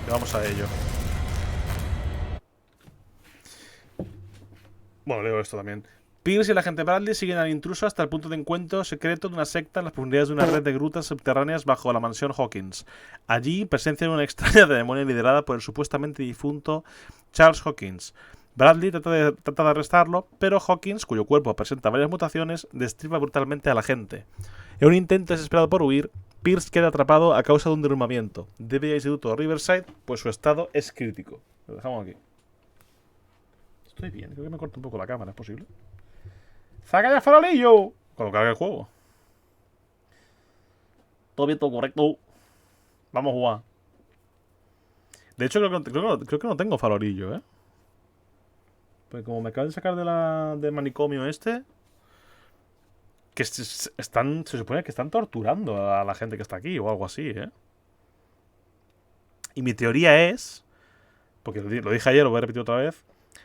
Y vamos a ello. Bueno, leo esto también. Pierce y el agente Bradley siguen al intruso hasta el punto de encuentro secreto de una secta en las profundidades de una red de grutas subterráneas bajo la mansión Hawkins. Allí presencian una extraña ceremonia liderada por el supuestamente difunto Charles Hawkins. Bradley trata de arrestarlo, pero Hawkins, cuyo cuerpo presenta varias mutaciones, destripa brutalmente a la gente. En un intento desesperado por huir, Pierce queda atrapado a causa de un derrumbamiento. Debe ir al instituto de Riverside, pues su estado es crítico. Lo dejamos aquí. Estoy bien, creo que me corta un poco la cámara, ¿es posible? ¡Saca ya farolillo! Cuando cargue el juego. Todo bien, todo correcto. Vamos a jugar. De hecho, creo que no tengo farolillo, ¿eh? Pues como me acaban de sacar del manicomio este, que se supone que están torturando a la gente que está aquí o algo así, ¿eh? Y mi teoría es, porque lo dije ayer, lo voy a repetir otra vez,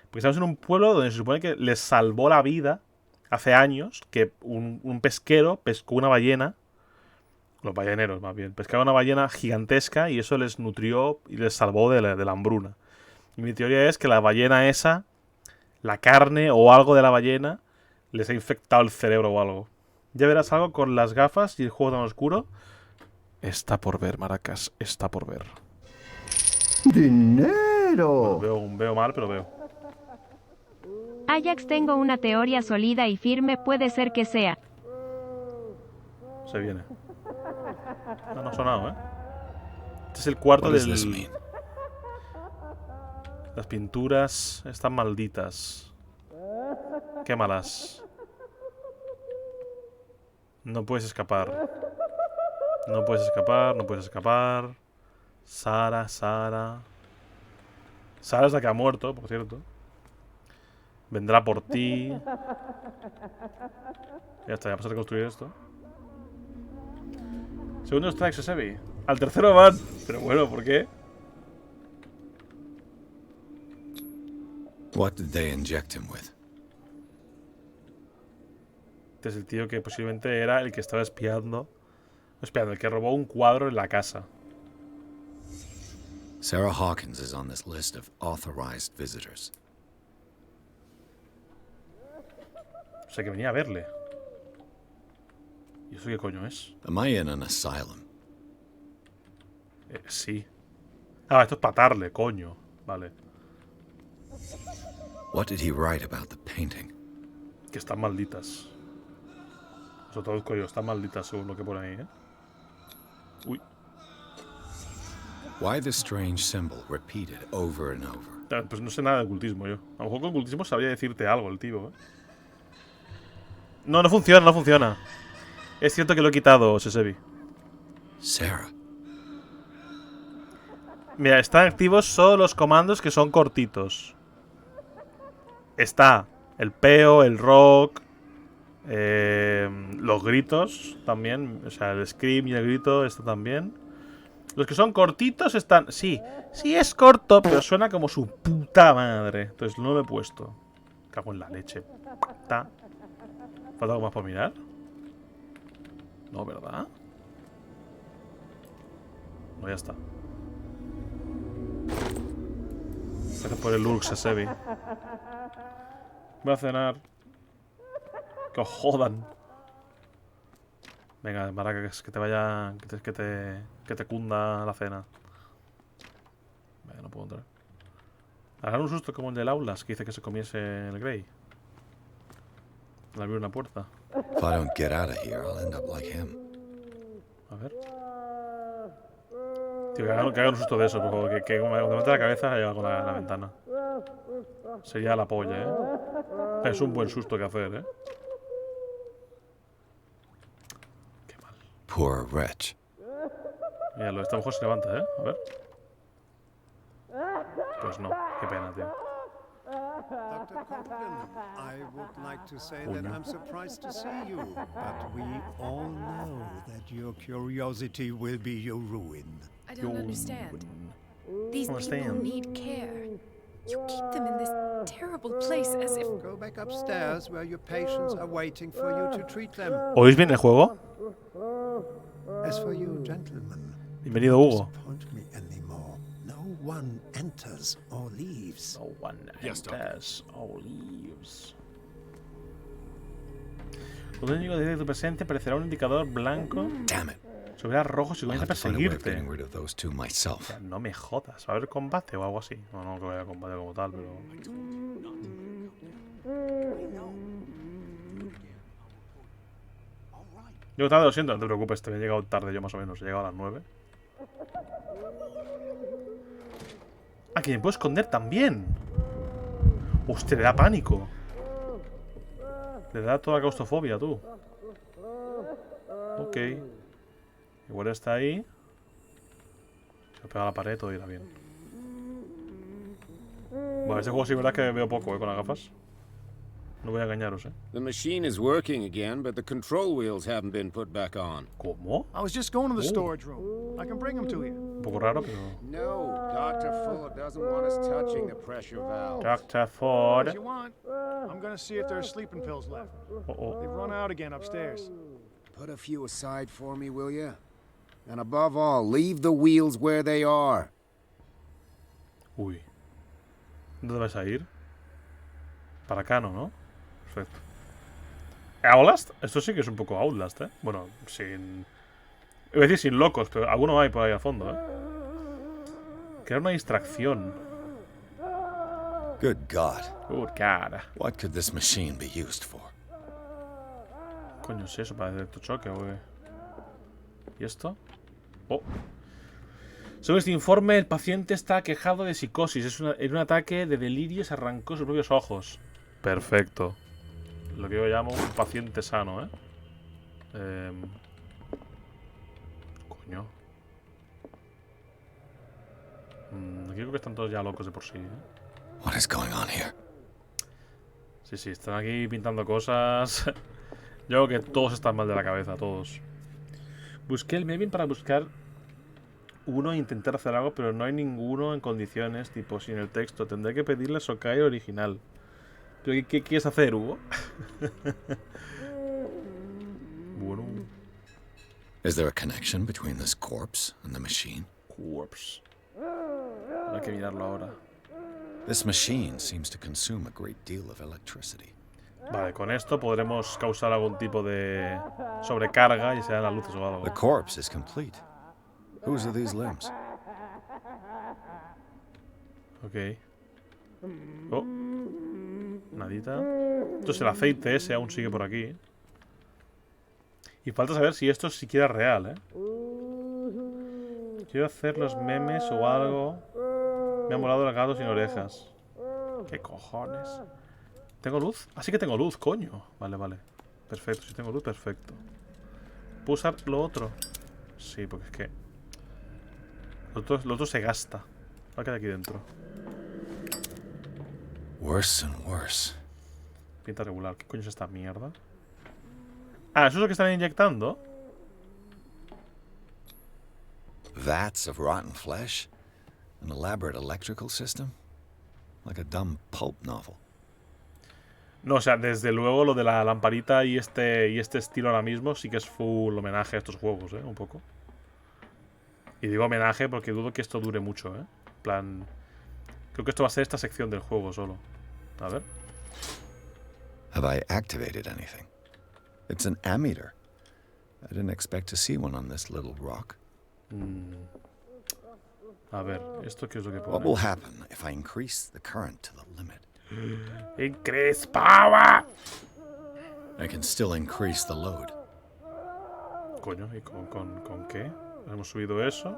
porque estamos en un pueblo donde se supone que les salvó la vida hace años que un pesquero pescó una ballena, los balleneros más bien, pescaron una ballena gigantesca y eso les nutrió y les salvó de la hambruna. Y mi teoría es que la ballena esa, la carne o algo de la ballena, les ha infectado el cerebro o algo. Ya verás algo con las gafas y el juego tan oscuro. Está por ver, Maracas, está por ver. ¡Dinero! Bueno, veo mal, pero veo. Ajax, tengo una teoría sólida y firme, puede ser que sea. Se viene. No ha sonado, ¿eh? Este es el cuarto del... Las pinturas están malditas. Quémalas. No puedes escapar. No puedes escapar, no puedes escapar. Sara. Sara es la que ha muerto, por cierto. Vendrá por ti. Ya está, ya vamos a reconstruir esto. Segundo strike, Sesebi. Al tercero van. Pero bueno, ¿por qué? What did they inject him with? Este es el tío que posiblemente era el que estaba espiando. El que robó un cuadro en la casa. Sarah Hawkins is on this list of authorized visitors. O sea, que venía a verle. ¿Y eso qué coño es? Am I in an asylum? Sí. Ah, esto es patarle, coño. Vale. What did he write about the painting? Que están malditas. Eso todo, coño, están malditas según lo que pone ahí, ¿eh? Uy. Why the strange symbol repeated over and over? Pues no sé nada de ocultismo yo. A lo mejor con ocultismo sabría decirte algo el tío, ¿eh? No, no funciona, no funciona. Es cierto que lo he quitado, Sesebi. Sarah. Mira, están activos solo los comandos que son cortitos. Está el peo, el rock, los gritos también. O sea, el scream y el grito está también. Los que son cortitos están... Sí, sí es corto, pero suena como su puta madre. Entonces no lo he puesto. Cago en la leche. ¿Falta algo más por mirar? No, ¿verdad? No, ya está. Gracias por el Lurk, Sesebi. Voy a cenar. Que os jodan. Venga, Maracas, que te vaya... Que te cunda la cena. Venga, no puedo entrar. Harán un susto como el del Aulas, que dice que se comiese el Grey. Al abrir una puerta. If I don't get out of here, I'll end up like him. A ver. Tío, que hagan un susto de eso, por favor. Que cuando me mete la cabeza llega con la ventana. Sería la polla, ¿eh? Es un buen susto que hacer, ¿eh? Qué mal. Poor wretch. Mira, esta mujer se levanta, ¿eh? A ver. Pues no. Qué pena, tío. Dr. Copeland, I would like to say that I'm surprised to see you, but we all know that your curiosity will be your ruin. I don't understand. These people need care. You keep them in this terrible place as if... Go back upstairs where your patients are waiting for you to treat them. ¿Oís bien el juego? As for you, gentlemen, Bienvenido, Hugo. disappoint me anymore. No one enters or leaves. No one Yes, Doctor. enters or leaves. Cuando un enemigo detecte tu presencia, aparecerá un indicador blanco. Damn it. Se verá rojo si I'll comienza a have to find a way of perseguirte. getting rid of those two myself. Ya, no me jodas. ¿Va a haber combate o algo así? No, no que vaya a combate como tal, pero... Llego tarde, lo siento, no te preocupes, te he llegado tarde yo más o menos. He llegado a las 9. Ah, que me puedo esconder también. Hostia, le da pánico. Le da toda claustrofobia, tú. Ok. Igual está ahí. Se pega a la pared, todo irá bien. Bueno, este juego sí es verdad que veo poco, con las gafas. No voy a engañaros, The machine is working again, but the control wheels haven't been put back on. ¿Cómo? I was just going to the storage room. I can bring them to you. Un poco raro, pero... No, Dr. Fuller doesn't want us touching the pressure valve. Dr. Ford. If you want, I'm going to see if there are sleeping pills left. Oh, They've run out again upstairs. Put a few aside for me, will you? And above all, leave the wheels where they are. Uy. ¿Dónde vas a ir? Para acá, ¿no? Perfecto. ¿Outlast? Esto sí que es un poco Outlast, ¿eh? Bueno, sin... Iba a decir sin locos, pero alguno hay por ahí al fondo, ¿eh? Crear una distracción. Good God. Good God. What could this machine be used for? Coño, es eso, para electrochoque o qué. ¿Y esto? Oh. Según este informe, el paciente está quejado de psicosis. En un ataque de delirio se arrancó sus propios ojos. Perfecto. Lo que yo llamo un paciente sano, ¿eh? Coño. Aquí creo que están todos ya locos de por sí, ¿eh? What is going on here? Sí, sí, están aquí pintando cosas. Yo creo que todos están mal de la cabeza, todos. Busqué el meme para buscar uno e intentar hacer algo, pero no hay ninguno en condiciones, tipo sin el texto. Tendré que pedirle a Sokai original. ¿Pero qué quieres hacer, Hugo? Bueno. Is there a connection between this corpse and the machine? Corpse. Hay que mirarlo ahora. This machine seems to consume a great deal of electricity. Vale, con esto podremos causar algún tipo de sobrecarga y se dan las luces o algo. The corpse is complete. Whose are these limbs? Ok. Oh. Nadita. Esto es el aceite ese, aún sigue por aquí. Y falta saber si esto es siquiera real, ¿eh? Quiero hacer los memes o algo. Me ha molado el gato sin orejas. ¿Qué cojones? ¿Tengo luz? Así que tengo luz, coño. Vale, vale. Perfecto, si tengo luz, perfecto. ¿Puedo usar lo otro? Sí, porque es que... Lo otro se gasta. Va a quedar aquí dentro. Worse and worse. Pinta regular. ¿Qué coño es esta mierda? Ah, ¿eso es lo que están inyectando? Vats of rotten flesh? An elaborate electrical system? Like a dumb pulp novel. No, o sea, desde luego lo de la lamparita y este estilo ahora mismo sí que es full homenaje a estos juegos, ¿eh? Un poco. Y digo homenaje porque dudo que esto dure mucho, ¿eh? En plan... Creo que esto va a ser esta sección del juego solo. A ver. Have I activated anything? It's an ammeter. I didn't expect to see one on this little rock. A ver, ¿esto qué es lo que What will pone? happen if I increase the current to the limit? Increase power. I can still increase the load. Coño, ¿y con qué? Hemos subido eso.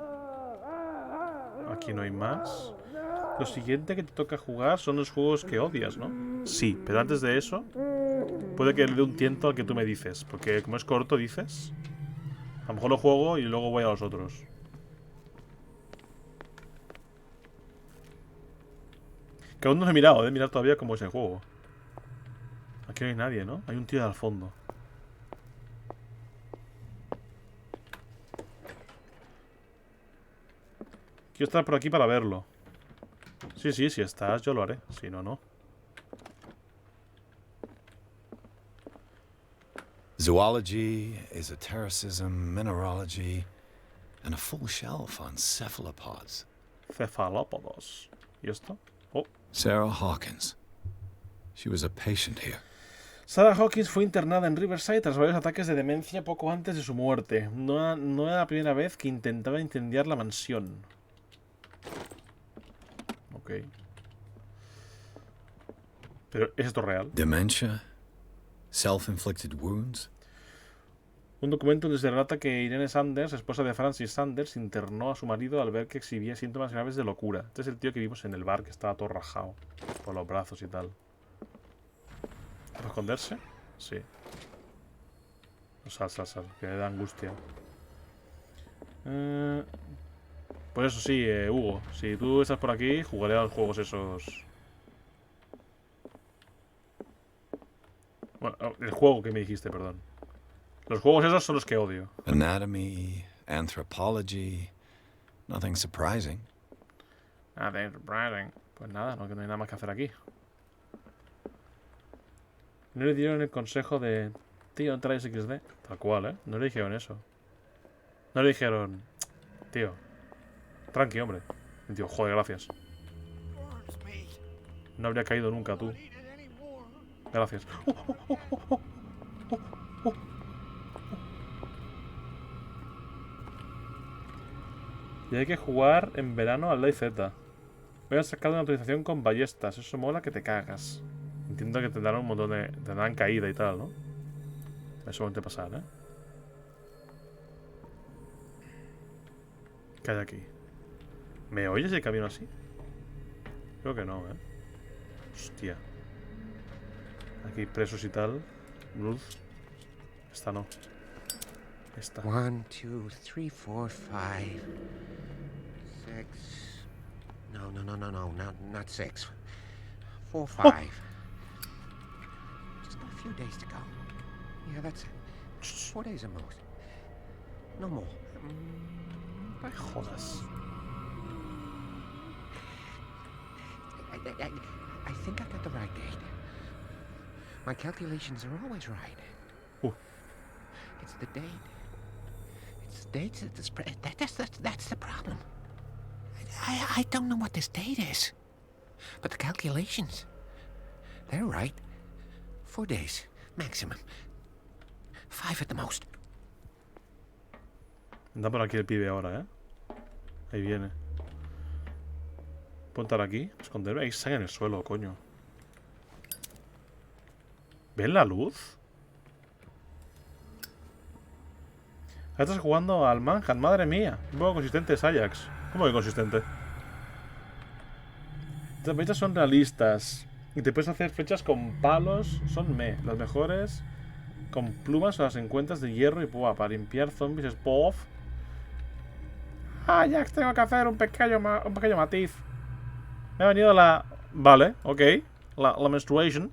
Aquí no hay más. Lo siguiente que te toca jugar son los juegos que odias, ¿no? Sí, pero antes de eso, puede que le dé un tiento al que tú me dices. Porque como es corto, dices. A lo mejor lo juego y luego voy a los otros. Que aún no he mirado, he de mirar todavía cómo es el juego. Aquí no hay nadie, ¿no? Hay un tío al fondo. Quiero estar por aquí para verlo. Sí, sí, si estás yo lo haré. Si no, no. Zoology, esotericism, mineralogy, and a full shelf on cephalopods. Cefalópodos. ¿Y esto? Oh. Sarah Hawkins. She was a patient here. Sarah Hawkins fue internada en Riverside tras varios ataques de demencia poco antes de su muerte. No era la primera vez que intentaba incendiar la mansión. Ok. Pero, ¿es esto real? Dementia? Self-inflicted wounds? Un documento donde se relata que Irene Sanders, esposa de Francis Sanders, internó a su marido al ver que exhibía síntomas graves de locura. Este es el tío que vimos en el bar, que estaba todo rajado por los brazos y tal. ¿Para esconderse? Sí. Sal, que me da angustia. Pues eso sí, Hugo. Si tú estás por aquí, jugaré a los juegos esos. Bueno, el juego que me dijiste, perdón. Los juegos esos son los que odio. Anatomy, anthropology, nothing surprising. Nothing surprising. Pues nada, no hay nada más que hacer aquí. No le dieron el consejo de... Tío, no traes XD. Tal cual, ¿eh? No le dijeron eso. No le dijeron... Tío. Tranqui, hombre. Y tío, joder, gracias. No habría caído nunca tú. Gracias. Y hay que jugar en verano al Live Z. Voy a sacar una autorización con ballestas. Eso mola que te cagas. Entiendo que te darán un montón de... Te darán caída y tal, ¿no? Eso va a pasar, ¿eh? ¿Qué hay aquí? ¿Me oyes el camino así? Creo que no, ¿eh? Hostia. Aquí presos y tal. Luz. Esta no. Esta. 1, 2, 3, 4, 5, 6. No, not 6. 4, 5. Just got a few days to go. Yeah, that's it. 4 days at most. No more. Jodas. I think I got the right date. My calculations are always right. It's the date. It's the date. That's the problem. I don't know what this date is. But the calculations, they're right. 4 days, maximum. 5 at the most. Anda por aquí el pibe ahora, ¿eh? Ahí viene. ¿Puedo estar aquí? Esconderme. Hay sangre en el suelo, coño. ¿Ven la luz? Ahora estás jugando al Manhunt, madre mía. Un poco consistente es Ajax. ¿Cómo que consistente? Estas flechas son realistas. Y te puedes hacer flechas con palos. Son las mejores. Con plumas o las encuentras de hierro y púa. Para limpiar zombies es POF. Ajax, tengo que hacer un pequeño matiz. Me ha venido la... Vale, ok. La menstruation.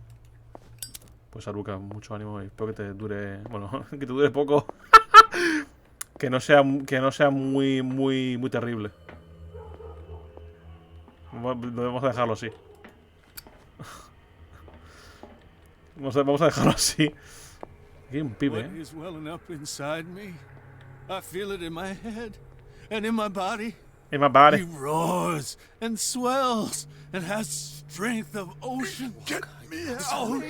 Pues Aruka, mucho ánimo y espero que te dure... Bueno, que te dure poco. que no sea muy terrible. Debemos dejarlo así. Vamos a dejarlo así. Aquí hay un pibe, ¿eh? is welling up inside me. I feel it in my head and in my body. In my body. He roars and swells and has strength of ocean. Get me out!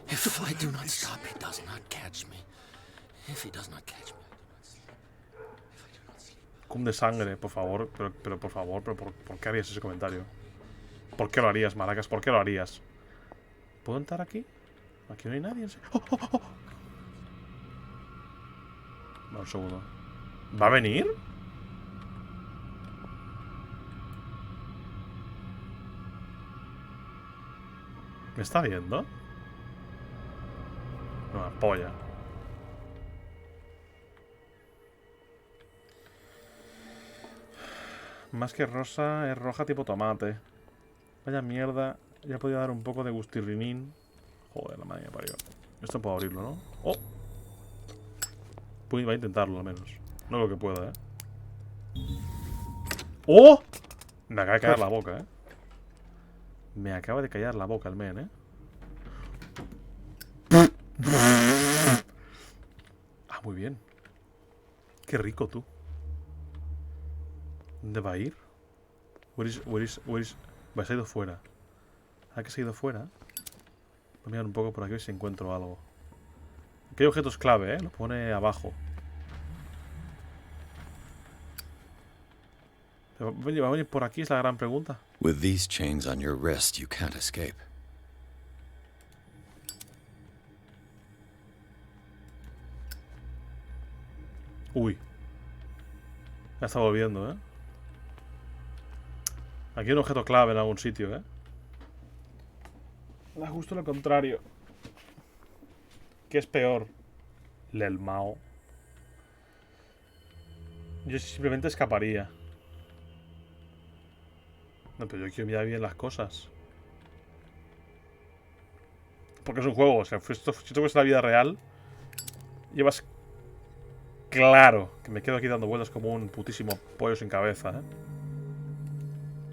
If I do not stop, he does not catch me. If he does not catch me, I do not sleep. If I do not sleep. Cum de sangre, por favor. Pero por favor, ¿por qué harías ese comentario? ¿Por qué lo harías, Maracas? ¿Por qué lo harías? ¿Puedo entrar aquí? Aquí no hay nadie. ¡Oh, oh, oh! Va, un segundo. ¿Va a venir? ¿Me está viendo? No, polla. Más que rosa, es roja tipo tomate. Vaya mierda. Ya podía dar un poco de gustirrinín. Joder, la madre que me parió. Esto puedo abrirlo, ¿no? ¡Oh! Va a intentarlo, al menos. No creo que pueda, ¿eh? ¡Oh! Me acaba de callar la boca, ¿eh? Me acaba de callar la boca el men, ¿eh? Ah, muy bien. Qué rico, tú. ¿Dónde va a ir? Where is... Vale, se ha ido fuera. ¿Ah, que se ha ido fuera? Voy a mirar un poco por aquí a ver si encuentro algo. Aquí hay objetos clave, Lo pone abajo. ¿Va a venir por aquí? Es la gran pregunta. With these chains on your wrist, you can't escape. Uy. Ya está volviendo, Aquí hay un objeto clave en algún sitio, Da justo lo contrario. ¿Qué es peor? El Mao. Yo simplemente escaparía. No, pero yo quiero mirar bien las cosas. Porque es un juego. O sea, si esto fuese la vida real, llevas claro que me quedo aquí dando vueltas como un putísimo pollo sin cabeza,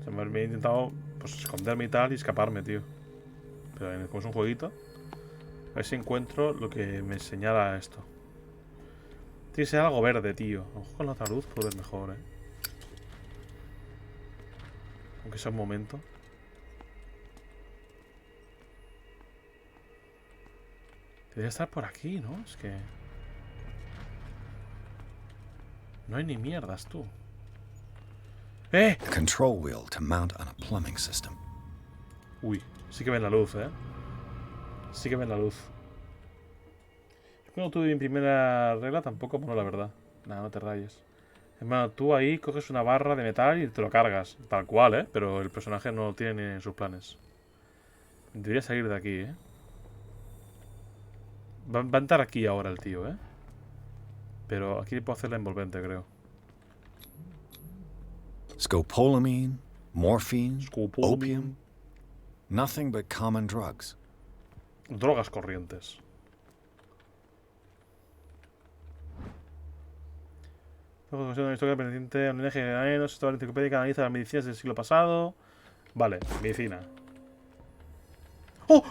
O sea, me he intentado pues esconderme y tal y escaparme, tío. Pero como es un jueguito, a ver si encuentro lo que me señala esto. Tiene que ser algo verde, tío. A lo mejor con la otra luz puedo ver mejor, Aunque sea un momento. Debería estar por aquí, ¿no? Es que... No hay ni mierdas, tú. ¡Eh! The control wheel to mount on a plumbing system. Uy, sí que ven la luz, Sí que ven la luz. Yo cuando tuve mi primera regla tampoco, bueno, la verdad. Nada, no te rayes. Hermano, tú ahí coges una barra de metal y te lo cargas. Tal cual, pero el personaje no lo tiene en sus planes. Debería salir de aquí, Va a entrar aquí ahora el tío, Pero aquí puedo hacer la envolvente, creo. Scopolamine, morphine, Scopolamine. opium. Nothing but common drugs. Drogas corrientes. Una historia pendiente, un eje de años, historia enciclopédica, analiza las medicinas del siglo pasado. Vale, medicina. ¡Oh!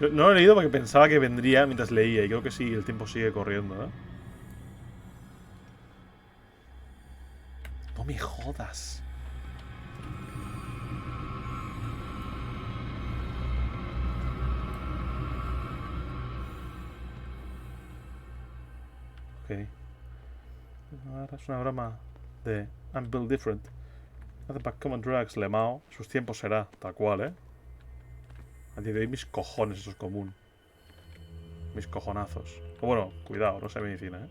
No lo he leído porque pensaba que vendría mientras leía. Y creo que sí, el tiempo sigue corriendo, No me jodas. Ok. Ahora es una broma de I'm built different. Nothing but common drugs, Lemao. Sus tiempos será, tal cual, A día de hoy mis cojones, eso es común. Mis cojonazos. O bueno, cuidado, no sé medicina,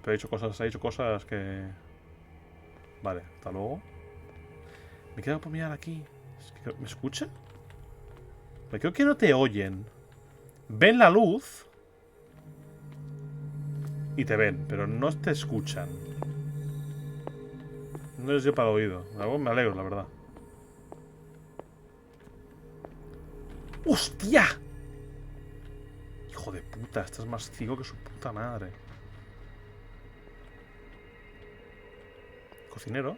Pero ha hecho cosas que... Vale, hasta luego. Me quedo por mirar aquí. ¿Me escuchan? Me creo que no te oyen. Ven la luz. Y te ven, pero no te escuchan. No les dio para el oído. Me alegro, la verdad. ¡Hostia! Hijo de puta, estás más ciego que su puta madre. Cocinero.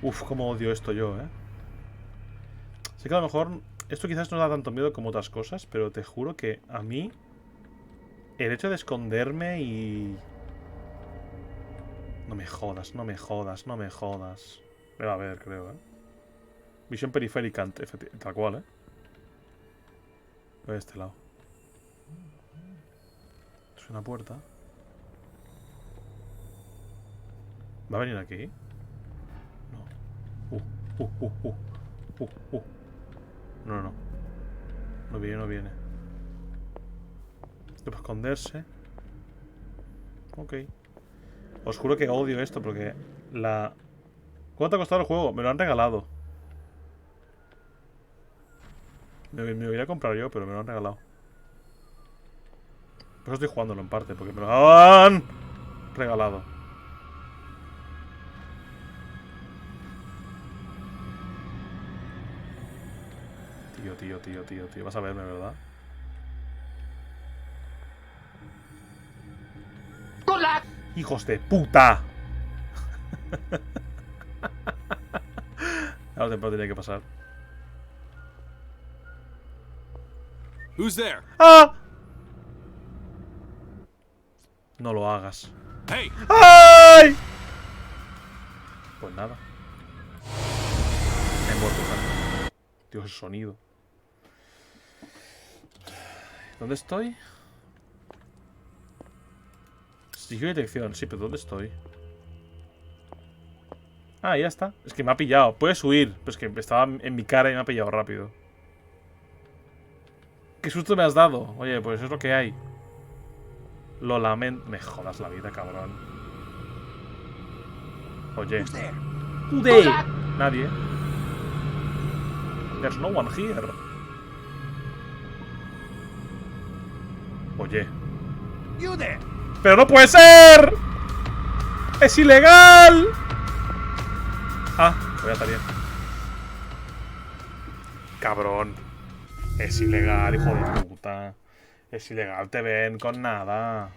Uf, cómo odio esto yo, Sé que a lo mejor esto quizás no da tanto miedo como otras cosas, pero te juro que a mí el hecho de esconderme y... No me jodas, no me jodas, no me jodas. Me va a ver, creo, Visión periférica, tal cual, Voy a este lado. Es una puerta. ¿Va a venir aquí? No. No, no. No viene, no viene. Para esconderse. Ok. Os juro que odio esto porque la... ¿Cuánto ha costado el juego? Me lo han regalado. Me lo iría a comprar yo, pero me lo han regalado. Por eso estoy jugándolo en parte, porque me lo han regalado. Tío. Vas a verme, ¿verdad? ¡Hijos de puta! Ahora temprano tenía que pasar. Who's there? ¡Ah! No lo hagas. Hey! ¡Ay! Pues nada. Me he muerto, gente. Dios, el sonido. ¿Dónde estoy? Sigilo de detección. Sí, pero ¿dónde estoy? Ah, ya está. Es que me ha pillado. Puedes huir. Pero es que estaba en mi cara y me ha pillado rápido. ¿Qué susto me has dado? Oye, pues es lo que hay. Lo lamento. Me jodas la vida, cabrón. Oye. Who there? Nadie. There's no one here. Oye. ¡Pero no puede ser! ¡Es ilegal! Ah, voy a estar bien. Cabrón. Es ilegal, hijo de puta. Es ilegal, te ven con nada.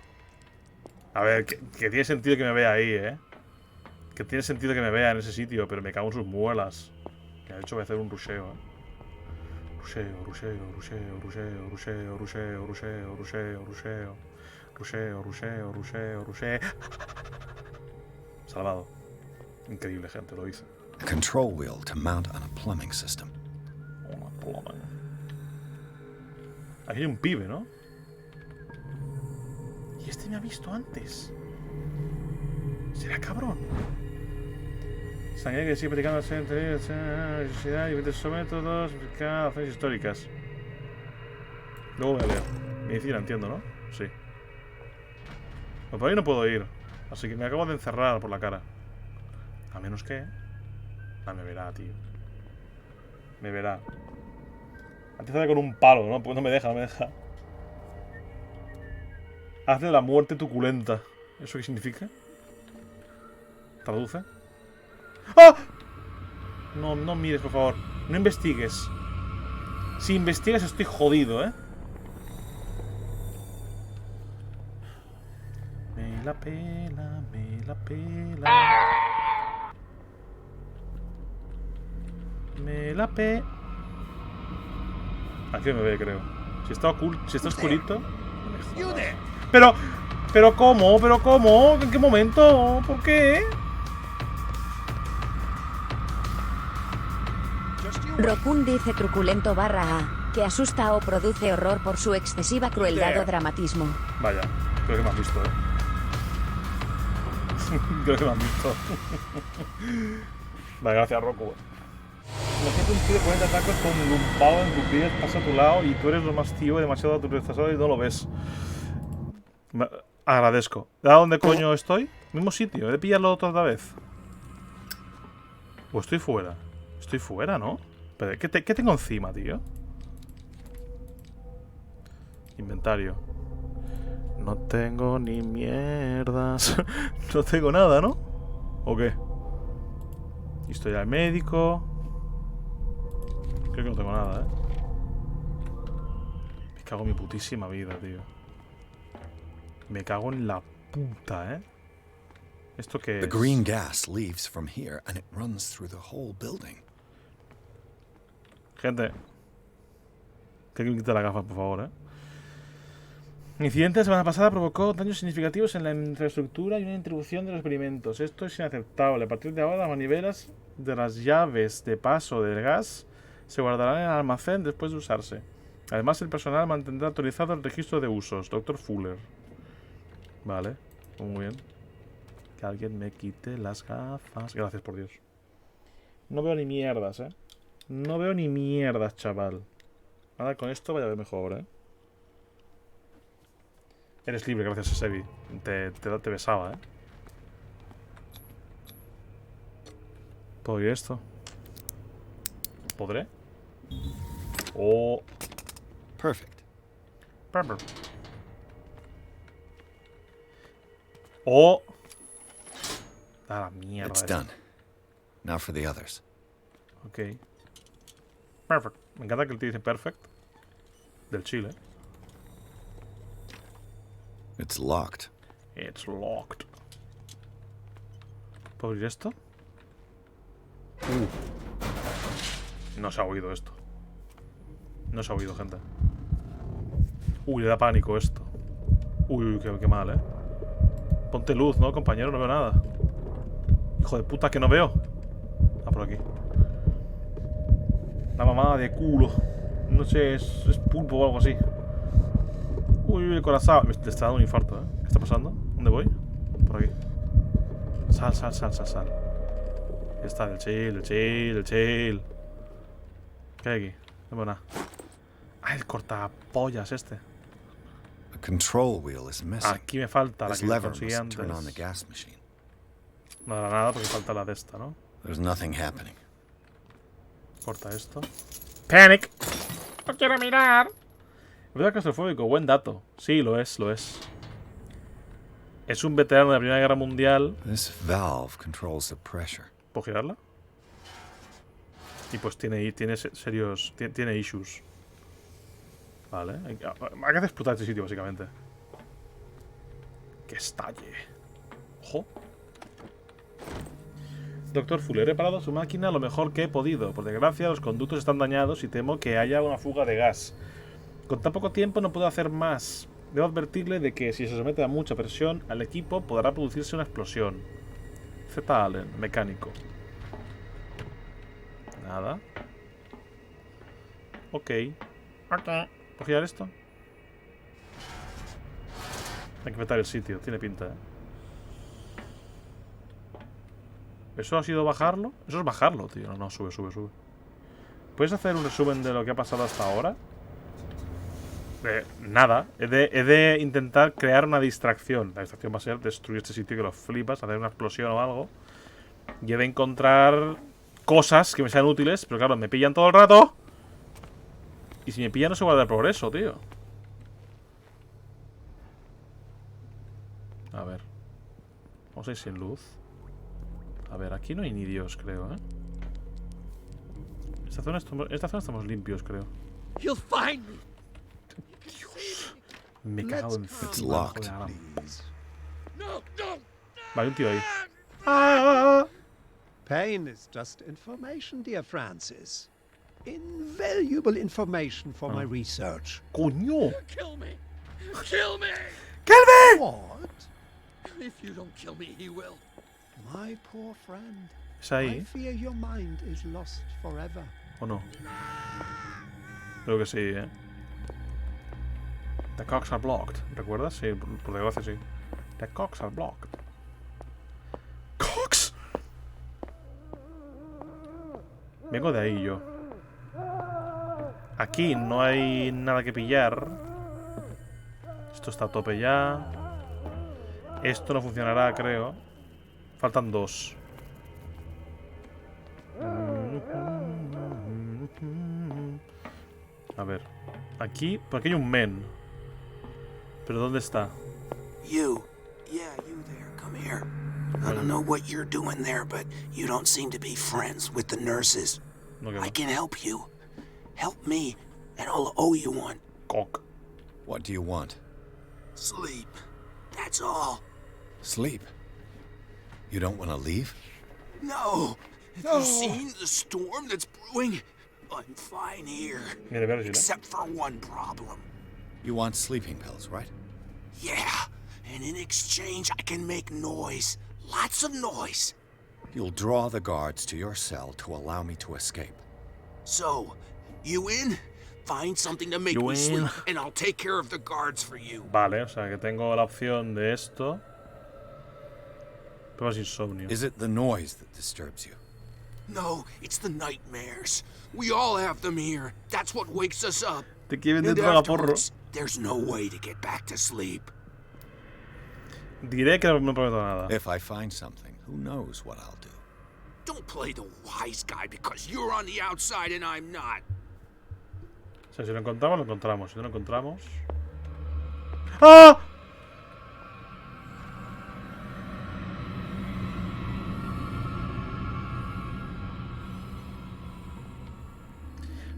A ver, que tiene sentido que me vea ahí, ¿eh? Que tiene sentido que me vea en ese sitio, pero me cago en sus muelas. Que de hecho voy a hacer un rusheo, ¿eh? Rusheo, rusheo, rusheo, rusheo, rusheo, rusheo, rusheo, rusheo, rusheo. Rusheo, rusheo, rusheo, rusheo. Salvado. Increíble, gente, lo hice. A control wheel to mount on a plumbing system. Una ploma. Aquí hay un pibe, ¿no? Y este me ha visto antes. ¿Será cabrón? Sanguínea que sigue practicando necesidad, diferentes métodos, acciones históricas. Luego voy a leer. Medicina, entiendo, ¿no? Sí. Pero por ahí no puedo ir. Así que me acabo de encerrar por la cara. A menos que... Ah, me verá, tío. Me verá. Antes sale con un palo, ¿no? Pues no me deja, no me deja. Hazle la muerte truculenta. ¿Eso qué significa? ¿Traduce? ¡Ah! No, no mires, por favor. No investigues. Si investigas estoy jodido, ¿eh? Me la pela, me la pela. Me la pe... Aquí me ve, creo. Si está oscurito... No me jodas. Pero ¿cómo? ¿Pero cómo? ¿En qué momento? ¿Por qué? Rokun dice truculento /A, que asusta o produce horror por su excesiva crueldad o dramatismo. Vaya, creo que me has visto, ¿eh? Creo que me han visto. Vale, gracias, Roku. Imagínate un tío de 40 tacos con un pavo en cuclillas pasa a tu lado y tú eres lo más tío y demasiado autorizado y no lo ves. Agradezco. ¿A dónde coño estoy? Mismo sitio, he de pillarlo otra vez. ¿O estoy fuera? Estoy fuera, ¿no? Pero, ¿qué tengo encima, tío? Inventario. No tengo ni mierdas. No tengo nada, ¿no? ¿O qué? Historia del médico. Creo que no tengo nada, ¿eh? Me cago en mi putísima vida, tío. Me cago en la puta, ¿eh? ¿Esto qué es? The green gas leaves from here and it runs through the whole building. Gente. Que me quite la gafa, por favor, ¿eh? El incidente de la semana pasada provocó daños significativos en la infraestructura y una interrupción de los experimentos. Esto es inaceptable. A partir de ahora, las manivelas de las llaves de paso del gas se guardarán en el almacén después de usarse. Además, el personal mantendrá actualizado el registro de usos. Dr. Fuller. Vale, muy bien. Que alguien me quite las gafas. Gracias, por Dios. No veo ni mierdas, ¿eh? No veo ni mierdas, chaval. Ahora con esto vaya a ver mejor, ¿eh? Eres libre, gracias a Sebi. Te besaba, ¿eh? ¿Puedo ir esto? ¿Podré? Oh. Perfect. Perfect. Oh. Ah, la mierda. It's done. Now for the others. Ok. Perfect. Me encanta que el tío dice perfect. Del Chile. It's locked. It's locked. ¿Puedo abrir esto? No se ha oído esto. No se ha oído, gente. Uy, le da pánico esto. Uy, qué mal, ¿eh? Ponte luz, ¿no, compañero? No veo nada. Hijo de puta, que no veo. Ah, por aquí. La mamada de culo. No sé, es pulpo o algo así. Uy, el corazón. Me está dando un infarto, ¿eh? ¿Qué está pasando? ¿Dónde voy? Por aquí. Sal. Ya está, el chill. ¿Qué hay aquí? No veo nada. Ah, el cortapollas este. The control wheel is missing. Aquí me falta la This que lever conseguí must antes. turn on the gas machine. No dará nada porque falta la de esta, ¿no? There's nothing happening. Corta esto. ¡Panic! ¡No quiero mirar! Es verdad, claustrofóbico, buen dato. Sí, lo es. Es un veterano de la Primera Guerra Mundial. This valve controls the pressure. ¿Puedo girarla? Y pues tiene serios. Tiene issues. Vale. Hay que hacer explotar este sitio, básicamente. Que estalle. Ojo. Doctor Fuller, he reparado su máquina lo mejor que he podido. Por desgracia, los conductos están dañados y temo que haya una fuga de gas. Con tan poco tiempo no puedo hacer más. Debo advertirle de que si se somete a mucha presión al equipo podrá producirse una explosión. Z. Allen, mecánico. Nada. Ok. ¿Puedo girar esto? Hay que meter el sitio, tiene pinta, ¿eh? ¿Eso ha sido bajarlo? Eso es bajarlo, tío. No, sube. ¿Puedes hacer un resumen de lo que ha pasado hasta ahora? Nada. He de intentar crear una distracción. La distracción va a ser destruir este sitio que lo flipas, hacer una explosión o algo. Y he de encontrar cosas que me sean útiles, pero claro, me pillan todo el rato. Y si me pillan no se guarda el progreso, tío. A ver. Vamos a ir sin luz. A ver, aquí no hay ni Dios, creo, ¿eh? Esta zona estamos limpios, creo. You'll find me. Dios. Me he cagado en It's locked. Vale, un tío ahí. Pain is just information, dear Francis. Invaluable information for my research. ¡Coño! Kill me. Kill me. ¡Kill me! What? If you don't kill me, he will. My poor friend. ¿Es ahí? I fear your mind is lost forever. ¿O no? Creo que sí, ¿eh? The cocks are blocked. ¿Recuerdas? Sí, por desgracia sí. The cocks are blocked. ¡Cocks! Vengo de ahí yo. Aquí no hay nada que pillar. Esto está a tope ya. Esto no funcionará, creo. Faltan dos. A ver. Aquí, por aquí hay un men. ¿Pero dónde está? You. Yeah, you there. Come here. I don't know what you're doing there, but you don't seem to be friends with the nurses. No, I can help you. Help me, and I'll owe you one. Cock. What do you want? Sleep. That's all. Sleep? You don't want to leave? No. Have you seen the storm that's brewing? I'm fine here. Except for one problem. You want sleeping pills, right? Yeah. And in exchange, I can make noise. Lots of noise. You'll draw the guards to your cell to allow me to escape. So, you in? Find something to make me sleep, and I'll take care of the guards for you. Vale, o sea que tengo la opción de esto. Pero es insomnio. Is it the noise that disturbs you? No, it's the nightmares. We all have them here. That's what wakes us up. Te quieren And dentro de la porro. afterwards, there's no way to get back to sleep. Diré que no prometo nada. If I find something, who knows what I'll do? Don't play the wise guy because you're on the outside and I'm not. O sea, si lo encontramos, lo encontramos. Si no lo encontramos... ¡Ah!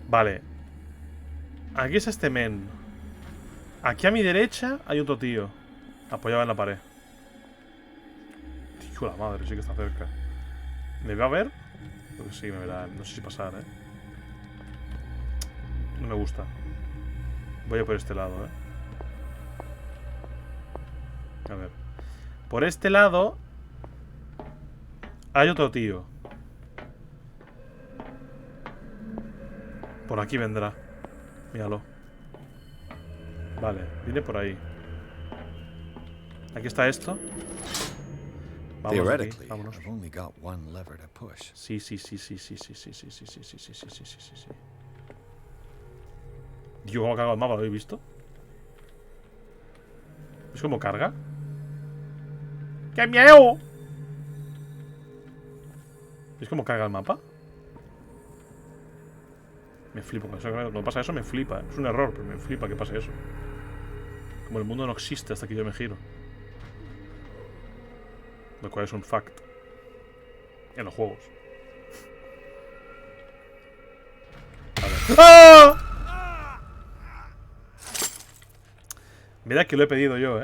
Vale. Aquí es este men. Aquí a mi derecha hay otro tío apoyado en la pared. Hijo de la madre, sí que está cerca. ¿Me va a ver? Creo que sí, me verá. No sé si pasar, ¿eh? No me gusta. Voy a por este lado, ¿eh? A ver. Por este lado hay otro tío. Por aquí vendrá. Míralo. Vale, viene por ahí. Aquí está esto. Vámonos de aquí, vámonos. Sí. Dios, cómo carga el mapa, ¿lo habéis visto? ¿Es como carga? ¡Qué miedo! ¿Es como carga el mapa? Me flipo con eso. Cuando pasa eso me flipa. Es un error, pero me flipa que pase eso. Como el mundo no existe hasta que yo me giro. Lo cual es un fact. En los juegos. ¡Ah! Mira que lo he pedido yo,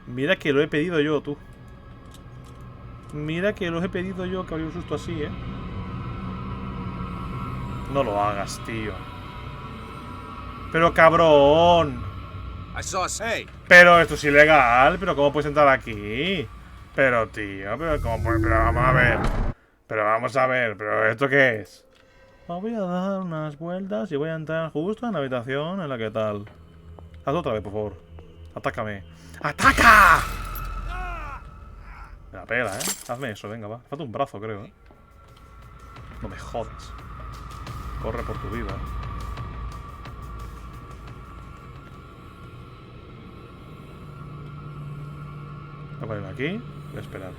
Mira que lo he pedido yo, tú. Mira que lo he pedido yo, que habría un susto así, No lo hagas, tío. Pero cabrón. Pero esto es ilegal. Pero ¿cómo puedes entrar aquí? Pero tío, pero ¿cómo puedes? Pero vamos a ver. Pero ¿esto qué es? Voy a dar unas vueltas y voy a entrar justo en la habitación en la que tal. Hazlo otra vez, por favor. Atácame. ¡Ataca! Me la pela, Hazme eso, venga, va. Falta un brazo, creo, No me jodas. Corre por tu vida, Voy a ponerme aquí. Voy a esperar.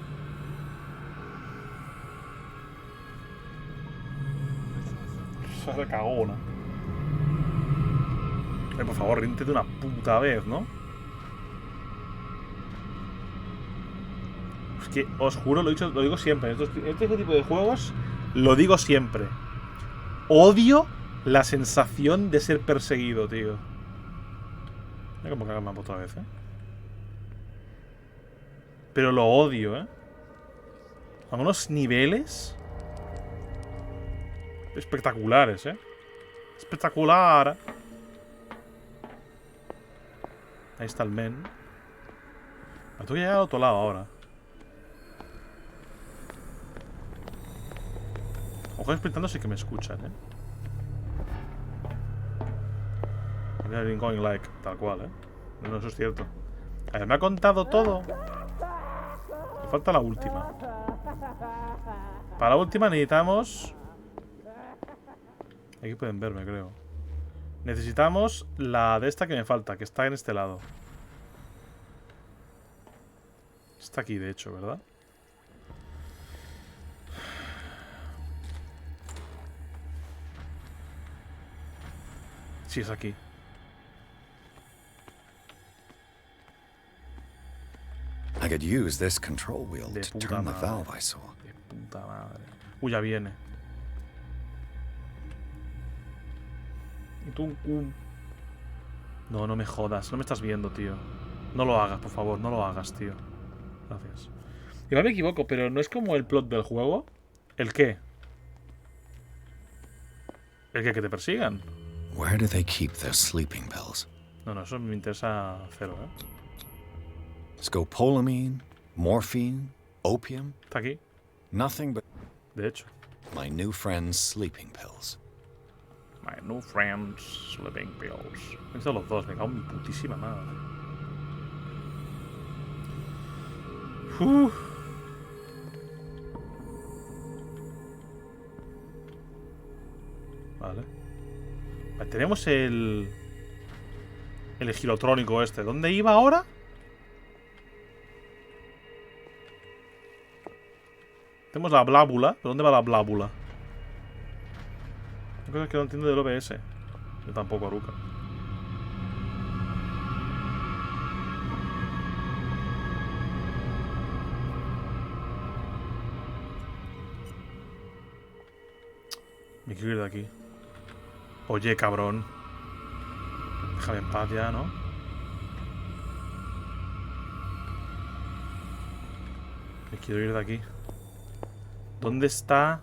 Se cagona. Por favor, ríndete de una puta vez, ¿no? Es que os juro, lo digo siempre. Este tipo de juegos lo digo siempre. Odio la sensación de ser perseguido, tío. Mira cómo caga el mapa otra vez, Pero lo odio, A unos niveles espectaculares, Espectacular. Ahí está el men. Me tengo que llegar al otro lado ahora. Ojo, explicando sí que me escuchan, I'm going like, tal cual, No, eso es cierto. A ver, me ha contado todo. Me falta la última. Para la última necesitamos... Aquí pueden verme, creo. Necesitamos la de esta que me falta, que está en este lado. Está aquí, de hecho, ¿verdad? Sí, es aquí. I could use this control wheel De to puta turn the madre. valve I saw. De puta madre. Uy, ya viene. Y tú... No, no me jodas. No me estás viendo, tío. No lo hagas, por favor. No lo hagas, tío. Gracias. Igual me equivoco, pero ¿no es como el plot del juego? ¿El qué? ¿El qué? ¿Que te persigan? Where do they keep their sleeping pills? No, eso me interesa cero, Scopolamine, morphine, opium? Está aquí. Nothing but... De hecho. My new friend's sleeping pills. My new friend's sleeping pills. Estos los dos, me cago en mi putísima madre. Vale. Tenemos el girotrónico este. ¿Dónde iba ahora? Tenemos la blábula. ¿Pero dónde va la blábula? Hay cosas que no entiendo del OBS. Yo tampoco, Aruka. Me quiero ir de aquí. Oye, cabrón. Déjame en paz ya, ¿no? Me quiero ir de aquí. ¿Dónde está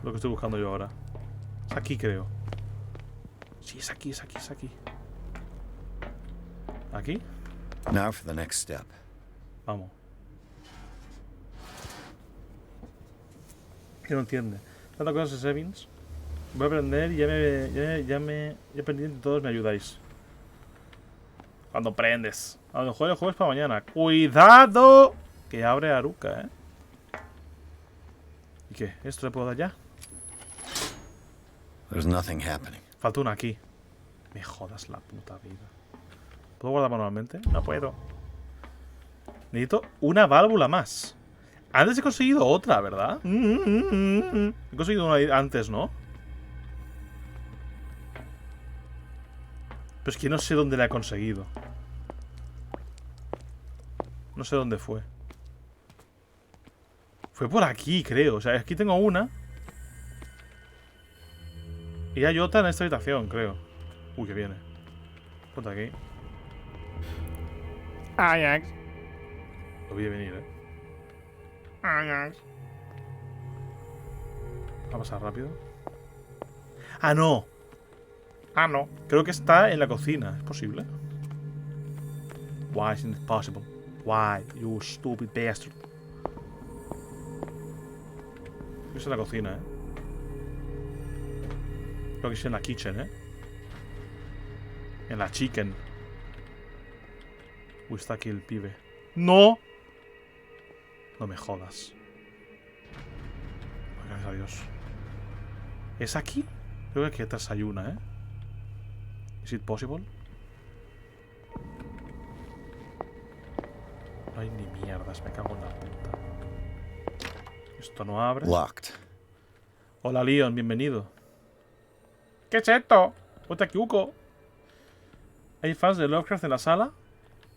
lo que estoy buscando yo ahora? Es aquí, creo. Sí, es aquí, es aquí, es aquí. ¿Aquí? Now for the next step. Vamos. Que no entiende. Tantas cosas de Sevens. Voy a aprender y ya pendiente todos me ayudáis. Cuando aprendes. A lo mejor el juego es para mañana. ¡Cuidado! Que abre Aruka, ¿eh? ¿Y qué? ¿Esto le puedo dar ya? There's nothing happening. Falta una aquí. Me jodas la puta vida. ¿Puedo guardar manualmente? No puedo. Necesito una válvula más. Antes he conseguido otra, ¿verdad? He conseguido una antes, ¿no? Pero es que no sé dónde la he conseguido. No sé dónde fue. Fue por aquí, creo. O sea, aquí tengo una. Y hay otra en esta habitación, creo. Uy, que viene. Ponte aquí. Ajax. Lo vi venir, Ajax. Va a pasar rápido. ¡Ah, no! Ah, no. Creo que está en la cocina. ¿Es posible? Why isn't it possible? Why, you stupid bastard? Creo que es en la cocina, Creo que es en la kitchen, En la chicken. Uy, está aquí el pibe. ¡No! No me jodas. Gracias a Dios. ¿Es aquí? Creo que aquí atrás hay una, ¿Is it possible? No hay ni mierdas, me cago en la puta. Esto no abre. Locked. Hola, Leon, bienvenido. ¿Qué es esto? Otakyuko. ¿Hay fans de Lovecraft en la sala?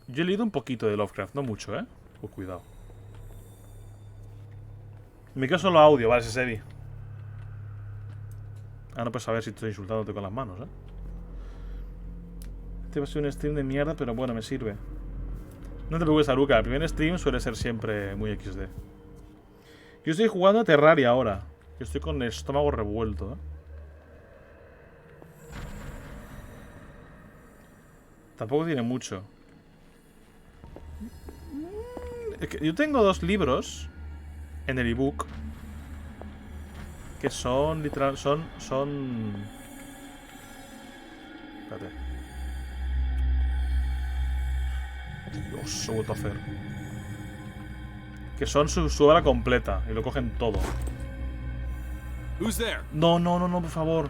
Yo he leído un poquito de Lovecraft, no mucho, cuidado. Me quedo solo audio, vale, ese serie. Ah, no puedes saber si estoy insultándote con las manos, Este va a ser un stream de mierda, pero bueno, me sirve. No te preocupes, Aruka, el primer stream suele ser siempre muy XD. Yo estoy jugando a Terraria ahora. Yo estoy con el estómago revuelto, Tampoco tiene mucho. Es que yo tengo 2 libros en el ebook que son literal, son espérate. Dios, se ha vuelto a hacer. Que son su obra completa y lo cogen todo. No, no, no, no, por favor.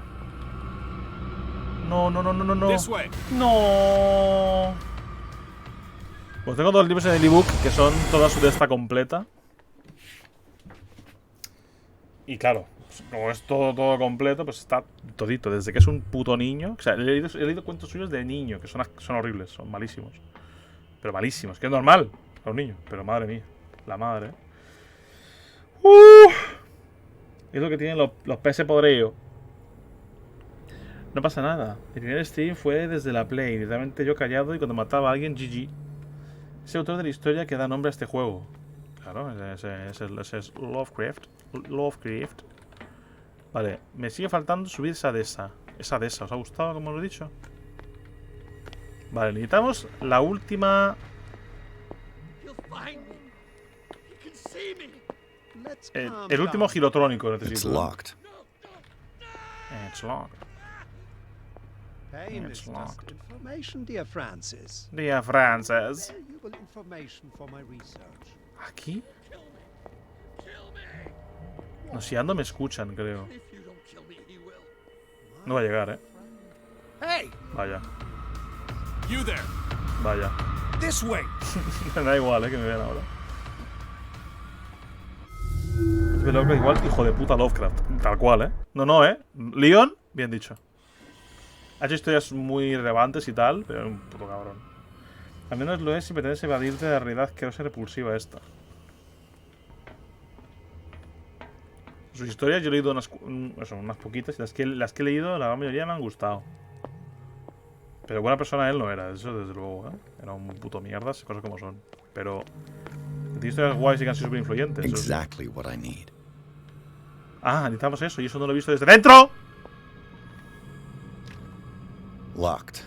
No, no, no, no, no, no. No. Pues tengo 2 libros en el ebook que son toda su de esta completa. Y claro, como es todo completo, pues está todito. Desde que es un puto niño. O sea, he leído cuentos suyos de niño, que son horribles, son malísimos. Pero malísimos, que es normal para un niño. Pero madre mía, la madre. Es lo que tienen los PS podridos. No pasa nada. El primer stream fue desde la Play. Literalmente yo callado y cuando mataba a alguien, GG. Es el autor de la historia que da nombre a este juego. Claro, ese es Lovecraft. Lovecraft. Vale, me sigue faltando subir esa de esa. Esa de esa. ¿Os ha gustado como lo he dicho? Vale, necesitamos la última. El último girotrónico necesito. It's locked. It's locked. Hey, It's Mr. locked. Information, dear Francis. Dear Francis. Valuable information for my research. ¿Aquí? No, si ando me escuchan, creo. No va a llegar, Vaya. Vaya. Me da igual, que me vean ahora. Es Lovecraft igual, hijo de puta Lovecraft. Tal cual, No, no, Leon, bien dicho. Ha hecho historias muy relevantes y tal, pero es un puto cabrón. Al menos lo es si pretendes evadirte de la realidad que es repulsiva esta. Sus historias yo he leído unas poquitas y las que he leído, la gran mayoría me han gustado. Pero buena persona él no era, eso desde luego, Era un puto mierdas, cosas como son. Pero tiene historias guays y que han sido súper influyentes. Exactly what I need. Ah, necesitamos eso y eso no lo he visto desde dentro. Locked.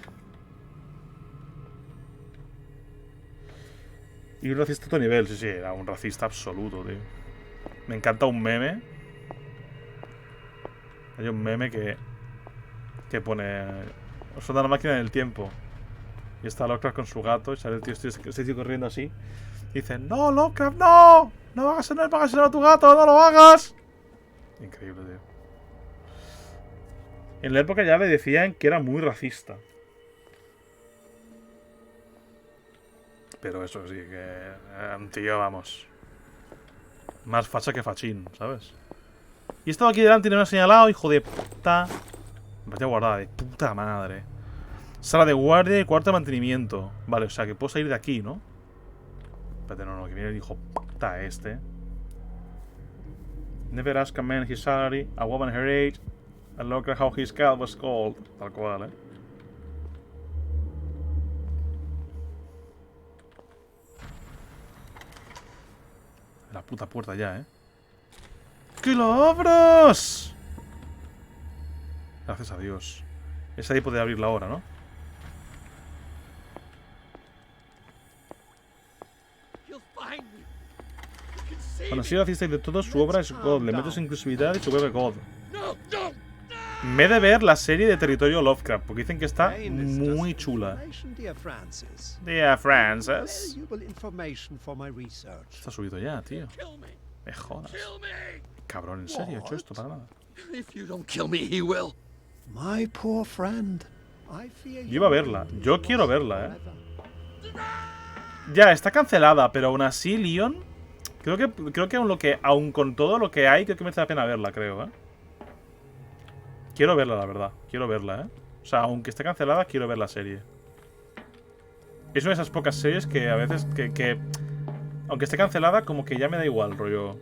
Y un racista a otro nivel. Sí, era un racista absoluto, tío. Me encanta un meme. Hay un meme que pone... Os falta la máquina del tiempo. Y está Lovecraft con su gato. Y sale el tío corriendo así. Y dice, no, Lovecraft, no. No hagas a tu gato, no lo hagas. Increíble, tío. En la época ya le decían que era muy racista. Pero eso sí, que era un tío, vamos, más facha que fachín, ¿sabes? Y estaba aquí delante y no me ha señalado, hijo de puta. Me parecía guardada, de puta madre. Sala de guardia y cuarto de mantenimiento. Vale, o sea que puedo salir de aquí, ¿no? Espérate, no, que viene el hijo puta este. Never ask a man his salary, a woman her age, and look at how his cat was called. Tal cual, La puta puerta ya, ¡Que lo abras! Gracias a Dios. Esa ahí puede abrirla ahora, ¿no? Cuando sido racista de todo, su obra es God. Le metes inclusividad y su web es God. Me he de ver la serie de Territorio Lovecraft, porque dicen que está muy chula. Dear Francis. Está subido ya, tío. Me jodas. Cabrón, ¿en serio he hecho esto para nada? Yo iba a verla. Yo quiero verla, Ya, está cancelada, pero aún así, Leon... Creo que aún con todo lo que hay, creo que merece la pena verla, creo, Quiero verla, la verdad. Quiero verla, O sea, aunque esté cancelada, quiero ver la serie. Es una de esas pocas series que a veces que aunque esté cancelada, como que ya me da igual, rollo.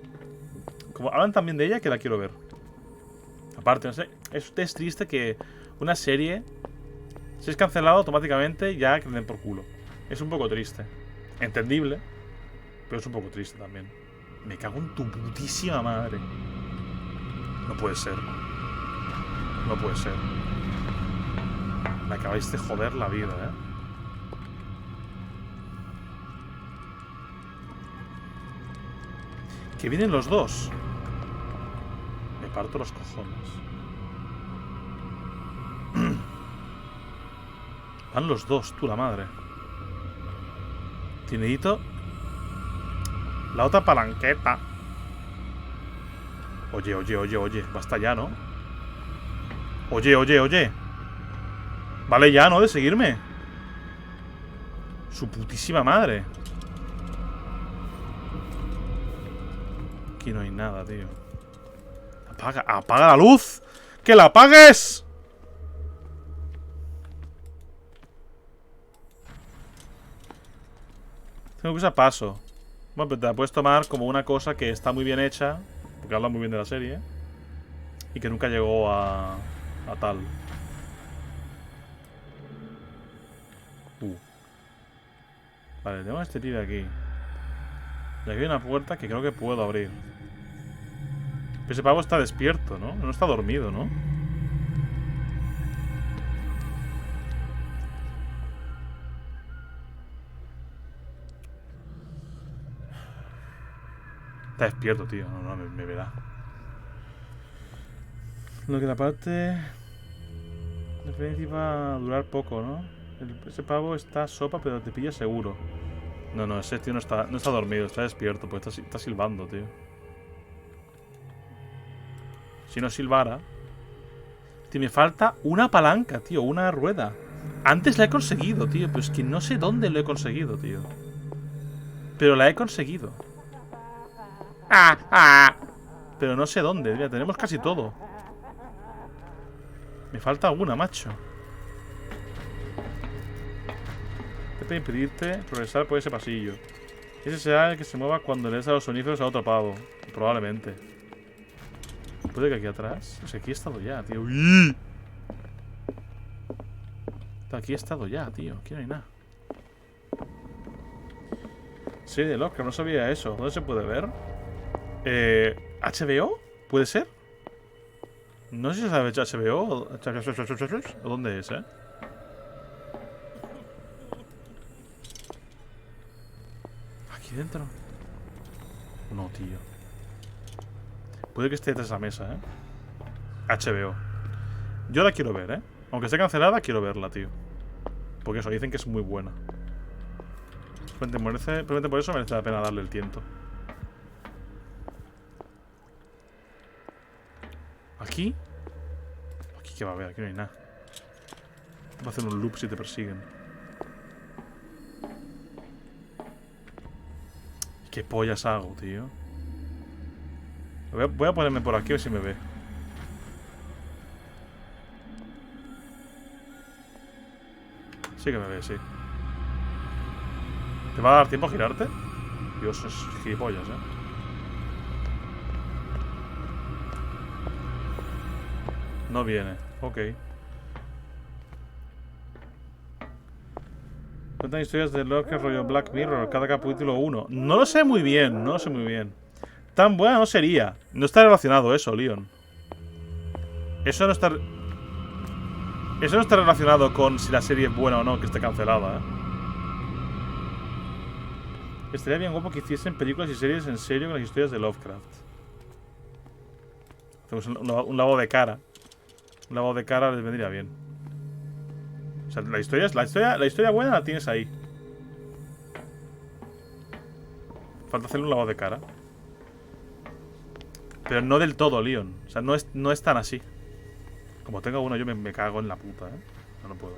Como hablan también de ella, que la quiero ver. Aparte, no sé, es triste que una serie, si es cancelada automáticamente, ya que le den por culo. Es un poco triste. Entendible, pero es un poco triste también. Me cago en tu putísima madre. No puede ser. No puede ser. Me acabáis de joder la vida, Que vienen los dos. Me parto los cojones. Van los dos, tú la madre. Tinedito. La otra palanqueta. Oye. Basta ya, ¿no? Oye. Vale ya, ¿no? De seguirme. Su putísima madre. Aquí no hay nada, tío. Apaga la luz. ¡Que la apagues! Tengo que usar paso. Bueno, pero te la puedes tomar como una cosa que está muy bien hecha, porque habla muy bien de la serie, y que nunca llegó a tal. Vale, tengo a este tío de aquí. Y aquí hay una puerta que creo que puedo abrir. Pero ese pavo está despierto, ¿no? No está dormido, ¿no? Está despierto, tío. No, me verá. Lo que la parte... La experiencia va a durar poco, ¿no? Ese pavo está sopa, pero te pilla seguro. No, ese tío no está dormido, está despierto, pues está silbando, tío. Si no silbara... Tío, me falta una palanca, tío, una rueda. Antes la he conseguido, tío, pero es que no sé dónde lo he conseguido, tío. Pero la he conseguido. Pero no sé dónde, mira, tenemos casi todo. Me falta alguna, macho. Te puede impedirte progresar por ese pasillo. Ese será el que se mueva cuando le des a los soníferos a otro pavo. Probablemente. ¿Puede que aquí atrás? O sea, aquí he estado ya, tío. ¡Uy! Aquí he estado ya, tío. Aquí no hay nada. Sí, de Lovecraft, no sabía eso. ¿Dónde se puede ver? ¿HBO? ¿Puede ser? No sé si se sabe HBO o dónde es, aquí dentro? No, tío. Puede que esté detrás de esa mesa, HBO. Yo la quiero ver, Aunque esté cancelada, quiero verla, tío. Porque eso, dicen que es muy buena. Probablemente por eso merece la pena darle el tiento. ¿Aquí? ¿Aquí qué va a haber? Aquí no hay nada. Va a hacer un loop si te persiguen. ¿Qué pollas hago, tío? Voy a ponerme por aquí a ver si me ve. Sí que me ve, sí. ¿Te va a dar tiempo a girarte? Dios, es gilipollas, No viene, ok. Cuentan historias de lo que rollo Black Mirror, cada capítulo 1. No lo sé muy bien, no lo sé muy bien. Tan buena no sería. No está relacionado eso, Leon. Eso no está relacionado con si la serie es buena o no, que esté cancelada, Estaría bien guapo que hiciesen películas y series en serio con las historias de Lovecraft. Hacemos un lavado de cara. Un lavado de cara les vendría bien. O sea, la historia buena la tienes ahí. Falta hacerle un lavado de cara. Pero no del todo, Leon. O sea, no es tan así. Como tenga uno, yo me cago en la puta, No puedo.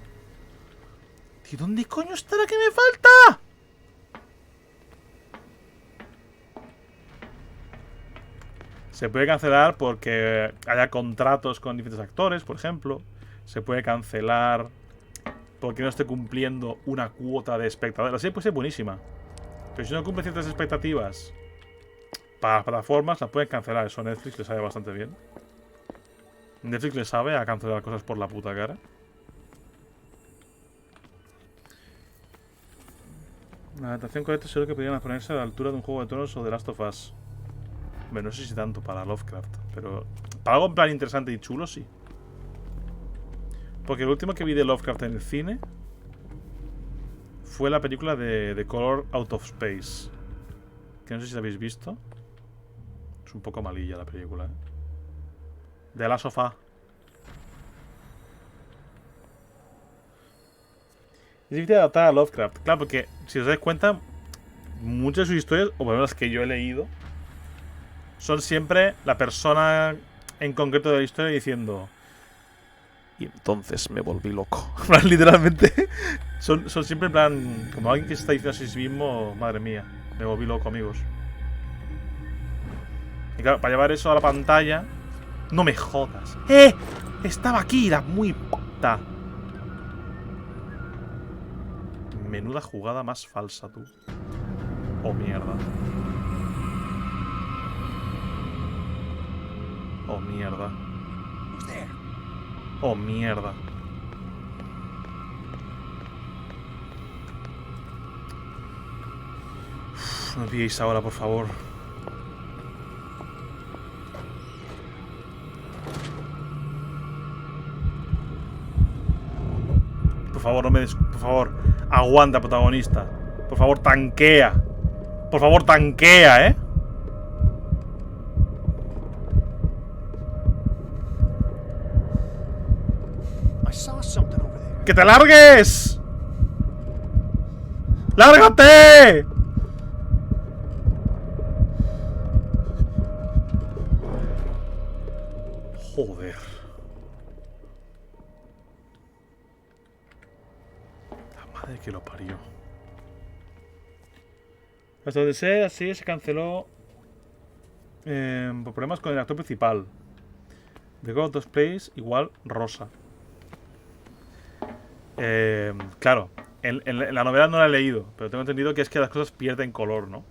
Tío, ¿dónde coño está la que me falta? Se puede cancelar porque haya contratos con diferentes actores, por ejemplo. Se puede cancelar porque no esté cumpliendo una cuota de espectadores. La serie puede ser buenísima, pero si no cumple ciertas expectativas para las plataformas, las pueden cancelar. Eso Netflix le sabe bastante bien. Netflix le sabe a cancelar cosas por la puta cara. La adaptación correcta seguro que podrían ponerse a la altura de un Juego de Tronos o de Last of Us. Bueno, no sé si tanto para Lovecraft, pero para algo en plan interesante y chulo, sí. Porque el último que vi de Lovecraft en el cine fue la película de The Color Out of Space, que no sé si la habéis visto. Es un poco malilla la película, De la sofá. Es difícil adaptar a Lovecraft. Claro, porque si os dais cuenta, muchas de sus historias, o por lo menos las que yo he leído, son siempre la persona en concreto de la historia diciendo: y entonces me volví loco. Literalmente son siempre en plan como alguien que se está diciendo a sí mismo: madre mía, me volví loco, amigos. Y claro, para llevar eso a la pantalla, no me jodas. Estaba aquí, la muy puta. Menuda jugada más falsa, tú. Oh, mierda. Oh, mierda. Oh, mierda. Uf, no me pilléis ahora, por favor. Por favor, no me des... Por favor, aguanta, protagonista. Por favor, tanquea. Por favor, tanquea, ¡Que te largues! ¡Lárgate! Joder. La madre que lo parió. Hasta donde sé, así se canceló por problemas con el actor principal. The God of Place igual Rosa. Claro, en la novela no la he leído, pero tengo entendido que es que las cosas pierden color, ¿no?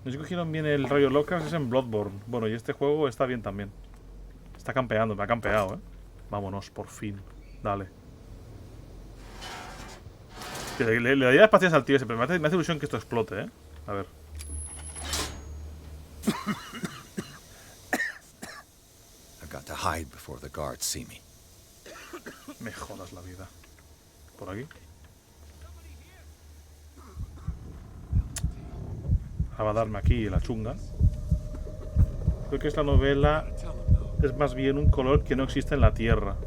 No sé si cogieron bien el rayo Lovecraft, es en Bloodborne. Bueno, y este juego está bien también. Está campeando, me ha campeado, Vámonos, por fin. Dale. Le daría las pastillas al tío ese, pero me hace ilusión que esto explote, A ver. I've got to hide before the guards see me. Me jodas la vida. ¿Por aquí? Va a darme aquí la chunga. Creo que esta novela es más bien un color que no existe en la Tierra.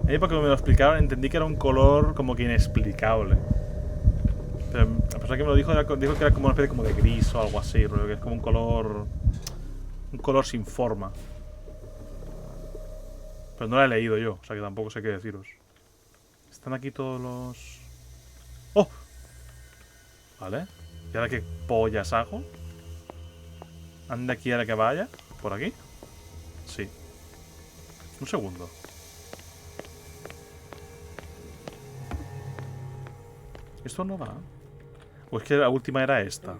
A mí, porque me lo explicaron, entendí que era un color como que inexplicable. Pero la persona que me lo dijo, dijo que era como una especie como de gris o algo así, pero que es como un color sin forma. Pero no la he leído yo, o sea que tampoco sé qué deciros. Están aquí todos los... ¡Oh! Vale. ¿Y ahora qué pollas hago? ¿Anda aquí ahora que vaya? ¿Por aquí? Sí. Un segundo. ¿Esto no va? ¿O es que la última era esta?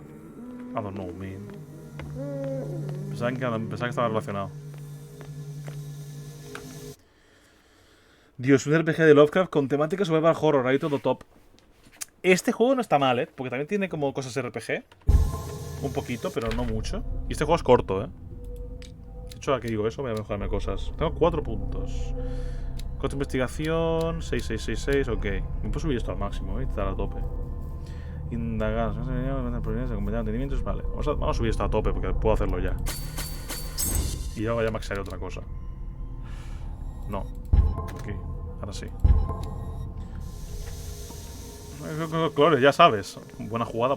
I don't know, man. Pensaba que estaba relacionado. Dios, un RPG de Lovecraft con temática survival horror, ahí todo top. Este juego no está mal, porque también tiene como cosas RPG. Un poquito, pero no mucho. Y este juego es corto, De hecho, aquí digo eso, voy a mejorarme cosas. Tengo 4 puntos. Coste de investigación, 6666, ok. Me puedo subir esto al máximo, Estar a tope. Indagar, entendimientos, vale. Vamos a subir esto a tope porque puedo hacerlo ya. Y luego ya maxearé otra cosa. No. Aquí, ahora sí. Colores, ya sabes. Buena jugada,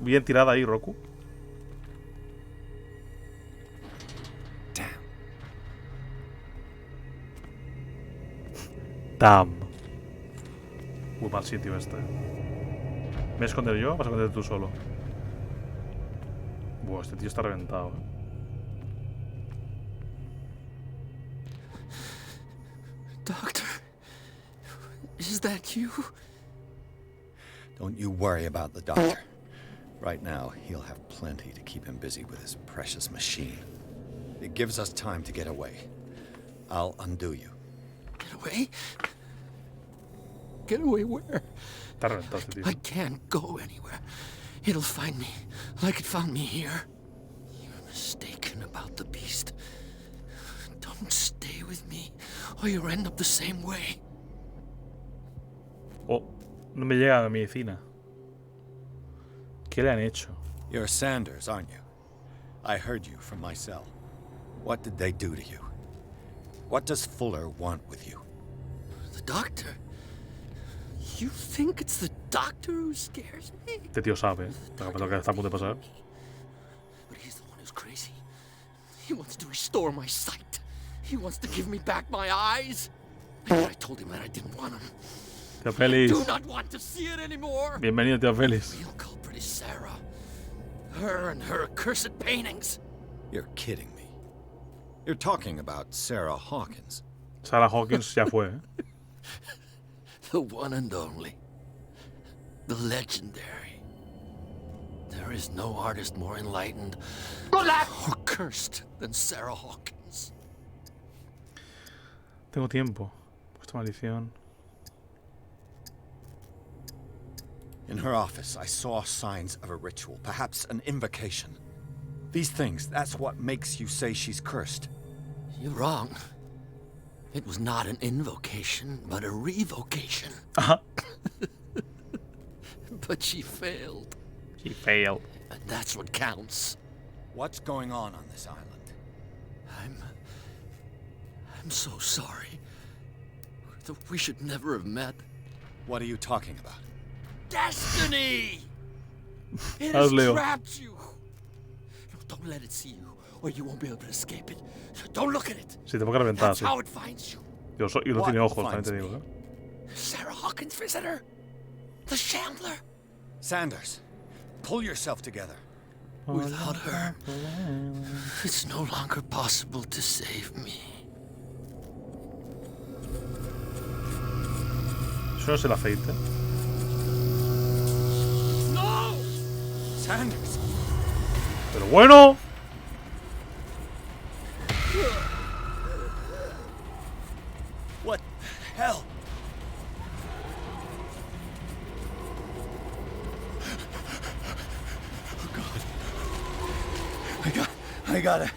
bien tirada ahí, Roku. Damn. Muy mal sitio este. ¿Me voy a esconder yo o vas a esconderte tú solo? Buah, este tío está reventado, Doctor, is that you? Don't you worry about the doctor. Right now, he'll have plenty to keep him busy with his precious machine. It gives us time to get away. I'll undo you. Get away? Get away where? Está reventado este tío. I can't go anywhere. It'll find me like it found me here. You're mistaken about the beast. Don't stay with me, or you'll end up the same way. Oh, no me llega la medicina. ¿Qué le han hecho? You're Sanders, aren't you? I heard you from my cell. What did they do to you? What does Fuller want with you? The doctor? You think it's the doctor who scares me? Este tío sabe, lo que está a punto de pasar. But he's the one who's crazy. He wants to restore my sight. He wants to give me back my eyes. And I told him that I didn't want him. Tío Félix. I do not want to see it anymore. Bienvenido, tío Félix. The real culprit is Sarah. Her and her accursed paintings. You're kidding me. You're talking about Sarah Hawkins. Sarah Hawkins ya fue, The one and only. The legendary. There is no artist more enlightened or cursed than Sarah Hawkins. Tengo tiempo. Esta maldición. In her office, I saw signs of a ritual, perhaps an invocation. These things, that's what makes you say she's cursed. You're wrong. It was not an invocation, but a revocation. But she failed. She failed. And that's what counts. What's going on this island? I'm so sorry. We should never have met. What are you talking about? Destiny! It has trapped you. No, don't let it see you, or you won't be able to escape it. Don't look at it. Sí, te puedo reventar, That's sí. how it finds you. Y no tiene ojos, también te digo, Sarah Hawkins' visitor. The Chandler. Sanders, pull yourself together. Without her, it's no longer possible to save me. Eso no es el aceite. No! Sanders! Pero bueno. What the hell? Oh God. I got it.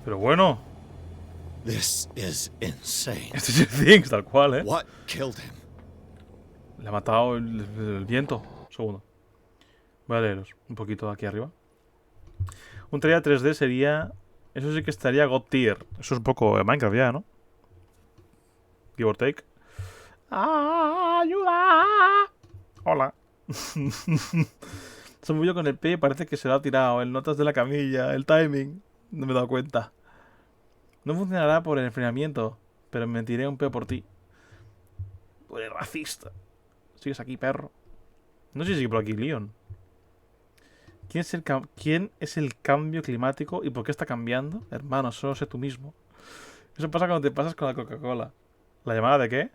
Pero bueno. This is insane. Este es Things, tal cual, ¿eh? What killed him? Le ha matado el viento. Un segundo. Voy a leeros un poquito aquí arriba. Un trailer 3D sería... Eso sí que estaría God Tier. Eso es un poco Minecraft ya, ¿no? Give or take. ¡Ayuda! Hola. Se movió con el pie, parece que se lo ha tirado. El notas de la camilla, el timing. No me he dado cuenta. No funcionará por el enfriamiento, pero me tiré un peo por ti. Tú eres racista. ¿Sigues aquí, perro? No sé si sigue por aquí, Leon. ¿Quién es el cambio climático y por qué está cambiando? Hermano, solo sé tú mismo. Eso pasa cuando te pasas con la Coca-Cola. ¿La llamada de qué?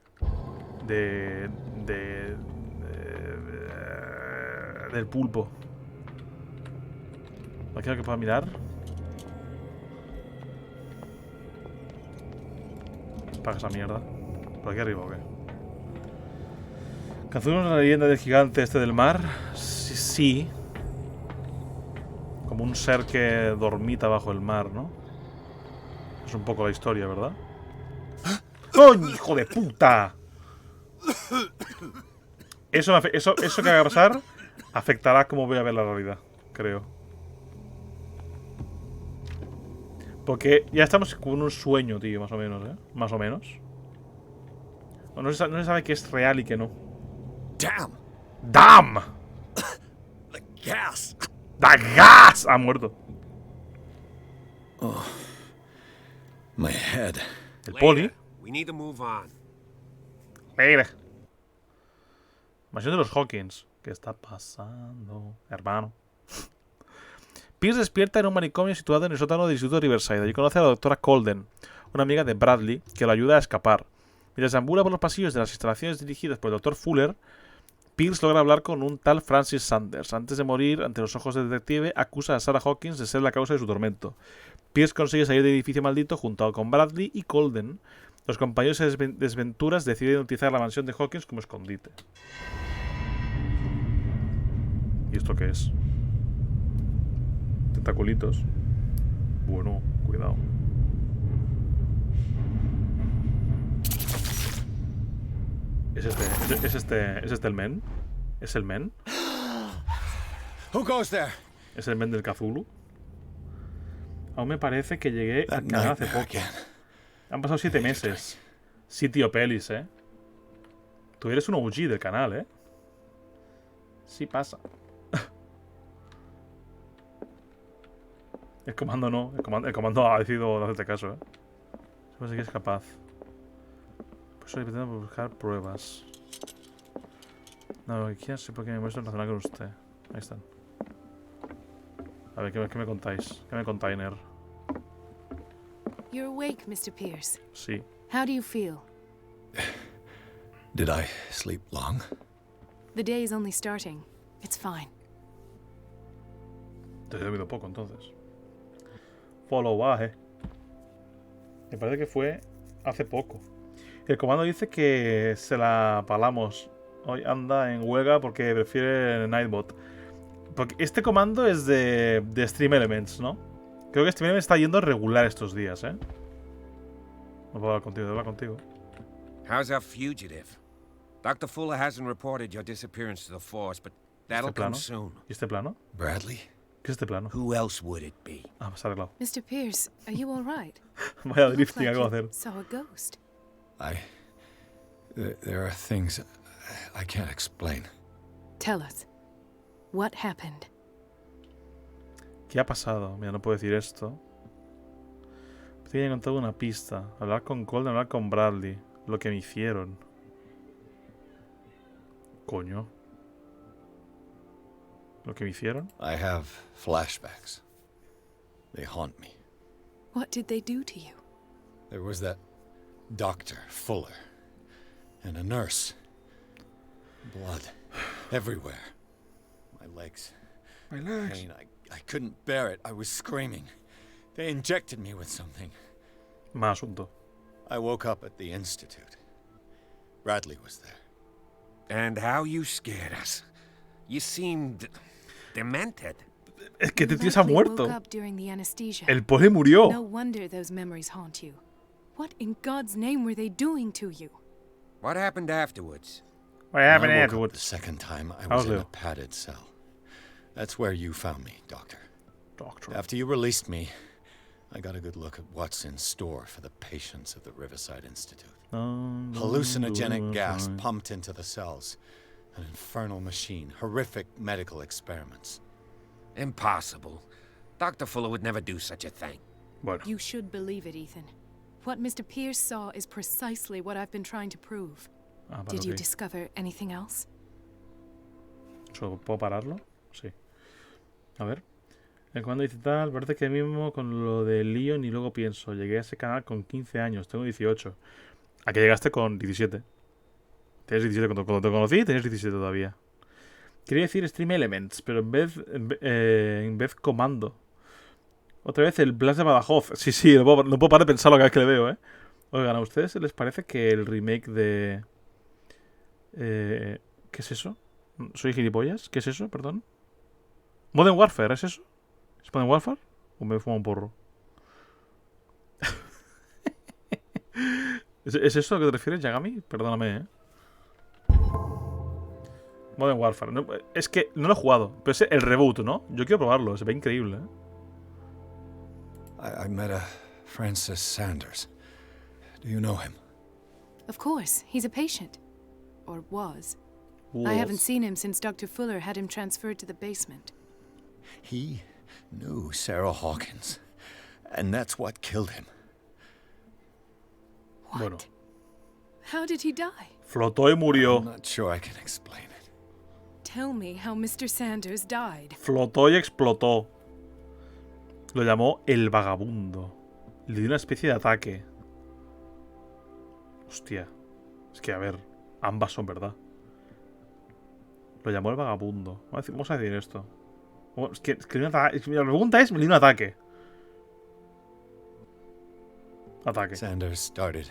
Del pulpo. ¿No quiero que pueda mirar? Paga esa mierda. ¿Por aquí arriba o qué? ¿Cthulhu es la leyenda del gigante este del mar? Sí, sí. Como un ser que dormita bajo el mar, ¿no? Es un poco la historia, ¿verdad? ¡Coño, hijo de puta! Eso que haga pasar afectará cómo voy a ver la realidad, creo. Porque ya estamos con un sueño, tío, más o menos, ¿eh? Más o menos. No se sabe qué es real y qué no. Damn! ¡Damn! The gas! ¡The gas! Ha muerto. Oh. My head. El poli. We need to move on. Mira. Mansión de los Hawkins. ¿Qué está pasando, hermano? Pierce despierta en un manicomio situado en el sótano del Instituto Riverside. Allí conoce a la doctora Colden, una amiga de Bradley, que lo ayuda a escapar. Mientras ambula por los pasillos de las instalaciones dirigidas por el Dr. Fuller, Pierce logra hablar con un tal Francis Sanders. Antes de morir, ante los ojos del detective, acusa a Sarah Hawkins de ser la causa de su tormento. Pierce consigue salir del edificio maldito junto con Bradley y Colden. Los compañeros de desventuras deciden utilizar la mansión de Hawkins como escondite. ¿Y esto qué es? Tentaculitos. Bueno, cuidado. ¿Es este el men? ¿Es el men? Who goes there? ¿Es el men del Cthulhu? Aún me parece que llegué al canal hace poco. Han pasado 7 meses. Sí, tío, pelis, ¿eh? Tú eres un OG del canal, ¿eh? Sí pasa. El comando no. El comando ha decidido no hacerte caso, ¿eh? No sé si es capaz. Por eso intentando buscar pruebas. No, quiero sé por qué me muestro relacionado con usted. Ahí están. A ver, ¿qué me contáis? ¿Qué me container? You're awake, Mr. Pierce. Sí. How do you feel? Did I sleep long? The day is only starting. It's fine. Te he dormido poco, entonces. Follow baje. Me parece que fue hace poco. El comando dice que se la palamos. Hoy anda en huelga porque prefiere Nightbot. Porque este comando es de Stream Elements, ¿no? Creo que Stream Elements está yendo regular estos días, ¿eh? No puedo hablar contigo, debo hablar contigo. How's our fugitive? Dr. Fuller hasn't reported your disappearance to the force, but that'll come soon. ¿Y este plano? Bradley? ¿Qué es este plano? Who else would it be? Ah, me ha arreglado. Mr. Pierce, are you all right? Vaya drifting acabo de hacer. Saw a ghost. There are things I can't explain. Tell us. What happened? ¿Qué ha pasado? Mira, no puedo decir esto. Estoy encontrando una pista. Hablar con Colden, hablar con Bradley. Lo que me hicieron. Coño. ¿Lo que me hicieron? I have flashbacks. They haunt me. What did they do to you? There was that Dr. Fuller and a nurse. Blood everywhere. My legs. My legs. Pain. I couldn't bear it. I was screaming. They injected me with something. Más asunto. I woke up at the institute. Bradley was there. And how you scared us. You seemed demented. Es que te ha muerto. Woke up during the anesthesia. El pobre murió. No wonder those memories haunt you. What in God's name were they doing to you? What happened afterwards? What When happened I woke up afterwards? the second time, I was in Leo. a padded cell. That's where you found me, Doctor. Doctor. After you released me, I got a good look at what's in store for the patients of the Riverside Institute. Hallucinogenic gas pumped into the cells. An infernal machine. Horrific medical experiments. Impossible. Dr. Fuller would never do such a thing. Bueno. You should believe it, Ethan. What Mr. Pierce saw is precisely what I've been trying to prove. Ah, vale, Did you ok. discover anything else? ¿Puedo pararlo? Sí. A ver. El comando dice tal, parece que mismo con lo de Leon y luego pienso, llegué a ese canal con 15 años, tengo 18. ¿A qué llegaste con 17? Tienes 17 cuando te conocí, tenías 17 todavía. Quería decir Stream Elements, pero en vez comando. Otra vez el Blast de Badajoz. Sí, no puedo parar de pensarlo cada vez que le veo, ¿eh? Oigan, ¿a ustedes les parece que el remake de... ¿qué es eso? ¿Soy gilipollas? ¿Qué es eso? Perdón. Modern Warfare, ¿es eso? ¿Es Modern Warfare? ¿O me fumo un porro? ¿Es eso a lo que te refieres, Yagami? Perdóname, ¿eh? Modern Warfare. No, es que no lo he jugado, pero es el reboot, ¿no? Yo quiero probarlo, se ve increíble, ¿eh? I met a Francis Sanders. Do you know him? Of course, he's a patient. Or was. I haven't seen him since Dr. Fuller had him transferred to the basement. He knew Sarah Hawkins, and that's what killed him. What? Bueno. How did he die? Flotó y murió. I'm not sure I can explain it. Tell me how Mr. Sanders died. Flotó y explotó. Lo llamó el Vagabundo. Le dio una especie de ataque. Hostia. Es que, a ver, ambas son verdad. Lo llamó el Vagabundo. Vamos a decir esto. Es que la pregunta es, me dio un ataque. Ataque. Sanders started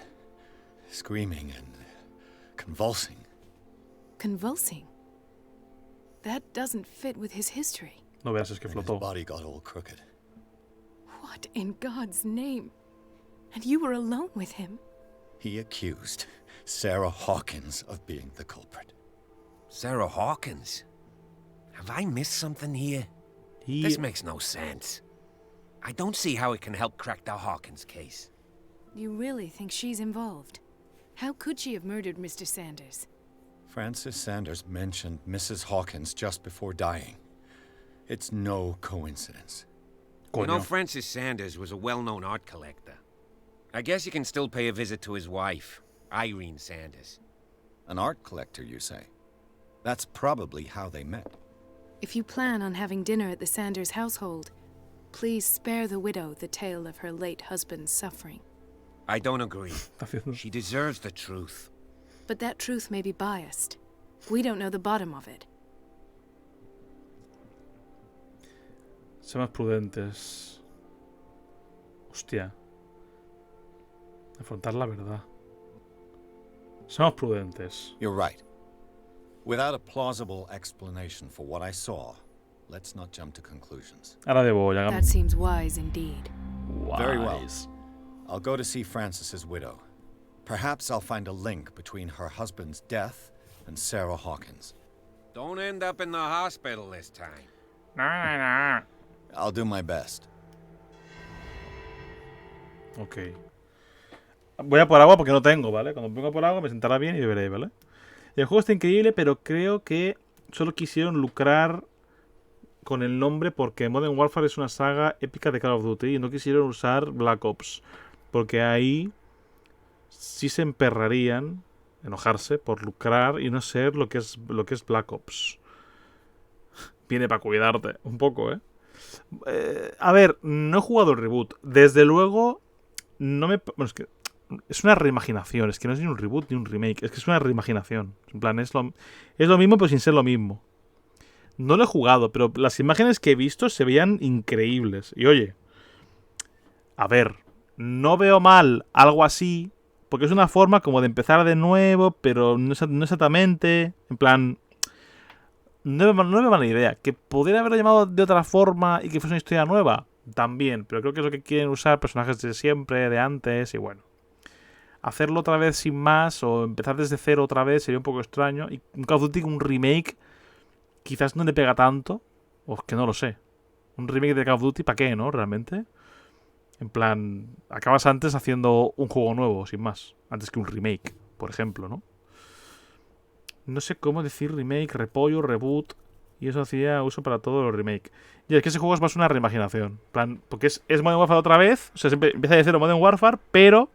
screaming and convulsing. Convulsing? That doesn't fit with his history. No veas, es que And his flotó. body got all crooked. What in God's name? And you were alone with him? He accused Sarah Hawkins of being the culprit. Sarah Hawkins? Have I missed something here? This makes no sense. I don't see how it can help crack the Hawkins case. You really think she's involved? How could she have murdered Mr. Sanders? Francis Sanders mentioned Mrs. Hawkins just before dying. It's no coincidence. You know, Coño. Francis Sanders was a well-known art collector. I guess you can still pay a visit to his wife, Irene Sanders. An art collector, you say? That's probably how they met. If you plan on having dinner at the Sanders household, please spare the widow the tale of her late husband's suffering. I don't agree. Está haciendo- She deserves the truth. But that truth may be biased. We don't know the bottom of it. Seamos prudentes. Hostia. Afrontar la verdad. Seamos prudentes. You're right. Without a plausible explanation for what I saw, let's not jump to conclusions. Ahora debo, ya. That seems wise indeed. Very well. I'll go to see Francis's widow. Perhaps I'll find a link between her husband's death and Sarah Hawkins. Don't end up in the hospital this time. I'll do my best. Ok. Voy a por agua porque no tengo, ¿vale? Cuando venga por agua me sentará bien y beberé, ¿vale? El juego está increíble, pero creo que solo quisieron lucrar con el nombre porque Modern Warfare es una saga épica de Call of Duty y no quisieron usar Black Ops. Porque ahí sí se emperrarían, enojarse por lucrar y no ser lo que es Black Ops. Viene para cuidarte, un poco, ¿eh? A ver, no he jugado el reboot. Desde luego, no me... Bueno, es que es una reimaginación. Es que no es ni un reboot ni un remake. Es que es una reimaginación. En plan, es lo mismo, pero sin ser lo mismo. No lo he jugado, pero las imágenes que he visto se veían increíbles. Y oye, a ver, no veo mal algo así, porque es una forma como de empezar de nuevo, pero no exactamente. En plan, no me mala idea. Que pudiera haberlo llamado de otra forma y que fuese una historia nueva, también. Pero creo que es lo que quieren usar personajes de siempre, de antes, y bueno. hacerlo otra vez sin más o empezar desde cero otra vez sería un poco extraño. Y un Call of Duty, un remake, quizás no le pega tanto. O es que no lo sé. Un remake de Call of Duty, ¿para qué, no? Realmente. En plan, acabas antes haciendo un juego nuevo, sin más. Antes que un remake, por ejemplo, ¿no? No sé cómo decir remake, repollo, reboot. Y eso hacía uso para todos los remakes. Y es que ese juego es más una reimaginación. En plan, porque es Modern Warfare otra vez. O sea, siempre empieza de cero Modern Warfare, pero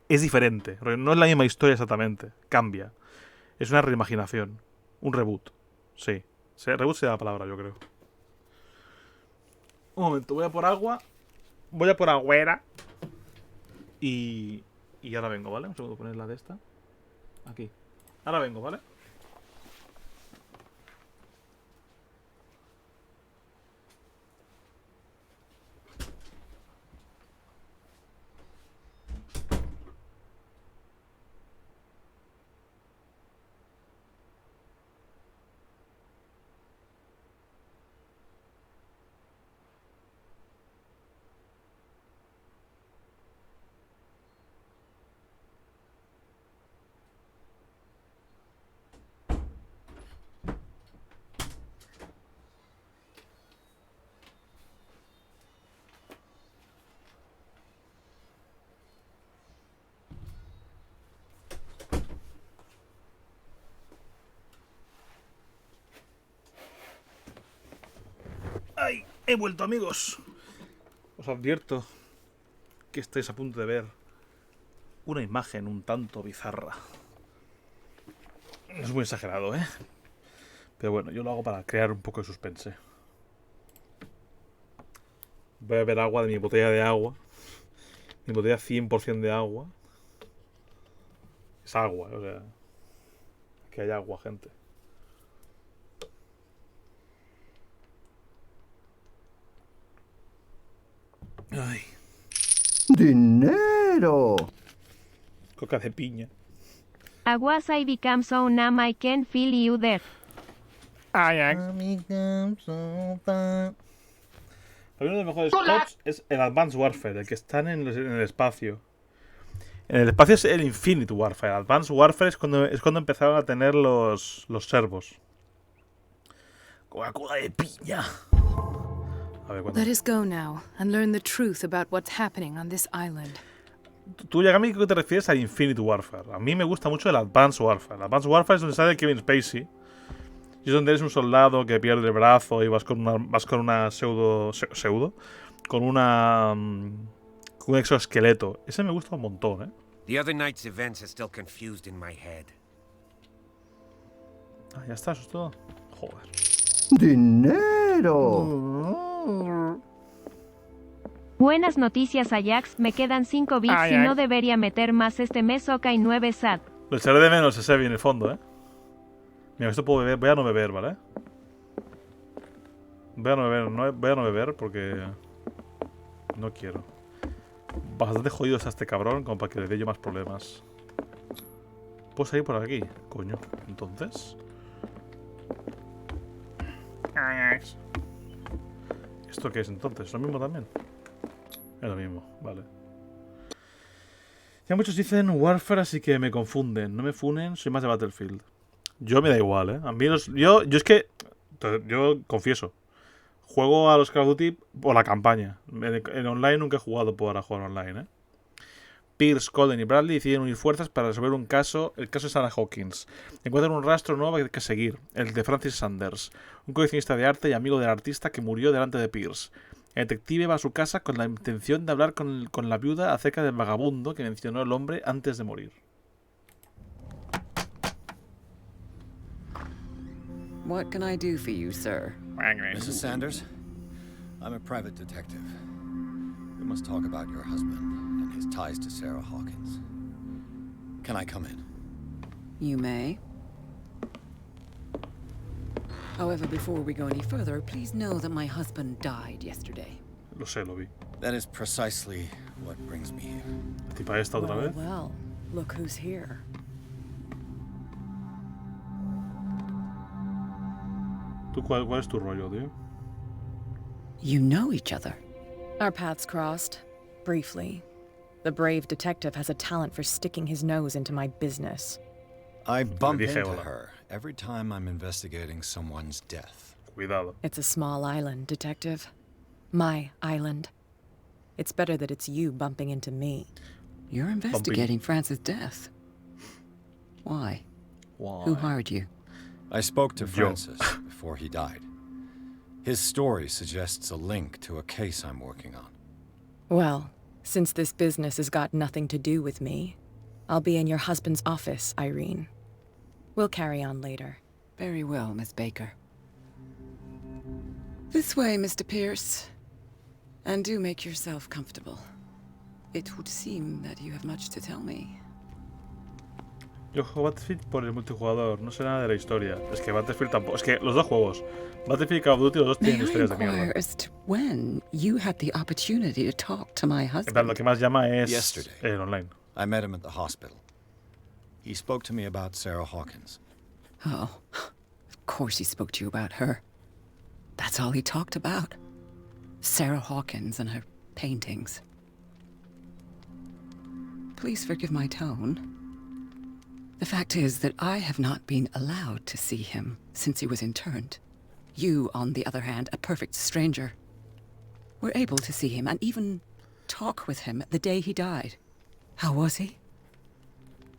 es diferente. No es la misma historia exactamente. Cambia. Es una reimaginación. Un reboot. Sí. Reboot sería la palabra, yo creo. Un momento, voy a por agua. Voy a por agüera. Y ahora vengo, ¿vale? Un segundo, poner la de esta. Aquí. Ahora vengo, ¿vale? ¡Ay! He vuelto, amigos. Os advierto que estáis a punto de ver una imagen un tanto bizarra. Es muy exagerado, ¿eh? Pero bueno, yo lo hago para crear un poco de suspense. Voy a beber agua de mi botella de agua. Mi botella 100% de agua. Es agua, o sea... Que hay agua, gente. Ay. ¡Dinero! Coca de piña. Aguas I become so numb I can feel you there. Para mí uno de los mejores spots es el Advanced Warfare, el que están en el espacio. En el espacio es el Infinite Warfare. Advanced Warfare es cuando empezaron a tener los servos. Coca-Cola de piña. A ver, Let us go now and learn the truth about what's happening on this island. Tú, Yagami, ¿qué te refieres al Infinite Warfare? A mí me gusta mucho el Advanced Warfare. El Advanced Warfare es donde sale Kevin Spacey. Y es donde eres un soldado que pierde el brazo y vas con una con un exoesqueleto. Ese me gusta un montón, ¿eh? The other night's events are still confused in my head. Ah, ya está, eso es todo. Joder. ¡Dinero! Buenas noticias, Ajax. Me quedan 5 bits y no debería meter más este mes. OK 9 SAT. Lo echaré de menos ese en el fondo, ¿eh? Mira, esto puedo beber. Voy a no beber, ¿vale? Voy a no beber porque... No quiero. Bastante jodido está este cabrón como para que le dé yo más problemas. ¿Puedo salir por aquí? Coño. Entonces... ¿Esto qué es entonces? ¿Es lo mismo también? Es lo mismo, vale. Ya muchos dicen Warfare, así que me confunden. No me funen, soy más de Battlefield. Yo me da igual, ¿eh? A mí yo es que... Yo confieso. Juego a los Call of Duty por la campaña. En online nunca he jugado para jugar online, ¿eh? Pierce, Colden y Bradley deciden unir fuerzas para resolver un caso, el caso de Sarah Hawkins. Encuentran un rastro nuevo que seguir, el de Francis Sanders, un coleccionista de arte y amigo del artista que murió delante de Pierce. El detective va a su casa con la intención de hablar con la viuda acerca del vagabundo que mencionó el hombre antes de morir. What can I do for you, sir? Mrs. Sanders, I'm a private detective. We must talk about your husband and his ties to Sarah Hawkins. Can I come in? You may. However, before we go any further, please know that my husband died yesterday. Lo sé, lo vi. That is precisely what brings me here. ¿Tipa esta otra vez? Well, look who's here. ¿Tú cuál es tu rollo, tío? You know each other. Our paths crossed, briefly. The brave detective has a talent for sticking his nose into my business. I bump into her every time I'm investigating someone's death. Cuidado. It's a small island, detective. My island. It's better that it's you bumping into me. You're investigating Francis' death. Why? Who hired you? I spoke to Francis before he died. His story suggests a link to a case I'm working on. Well, since this business has got nothing to do with me, I'll be in your husband's office, Irene. We'll carry on later. Very well, Miss Baker. This way, Mr. Pierce. And do make yourself comfortable. It would seem that you have much to tell me. Yo juego Battlefield por el multijugador, no sé nada de la historia. Es que Battlefield tampoco. Es que los dos juegos, Battlefield y Call of Duty, los dos tienen historias de mierda. As to when you had the opportunity to talk to my husband. En plan, lo que más llama es el online. I met him at the hospital. He spoke to me about Sarah Hawkins. Oh, of course he spoke to you about her. That's all he talked about. Sarah Hawkins and her paintings. Please forgive my tone. The fact is that I have not been allowed to see him since he was interned. You, on the other hand, a perfect stranger, were able to see him and even talk with him the day he died. How was he?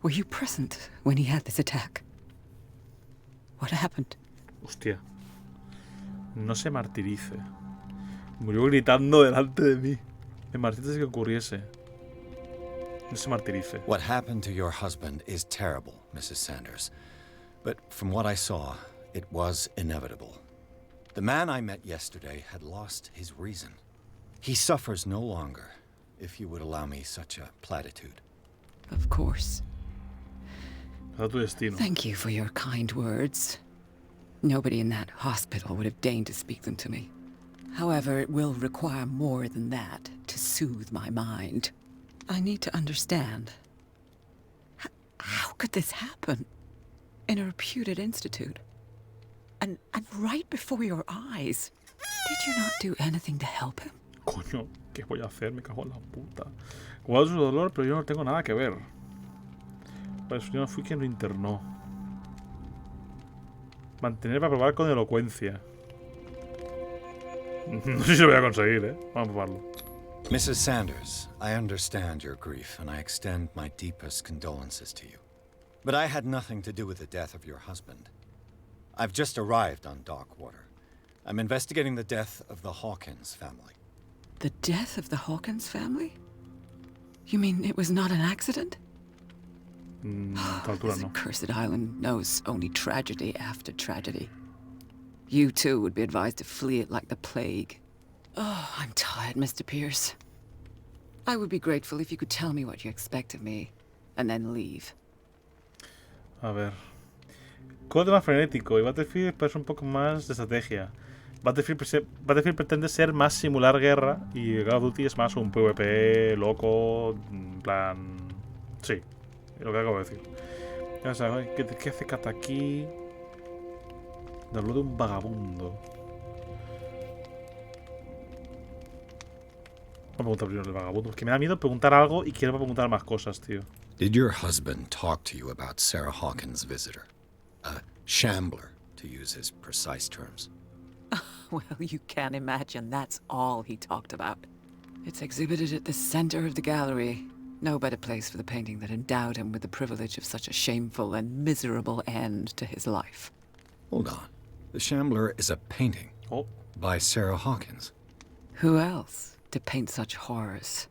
Were you present when he had this attack? What happened? Hostia. No se martirice. Murió gritando delante de mí. Me martirice que ocurriese. No se martirice. What happened to your husband is terrible, Mrs. Sanders. But from what I saw, it was inevitable. The man I met yesterday had lost his reason. He suffers no longer, if you would allow me such a platitude. Of course. A tu destino. Thank you for your kind words. Nobody in that hospital would have deigned to speak them to me. However, it will require more than that to soothe my mind. I need to understand. How could this happen? In a reputed institute? And right before your eyes? Did you not do anything to help him? Coño, ¿qué voy a hacer? Me cago en la puta. Guardo su dolor, pero yo no tengo nada que ver. Pues yo no fui quien lo internó. Mantener para probar con elocuencia. No sé si lo voy a conseguir, ¿eh? Vamos a probarlo. Mrs. Sanders, I understand your grief, and I extend my deepest condolences to you. But I had nothing to do with the death of your husband. I've just arrived on Darkwater. I'm investigating the death of the Hawkins family. The death of the Hawkins family? You mean it was not an accident? This accursed island knows only tragedy after tragedy. You too would be advised to flee it like the plague. Oh, I'm tired, Mr. Pierce. I would be grateful if you could tell me what you expect of me, and then leave. A ver. Code más frenético y Battlefield es un poco más de estrategia. Battlefield pretende ser más simular guerra y Call of Duty es más un PvP loco, en plan... Sí, lo que acabo de decir. Ya sabes, ¿qué hace Cata aquí? Habló de un vagabundo. Voy a preguntar primero del vagabundo, porque me da miedo preguntar algo y quiero preguntar más cosas, tío. Did your husband talk to you about Sarah Hawkins' visitor? A shambler, to use his precise terms. Well, you can't imagine that's all he talked about. It's exhibited at the center of the gallery. No better place for the painting that endowed him with the privilege of such a shameful and miserable end to his life. Hold on. The Shambler is a painting by Sarah Hawkins. Who else to paint such horrors?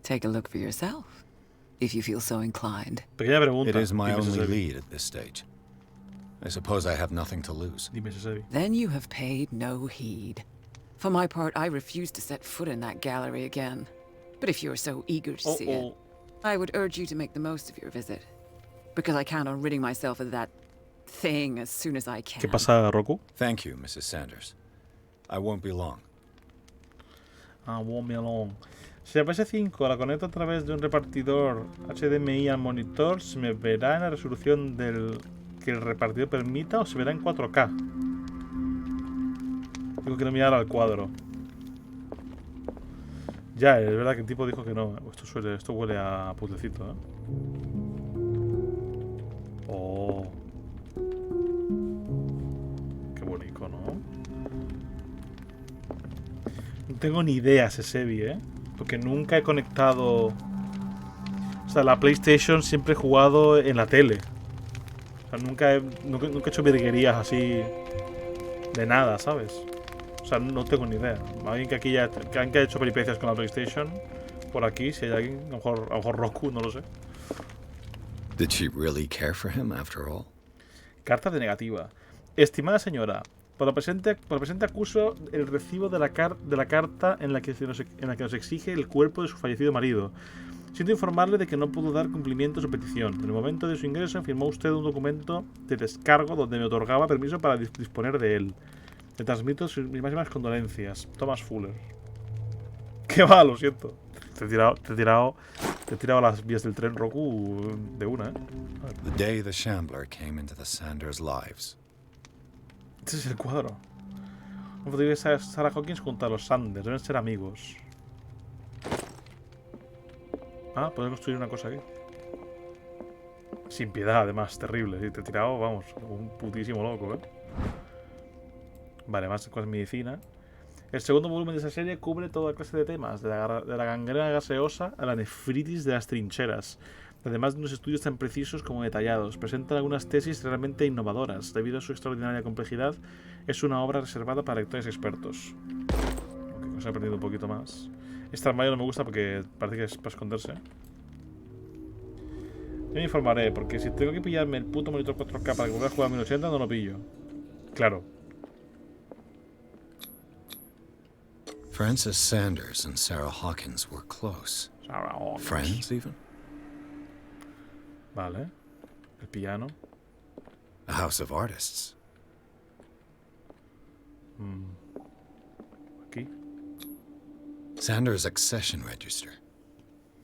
Take a look for yourself, if you feel so inclined. It is my only lead at this stage. I suppose I have nothing to lose. Then you have paid no heed. For my part, I refuse to set foot in that gallery again. But if you're so eager to see it, I would urge you to make the most of your visit. Because I count on ridding myself of that thing as soon as I can. ¿Qué pasa, Roku? Thank you, Mrs. Sanders. I won't be long. I won't be long. Si la PS5 la conecto a través de un repartidor HDMI al monitor, ¿se me verá en la resolución del que el repartidor permita o se verá en 4K? Tengo que mirar al cuadro. Ya, es verdad que el tipo dijo que no. Esto huele a putecito, ¿eh? Oh. Qué bonito, ¿no? No tengo ni idea, Sesebi, ¿eh? Porque nunca he conectado... O sea, la PlayStation siempre he jugado en la tele. O sea, nunca he hecho virguerías así... De nada, ¿sabes? O sea, no tengo ni idea. Alguien que aquí ya... Que ha hecho peripecias con la PlayStation... Por aquí, si hay alguien... A lo mejor Roku, no lo sé. Did she really care for him after all? Carta de negativa. Estimada señora, por lo presente acuso el recibo de la carta en la que nos exige el cuerpo de su fallecido marido. Siento informarle de que no pudo dar cumplimiento a su petición. En el momento de su ingreso firmó usted un documento de descargo donde me otorgaba permiso para disponer de él. Le transmito mis máximas condolencias. Thomas Fuller. Qué va, lo siento. Te he tirado las vías del tren, Roku, de una, ¿eh? The day the Shambler came into the Sanders' lives. Este es el cuadro. Un foto de Sarah Hawkins junto a los Sanders. Deben ser amigos. Ah, podemos construir una cosa aquí. Sin piedad, además. Terrible. Sí, te he tirado, vamos, un putísimo loco, ¿eh? Vale, más cosas de medicina. El segundo volumen de esa serie cubre toda clase de temas, de la gangrena gaseosa a la nefritis de las trincheras, además de unos estudios tan precisos como detallados. Presentan algunas tesis realmente innovadoras. Debido a su extraordinaria complejidad, es una obra reservada para lectores expertos. Ok, os he aprendido un poquito más. Este armario no me gusta porque parece que es para esconderse. Yo me informaré, porque si tengo que pillarme el puto monitor 4K para que vuelva a jugar a 1080, no lo pillo. Claro. Francis Sanders and Sarah Hawkins were close. Sarah Hawkins. Friends, even? Vale. El piano. A house of artists. Aquí. Sanders' accession register.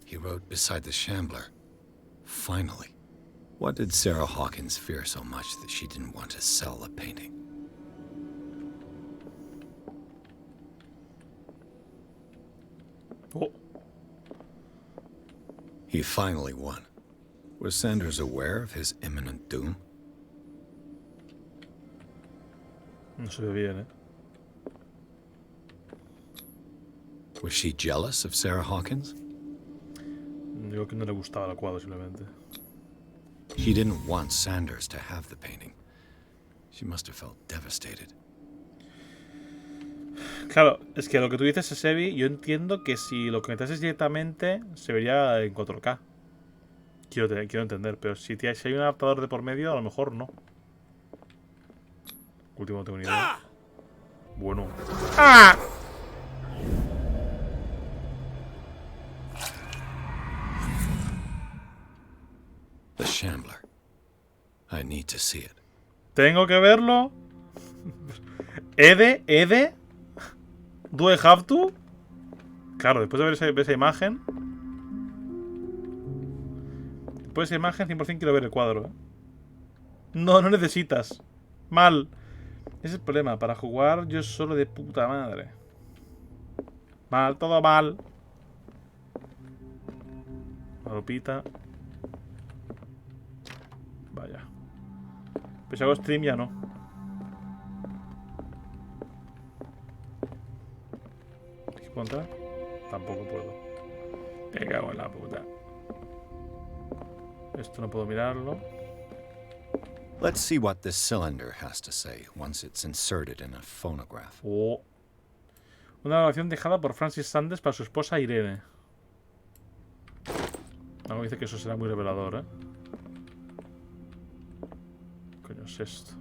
He wrote beside the Shambler. Finally. What did Sarah Hawkins fear so much that she didn't want to sell the painting? Oh. He finally won. Was Sanders aware of his imminent doom? No se ve bien, ¿eh? Was she jealous of Sarah Hawkins? Digo que no le gustaba el cuadro, simplemente. She didn't want Sanders to have the painting. She must have felt devastated. Claro, es que lo que tú dices, Sesebi, yo entiendo que si lo conectases directamente se vería en 4K. Quiero entender, pero si hay un adaptador de por medio, a lo mejor no. Último, no tengo ni idea. Bueno. ¡Ah! The Shambler. I need to see it. ¿Tengo que verlo? ¿Ede? ¿Do I have to? Claro, después de ver esa imagen. Después de esa imagen, 100% quiero ver el cuadro, ¿eh? No necesitas. Mal. Ese es el problema. Para jugar yo solo de puta madre. Mal, todo mal. Malopita. Vaya. Pues si hago stream ya no. ¿Puedo entrar? Tampoco puedo. Me cago en la puta. Esto no puedo mirarlo. Let's see what this cylinder has to say once it's inserted in a phonograph. Oh. Una grabación dejada por Francis Sanders para su esposa Irene. Algo dice que eso será muy revelador, ¿eh? ¿Qué coño es esto?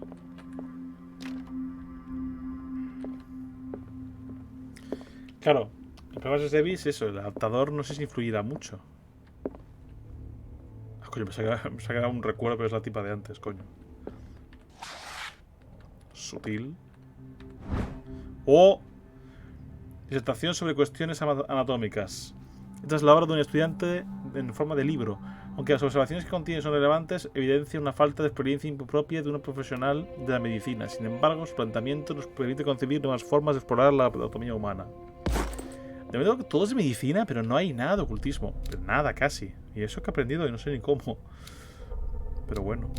Claro, el problema de Debbie es eso, el adaptador no sé si influirá mucho. Ah, coño, me ha quedado un recuerdo, pero es la tipa de antes, coño. Sutil. ¡Oh! Disertación sobre cuestiones anatómicas. Esta es la obra de un estudiante en forma de libro. Aunque las observaciones que contiene son relevantes, evidencia una falta de experiencia impropia de una profesional de la medicina. Sin embargo, su planteamiento nos permite concebir nuevas formas de explorar la anatomía humana. De momento todo es de medicina, pero no hay nada de ocultismo. Nada, casi. Y eso que he aprendido y no sé ni cómo. Pero bueno.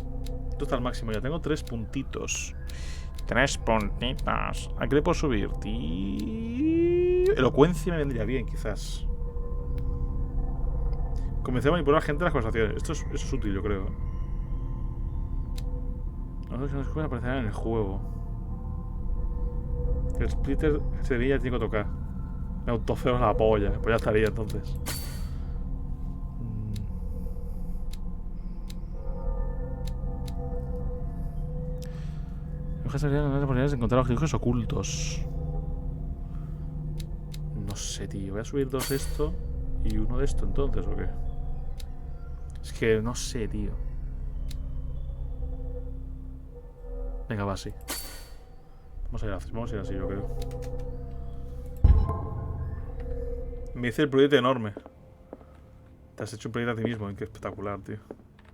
Esto está al máximo. Ya tengo 3 puntitos. 3 puntitos. ¿A qué le puedo subir? Elocuencia me vendría bien, quizás. Comencé a manipular a la gente en las conversaciones. Eso es útil, yo creo. Los que no descubren aparecerán en el juego. El splitter se veía, tiene que tocar. Me autocero la polla. Pues ya estaría entonces. Serían las oportunidades de encontrar objetos ocultos. No sé, tío. Voy a subir 2 de esto y 1 de esto entonces, ¿o qué? Es que no sé, tío. Venga, va así. Vamos a ir así, yo creo. Me hice el proyecto enorme. Te has hecho un proyecto a ti mismo. Qué espectacular, tío.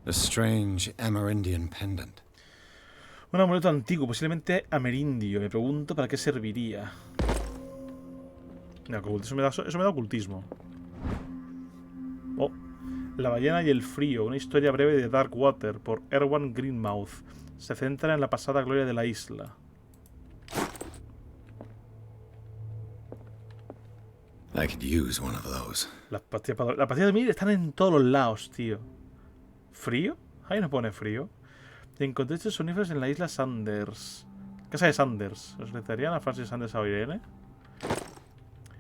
A strange Amerindian pendant. Un amuleto antiguo, posiblemente amerindio. Me pregunto para qué serviría. No, eso me da ocultismo. Oh. La ballena y el frío. Una historia breve de Darkwater por Erwan Greenmouth. Se centra en la pasada gloria de la isla. I could use one of those. Las pastillas de dormir están en todos los lados, tío. ¿Frío? Ahí no pone frío. Encontré estos soníferos en la isla Sanders. Casa de Sanders. ¿Os necesitarían a Francis Sanders a Irene?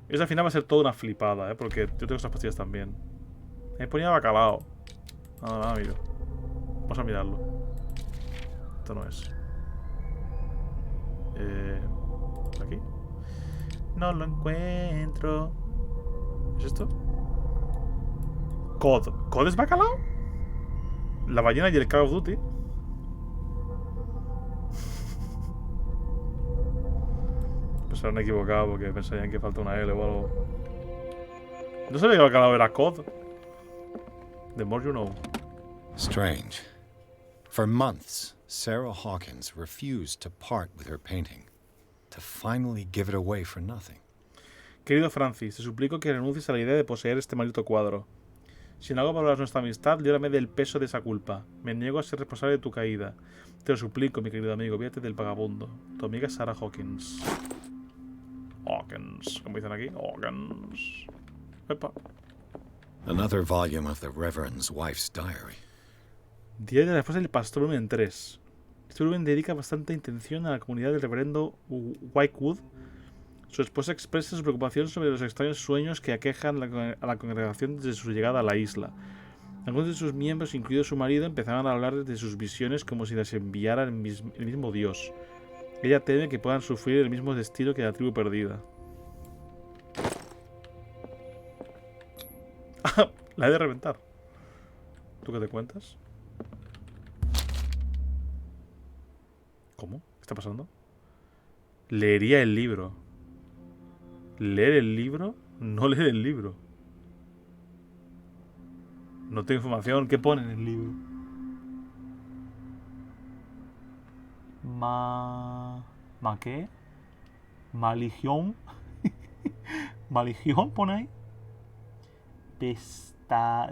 Eso al final va a ser toda una flipada, porque yo tengo esas pastillas también. Me ponía bacalao. Nada, miro. Vamos a mirarlo. Esto no es. ¿Aquí? No lo encuentro. ¿Es esto? ¿Cod? ¿Cod es bacalao? La ballena y el Call of Duty. Pues se han equivocado porque pensarían que falta una L o algo. No sabía que el bacalao era Cod. The more you know. Strange. For months, Sarah Hawkins refused to part with her painting, to finally give it away for nothing. Querido Francis, te suplico que renuncies a la idea de poseer este maldito cuadro. Si no hago valorar nuestra amistad, líbrame del peso de esa culpa. Me niego a ser responsable de tu caída. Te lo suplico, mi querido amigo, víate del vagabundo. Tu amiga Sarah Hawkins. Hawkins, como dicen aquí, Hawkins. Epa. Another volume of the Reverend's wife's diary. Diario de la esposa del pastor, volumen 3. Este volumen dedica bastante atención a la comunidad del reverendo Whitewood. Su esposa expresa su preocupación sobre los extraños sueños que aquejan a la congregación desde su llegada a la isla. Algunos de sus miembros, incluido su marido, empezaban a hablar de sus visiones como si las enviara el mismo Dios. Ella teme que puedan sufrir el mismo destino que la tribu perdida. La he de reventar. ¿Tú qué te cuentas? ¿Cómo? ¿Qué está pasando? Leería el libro. ¿Leer el libro? No leer el libro. No tengo información. ¿Qué pone en el libro? ¿Ma qué? ¿Maligión? ¿Maligión pone ahí?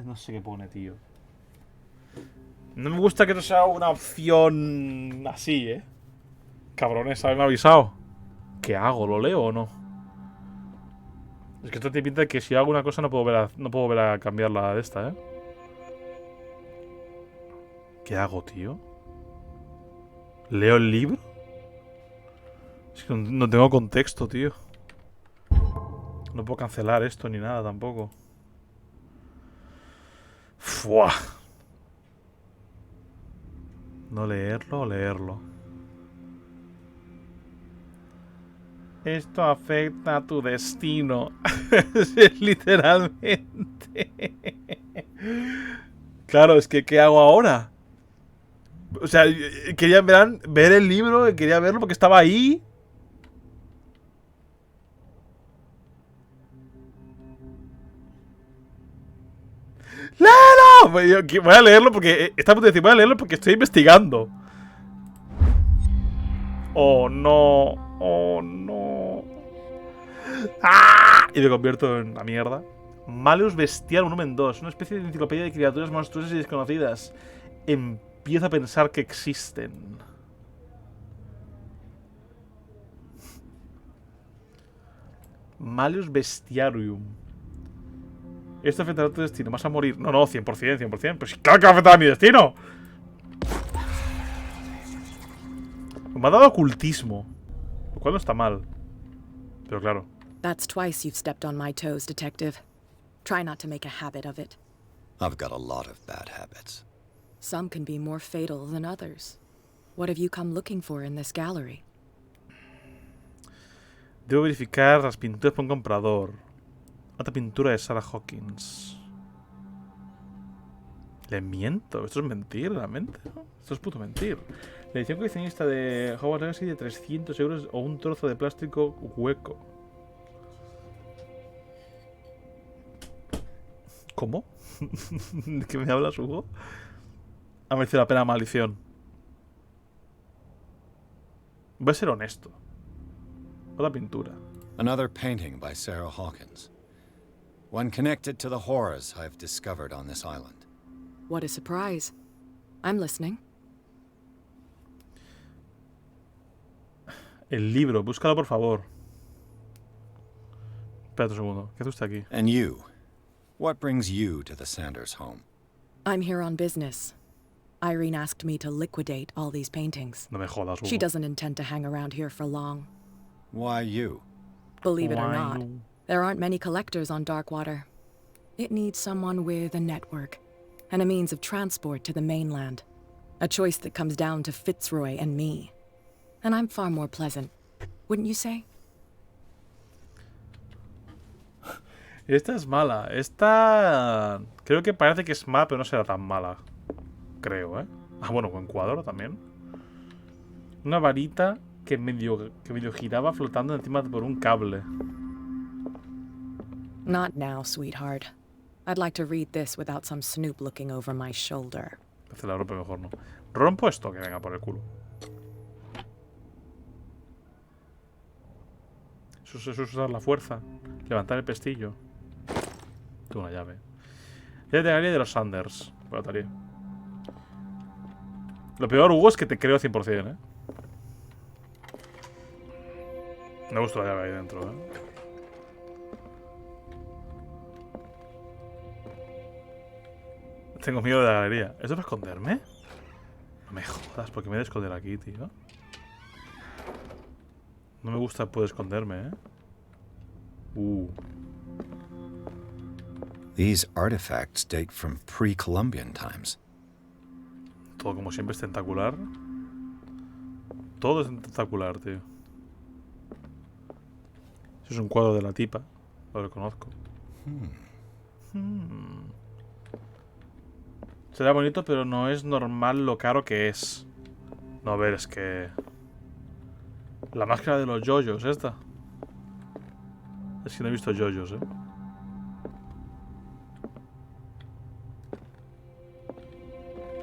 No sé qué pone, tío. No me gusta que no sea una opción así, Cabrones, ¿habéis avisado? ¿Qué hago? ¿Lo leo o no? Es que esto te pinta de que si hago una cosa no puedo volver a cambiarla de esta, ¿Qué hago, tío? ¿Leo el libro? Es que no tengo contexto, tío. No puedo cancelar esto ni nada tampoco. ¡Fua! No leerlo o leerlo. Esto afecta a tu destino. Literalmente. Claro, es que ¿qué hago ahora? O sea, quería ver el libro, quería verlo porque estaba ahí. ¡Léelo! Voy a leerlo porque... Está a punto de decir, voy a leerlo porque estoy investigando. Oh, no. Oh, no. ¡Ah! Y me convierto en la mierda. Malleus Bestial volumen 2. Una especie de enciclopedia de criaturas monstruosas y desconocidas. Empiezo a pensar que existen. Malleus Bestiarium. Esto afectará a tu destino. Vas a morir. No, 100%, 100%. Pues claro que va a afectar a mi destino. Me ha dado ocultismo. Lo cual no está mal. Pero claro. That's twice you've stepped on my toes, detective. Try not to make a habit of it. I've got a lot of bad habits. Some can be more fatal than others. What have you come looking for in this gallery? Debo verificar las pinturas por un comprador. Otra pintura de Sarah Hawkins. Le miento. Esto es mentir, realmente, ¿no? Esto es puto mentir. La edición coleccionista de Hogwarts Legacy de 300 euros o un trozo de plástico hueco. ¿Cómo? ¿De qué me hablas, Hugo? Ha merecido la pena maldición. Voy a ser honesto. Otra pintura. Another painting by Sarah Hawkins. One connected to the horrors I've discovered on this island. What a surprise. I'm listening. El libro, búscalo por favor. Espera un segundo. ¿Qué hace usted aquí? And you? What brings you to the Sanders home? I'm here on business. Irene asked me to liquidate all these paintings. No me jodas, Hugo. She doesn't intend to hang around here for long. Why you? Believe it or not, there aren't many collectors on Darkwater. It needs someone with a network and a means of transport to the mainland. A choice that comes down to Fitzroy and me. And I'm far more pleasant, wouldn't you say? Esta es mala. Esta... Creo que parece que es mala, pero no será tan mala. Creo, ¿eh? Ah, bueno, con cuadro también. Una varita que medio giraba flotando encima por un cable. Not now, sweetheart. I'd like to read this without some snoop looking over my shoulder. Se la rompe mejor, ¿no? Rompo esto, que venga por el culo. Eso es usar la fuerza. Levantar el pestillo. Tengo una llave. Ya te haría de los Sanders. Bueno, estaría. Lo peor, Hugo, es que te creo 100%, ¿eh? Me gusta la llave ahí dentro, ¿eh? Tengo miedo de la galería. ¿Esto es para esconderme? No me jodas, porque me he de esconder aquí, tío. No me gusta poder esconderme, ¿eh? These artifacts date from pre-Columbian times. Todo como siempre es tentacular. Todo es tentacular, tío. Eso es un cuadro de la tipa. Lo reconozco. Será bonito, pero no es normal lo caro que es. No, a ver, es que... La máscara de los yoyos, esta. Es que no he visto yoyos, ¿eh?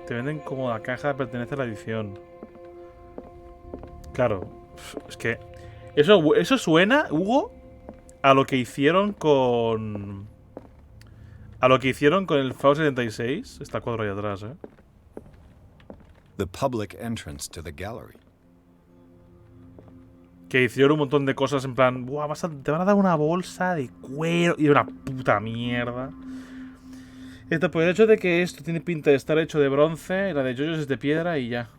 Te venden como la caja pertenece a la edición. Claro. Es que... Eso suena, Hugo, a lo que hicieron con... A lo que hicieron con el FAO 76. Está el cuadro ahí atrás, ¿eh? The public entrance to the gallery. Que hicieron un montón de cosas en plan... Buah, te van a dar una bolsa de cuero. Y una puta mierda. Esto por el hecho de que esto tiene pinta de estar hecho de bronce. Y la de yoyos es de piedra y ya.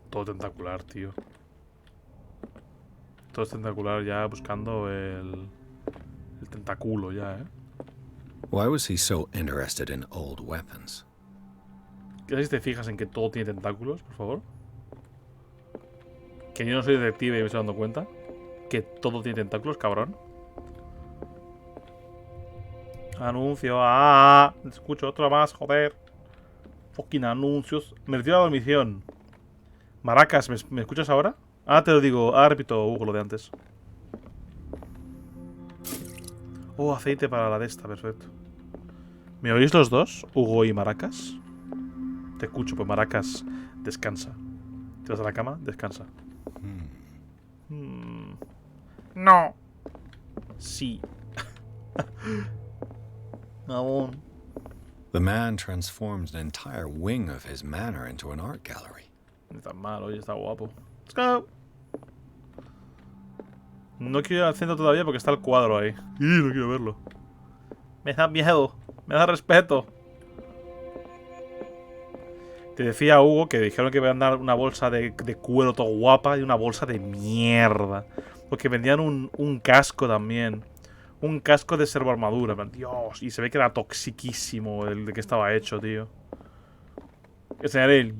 Todo tentacular, tío. Todo es tentacular ya, buscando el tentáculo ya, ¿eh? Why was he so interested in old weapons? ¿Qué tal si te fijas en que todo tiene tentáculos, por favor? Que yo no soy detective y me estoy dando cuenta. Que todo tiene tentáculos, cabrón. Anuncio. ¡Ah! Escucho otro más, joder. Fucking anuncios. Me retiro a la dormición. Maracas, ¿me escuchas ahora? Ah, te lo digo. Ah, repito, Hugo, lo de antes. Oh, aceite para la de esta, perfecto. ¿Me oís los dos, Hugo y Maracas? Te escucho, pues Maracas, descansa. Te vas a la cama, descansa. No. Sí. Aún. The man transformed an entire wing of his manor into an art gallery. No está mal, oye, está guapo. Let's go. No quiero ir al centro todavía porque está el cuadro ahí. No quiero verlo. Me da miedo. Me da respeto. Te decía Hugo que dijeron que iban a dar una bolsa de cuero todo guapa y una bolsa de mierda. Porque vendían un casco también. Un casco de servoarmadura. Dios, y se ve que era toxiquísimo el de que estaba hecho, tío. Enseñaré el...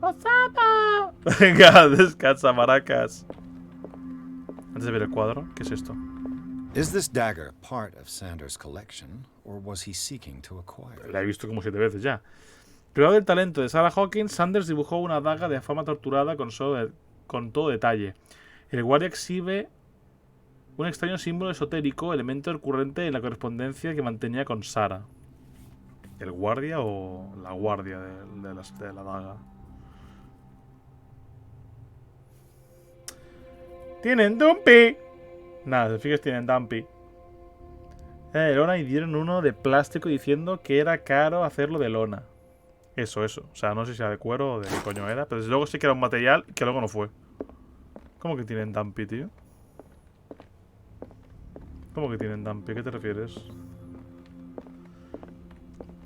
¡Osama! Venga, descansa, maracas. Antes de ver el cuadro, ¿qué es esto? Is this dagger part of Sanders' collection, or was he seeking to acquire it? La he visto como 7 veces ya. Privado del talento de Sarah Hawkins, Sanders dibujó una daga de forma torturada con todo detalle. El guardia exhibe un extraño símbolo esotérico, elemento recurrente en la correspondencia que mantenía con Sarah. ¿El guardia o la guardia de la daga? ¡Tienen Dumpy! Nada, si fijas tienen Dumpy. Lona y dieron uno de plástico diciendo que era caro hacerlo de lona. Eso. O sea, no sé si era de cuero o de qué coño era, pero desde luego sí que era un material que luego no fue. ¿Cómo que tienen Dumpy, tío? ¿Cómo que tienen Dumpy? ¿A qué te refieres?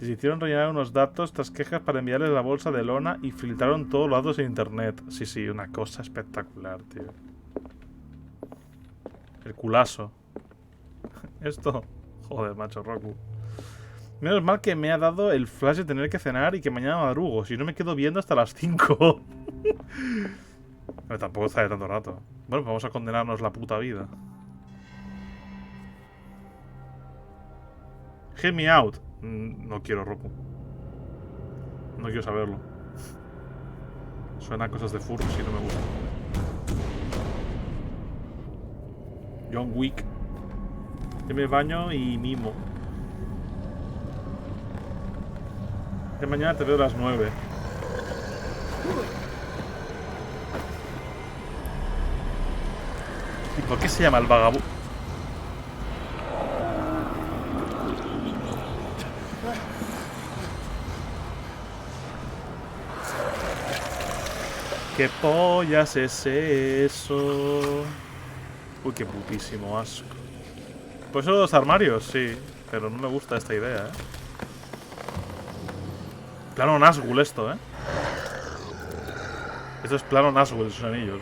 Les hicieron rellenar unos datos tras quejas para enviarles la bolsa de lona y filtraron todos los datos en internet. Sí, una cosa espectacular, tío. El culazo. Esto. Joder, macho, Roku. Menos mal que me ha dado el flash de tener que cenar y que mañana madrugo. Si no me quedo viendo hasta las 5. Pero tampoco está de tanto rato. Bueno, pues vamos a condenarnos la puta vida. Hear me out. No quiero, Roku. No quiero saberlo. Suena a cosas de furros y no me gusta. John Wick. Yo me baño y mimo. De mañana te veo a las 9. ¿Y por qué se llama el vagabundo? ¿Qué pollas es eso? Uy, qué putísimo asco. Pues son los armarios, sí. Pero no me gusta esta idea, Plano Nazgûl esto, Esto es plano Nazgûl, esos anillos,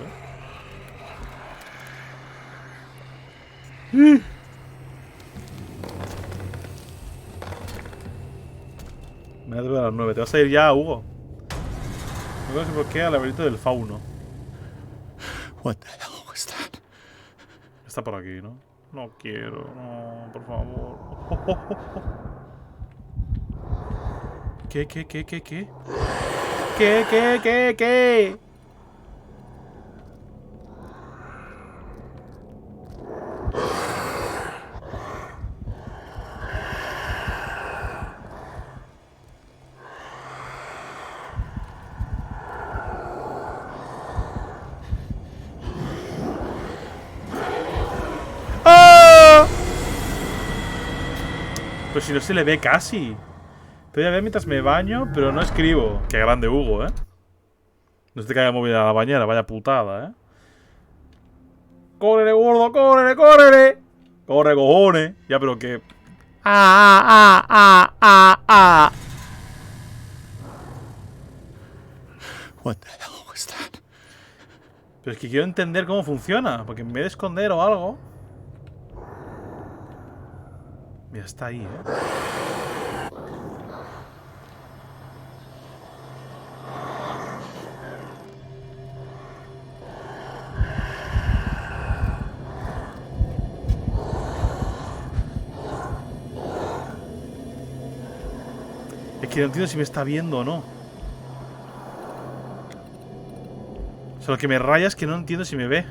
Me voy a las 9. ¿Te vas a ir ya, Hugo? No sé por qué al laberinto del fauno. What the hell was that? Está por aquí, ¿no? No quiero, no, por favor. ¿Qué? ¿Qué? Pero si no se le ve casi. Voy a ver mientras me baño, pero no escribo. Qué grande Hugo, No se te caiga el móvil a la bañera, vaya putada, ¡Córrele, gordo, córrele, córrele! ¡Corre, cojones! Ya, pero que... What the hell was that? Pero es que quiero entender cómo funciona, porque en vez de esconder o algo... Mira, está ahí, Es que no entiendo si me está viendo o no. O sea, lo que me raya es que no entiendo si me ve.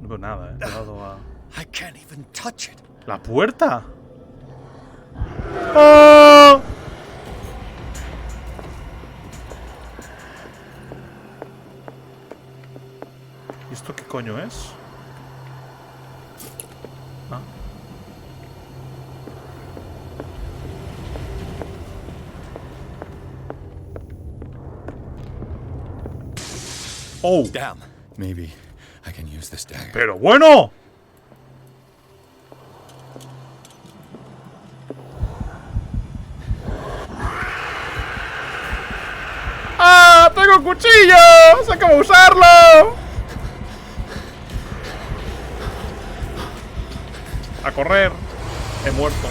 No veo nada, I can't even touch it. ¡La puerta! ¡Oh! ¿Esto qué coño es? Ah. Oh. Damn. Maybe I can use this dagger. Pero bueno. ¡Ah! ¡Tengo un cuchillo! ¡Sé cómo usarlo! A correr. He muerto.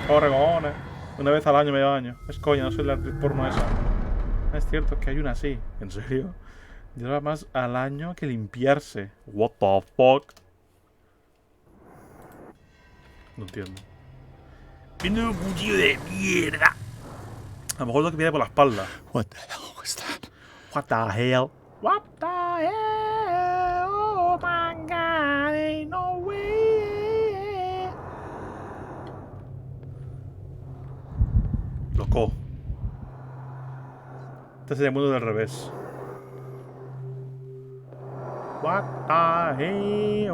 Corre, cojones. Una vez al año me baño. Es coña, no soy la actriz porno esa. Es cierto que hay una así. ¿En serio? Lleva más al año que limpiarse. What the fuck? No entiendo. Tiene un cuchillo de mierda. A lo mejor lo que viene por la espalda. What the hell was that? What the hell? What the hell? Oh my god, ain't no way. Loco. Este es el mundo del revés. What the hell?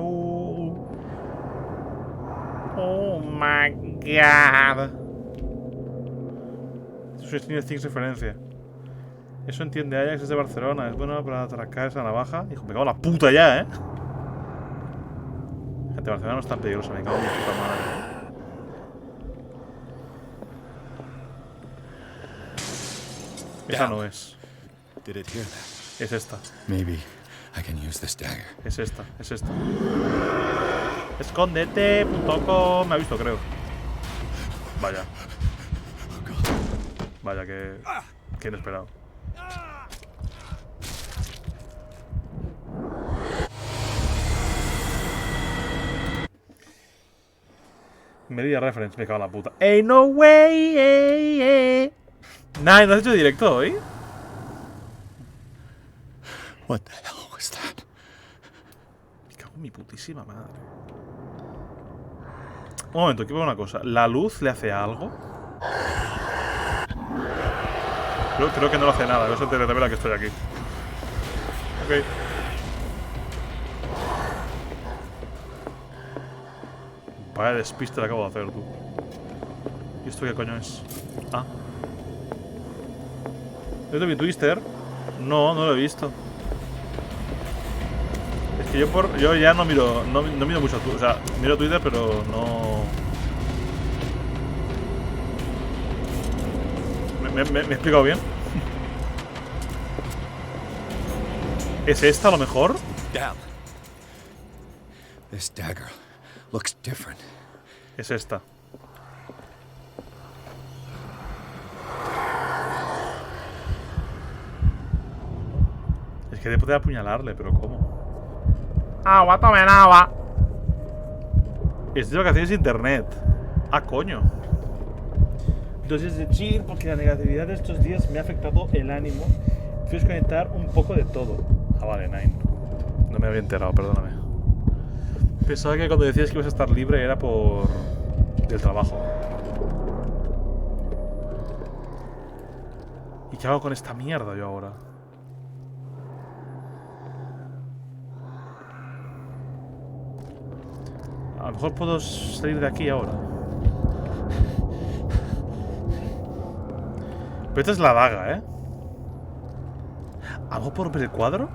Oh my god. Eso es Stranger Things referencia. Eso entiende Ajax, es de Barcelona. Es bueno para atracar esa navaja. Hijo, me cago en la puta ya, ¿eh? Gente, Barcelona no es tan peligrosa. Me cago en mi puta madre. Esa no es. Did it hear that? Es esta. Maybe I can use this dagger. Es esta, es esta. Escóndete.com. Me ha visto, creo. Vaya. Vaya, que inesperado. Media reference, me cago en la puta. Ain't no way. Nah, ¿no has hecho directo hoy? What the hell was that? Me cago en mi putísima madre. Un momento, quiero ver una cosa. ¿La luz le hace algo? Creo que no le hace nada. Eso te revela que estoy aquí. Ok. Vaya despiste le acabo de hacer, tú. ¿Y esto qué coño es? Ah. ¿Esto es mi Twister? No, no lo he visto. Es que yo ya no miro mucho Twitter. O sea, miro Twitter, pero no. ¿Me he explicado bien? ¿Es esta a lo mejor? Damn. This dagger looks different. Es esta. Es que de poder apuñalarle, pero ¿cómo? Agua, tomen agua. Estoy de vacaciones de internet. Ah, coño. Dosis de chill porque la negatividad de estos días me ha afectado el ánimo. Fui a desconectar un poco de todo. Ah, vale, Nine. No me había enterado, perdóname. Pensaba que cuando decías que ibas a estar libre era por... del trabajo. ¿Y qué hago con esta mierda yo ahora? A lo mejor puedo salir de aquí ahora. Pero esta es la daga, ¿eh? ¿Algo por ver el cuadro?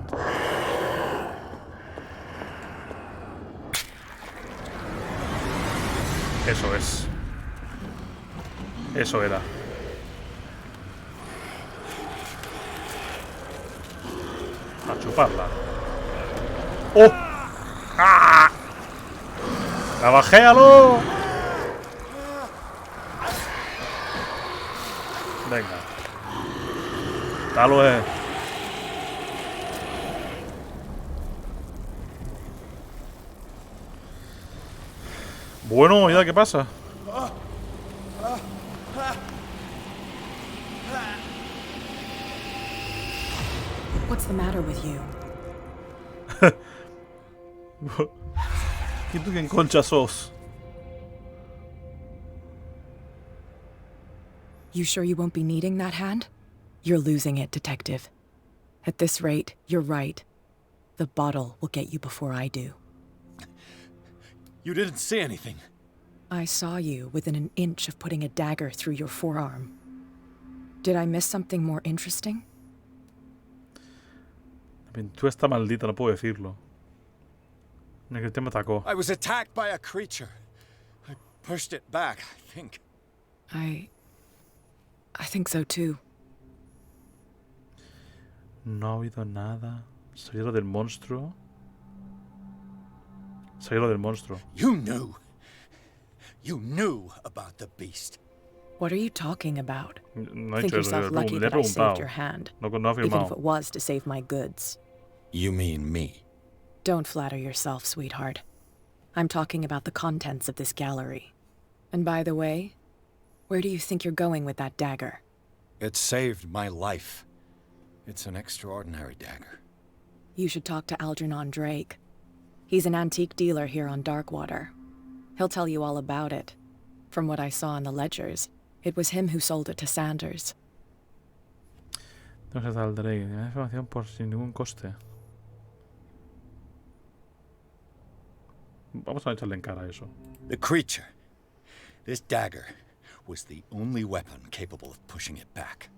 Eso es. Eso era. A chuparla. ¡Oh! ¡Ah! ¡Navajéalo! Venga. Tal vez. Bueno, ¿y qué pasa? What's the matter with you? ¿Quién tú quién concha sos? You sure you won't be needing that hand? You're losing it, Detective. At this rate, you're right. The bottle will get you before I do. You didn't see anything. I saw you within an inch of putting a dagger through your forearm. Did I miss something more interesting? La pintura está maldita, no puedo decirlo. El que me atacó. I was attacked by a creature. I pushed it back, I think. I think so too. No ha habido nada. ¿Sería lo del monstruo? Sería lo del monstruo. You knew. You knew about the beast. What are you talking about? No he Think dicho eso, yourself lucky that I saved your hand, No ha even if afirmado. it was to save my goods. You mean me? Don't flatter yourself, sweetheart. I'm talking about the contents of this gallery. And by the way, where do you think you're going with that dagger? It saved my life. It's an extraordinary dagger. You should talk to Algernon Drake. He's an antique dealer here on Darkwater. He'll tell you all about it. From what I saw in the ledgers, it was him who sold it to Sanders. Tenemos que estar al Drake. Tiene información por sin ningún coste. Vamos a echarle en cara eso. The creature. This dagger was the only weapon capable of pushing it back.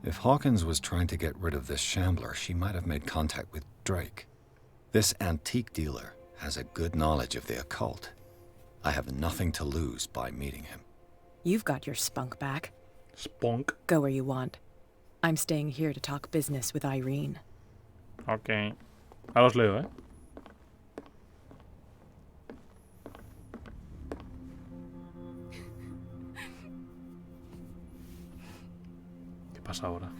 If Hawkins was trying to get rid of this shambler, she might have made contact with Drake. This antique dealer has a good knowledge of the occult. I have nothing to lose by meeting him. You've got your spunk back. Spunk. Go where you want. I'm staying here to talk business with Irene. Ok. Ahora os leo, ¿eh? ¿Qué pasa ahora?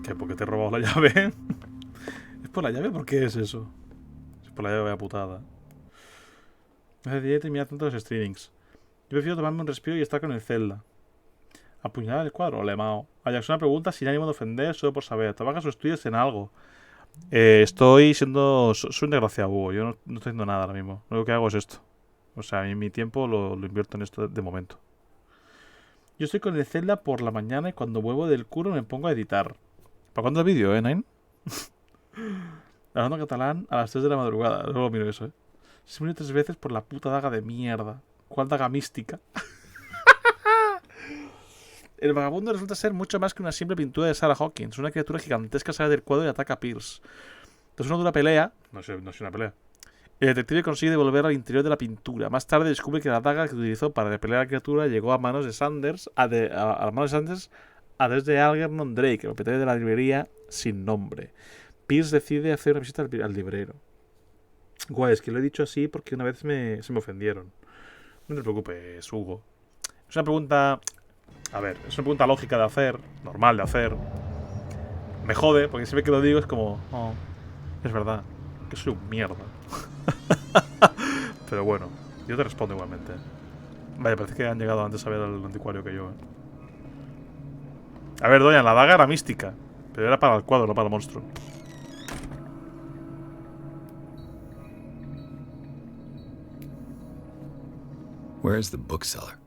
¿Qué? ¿Por qué te he robado la llave? ¿Es por la llave? ¿Por qué es eso? Es por la llave, vaya putada. No debería terminar tanto los streamings. Yo prefiero tomarme un respiro y estar con el Zelda. ¿Apuñalar el cuadro? Lemao. Ajax, una pregunta sin ánimo de ofender, solo por saber. ¿Trabajas o estudias en algo? Estoy siendo... Soy un desgraciado, Hugo. Yo no estoy haciendo nada ahora mismo. Lo único que hago es esto. O sea, mi tiempo lo invierto en esto de momento. Yo estoy con el Zelda por la mañana y cuando vuelvo del curro me pongo a editar. ¿Para cuándo el vídeo, Nine? Hablando catalán a las 3 de la madrugada. Luego lo miro eso, Se murió 3 veces por la puta daga de mierda. ¿Cuál daga mística? El vagabundo resulta ser mucho más que una simple pintura de Sarah Hawkins. Una criatura gigantesca sale del cuadro y ataca a Pierce. Tras una dura pelea... No es una pelea. El detective consigue devolver al interior de la pintura. Más tarde descubre que la daga que utilizó para repeler a la criatura llegó a manos de Sanders... a manos de Sanders a desde Algernon Drake, el propietario de la librería sin nombre. Pierce decide hacer una visita al librero. Guay, es que lo he dicho así porque una vez se me ofendieron. No te preocupes, Hugo. Es una pregunta... A ver, es una pregunta lógica de hacer, normal de hacer. Me jode, porque siempre que lo digo es como... Oh, es verdad, que soy un mierda. Pero bueno, yo te respondo igualmente. Vaya, parece que han llegado antes a ver al anticuario que yo. A ver, doña, la daga era mística. Pero era para el cuadro, no para el monstruo. Where's the bookseller?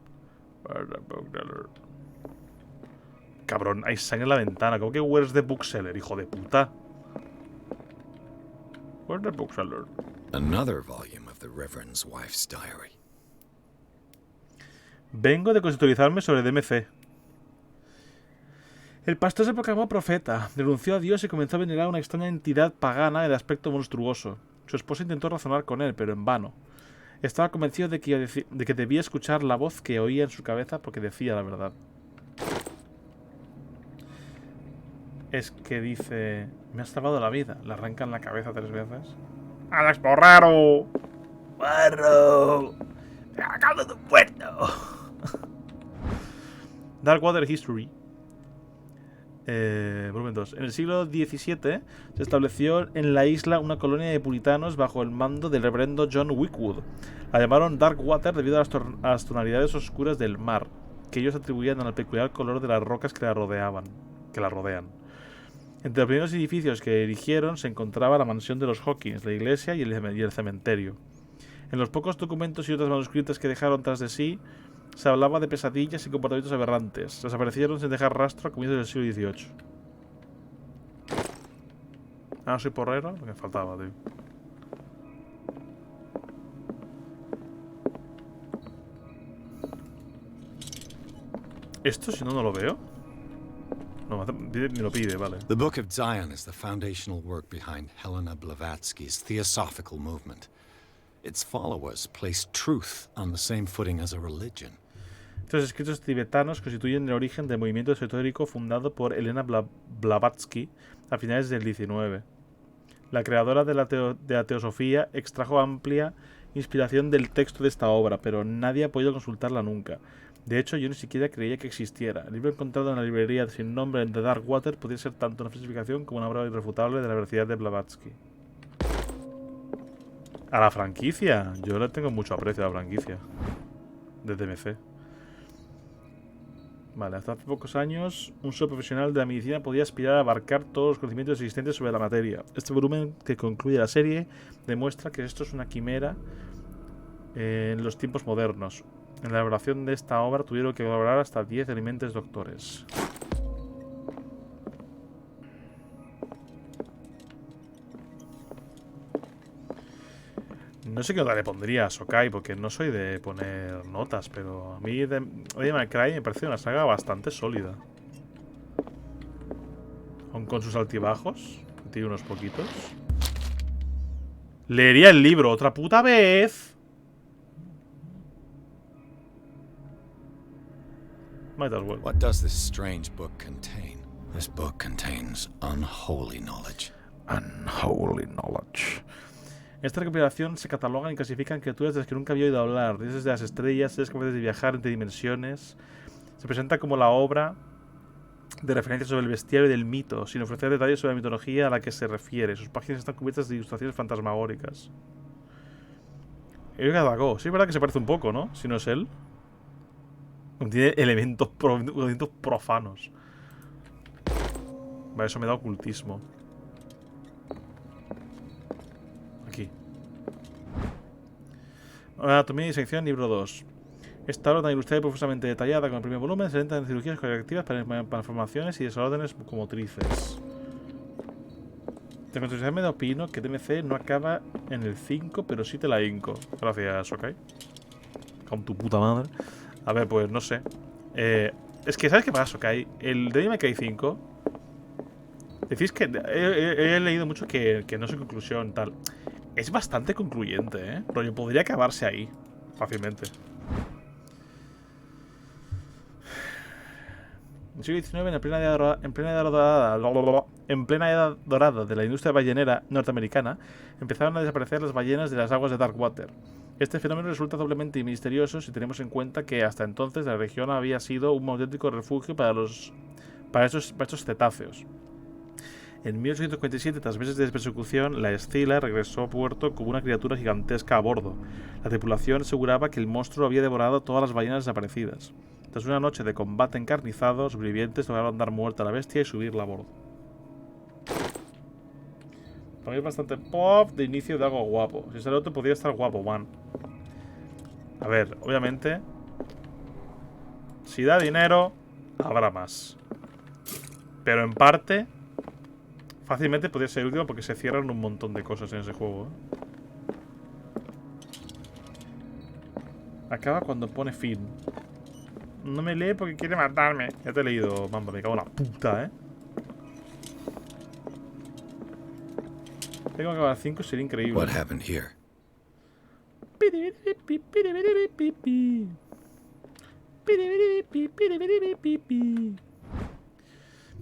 Cabrón, hay sangre en la ventana. ¿Cómo que where's the bookseller, hijo de puta? Where's the bookseller? Another volume of the Reverend's wife's diary. Vengo de conceptualizarme sobre DMC. El pastor se proclamó profeta, denunció a Dios y comenzó a venerar a una extraña entidad pagana de aspecto monstruoso. Su esposa intentó razonar con él, pero en vano. Estaba convencido de que debía escuchar la voz que oía en su cabeza porque decía la verdad. Es que dice... Me has salvado la vida. Le arrancan la cabeza 3 veces. ¡Alex Porraro! ¡Barro! ¡Me acabo de un muerto! Darkwater History. Volumen 2. En el siglo XVII se estableció en la isla una colonia de puritanos bajo el mando del reverendo John Wickwood. La llamaron Darkwater debido a las tonalidades oscuras del mar, que ellos atribuían al peculiar color de las rocas que la rodean. Entre los primeros edificios que erigieron se encontraba la mansión de los Hawkins, la iglesia y el cementerio. En los pocos documentos y otras manuscritas que dejaron tras de sí, se hablaba de pesadillas y comportamientos aberrantes. Desaparecieron sin dejar rastro a comienzos del siglo XVIII. Ah, soy porrero, lo que faltaba, tío. ¿Esto si no lo veo? No, me lo pide, vale. The Book of Zion is the foundational work behind Helena Blavatsky's Theosophical movement. Its followers place truth on the same footing as a religion. Estos escritos tibetanos constituyen el origen del movimiento esotérico fundado por Helena Blavatsky a finales del 19. La creadora de la teosofía extrajo amplia inspiración del texto de esta obra, pero nadie ha podido consultarla nunca. De hecho, yo ni siquiera creía que existiera. El libro encontrado en la librería sin nombre en The Dark Water podría ser tanto una falsificación como una prueba irrefutable de la veracidad de Blavatsky. A la franquicia. Yo le tengo mucho aprecio a la franquicia. De DMC. Vale, hasta hace pocos años, un solo profesional de la medicina podía aspirar a abarcar todos los conocimientos existentes sobre la materia. Este volumen que concluye la serie demuestra que esto es una quimera en los tiempos modernos. En la elaboración de esta obra tuvieron que colaborar hasta 10 eminentes doctores. No sé qué nota le pondría a Sokai, porque no soy de poner notas, pero a mí de May Cry me parece una saga bastante sólida. Aun con sus altibajos, tiene unos poquitos. Leería el libro otra puta vez. Might as well. What does this strange book contain? This book contains unholy knowledge. Unholy knowledge. En esta recopilación se catalogan y clasifican criaturas de las que nunca había oído hablar, dioses de las estrellas, seres capaces de viajar entre dimensiones. Se presenta como la obra de referencia sobre el bestiario y del mito, sin ofrecer detalles sobre la mitología a la que se refiere. Sus páginas están cubiertas de ilustraciones fantasmagóricas. El Gadago, sí es verdad que se parece un poco, ¿no? Si no es él. Tiene elementos profanos. Vale, eso me da ocultismo. Aquí. Anatomía y disección, libro 2. Esta obra tan ilustrada y profusamente detallada con el primer volumen se centra en cirugías correctivas para malformaciones y desórdenes motrices. De construcción me opino que DMC no acaba en el 5, pero sí te la hinco. Gracias, Sokai. Con tu puta madre. A ver, pues no sé. Es que, ¿sabes qué pasa, Sokai? El Devil May Cry 5. Decís que. He leído mucho que no es conclusión, tal. Es bastante concluyente, ¿eh? Rollo, podría acabarse ahí. Fácilmente. En el siglo XIX, en plena edad dorada de la industria ballenera norteamericana, empezaron a desaparecer las ballenas de las aguas de Darkwater. Este fenómeno resulta doblemente misterioso si tenemos en cuenta que hasta entonces la región había sido un auténtico refugio para estos cetáceos. En 1847, tras meses de persecución, la Escila regresó a puerto con una criatura gigantesca a bordo. La tripulación aseguraba que el monstruo había devorado a todas las ballenas desaparecidas. Tras una noche de combate encarnizado, los sobrevivientes lograron dar muerte a la bestia y subirla a bordo. Para mí es bastante pop de inicio de algo guapo. Si sale otro podría estar guapo, man. A ver, obviamente, si da dinero, habrá más. Pero en parte, fácilmente podría ser el último porque se cierran un montón de cosas en ese juego, ¿eh? Acaba cuando pone fin. No me lee porque quiere matarme. Ya te he leído, mamba, me cago en la puta, ¿eh? Tengo que acabar 5, sería increíble. What happened here?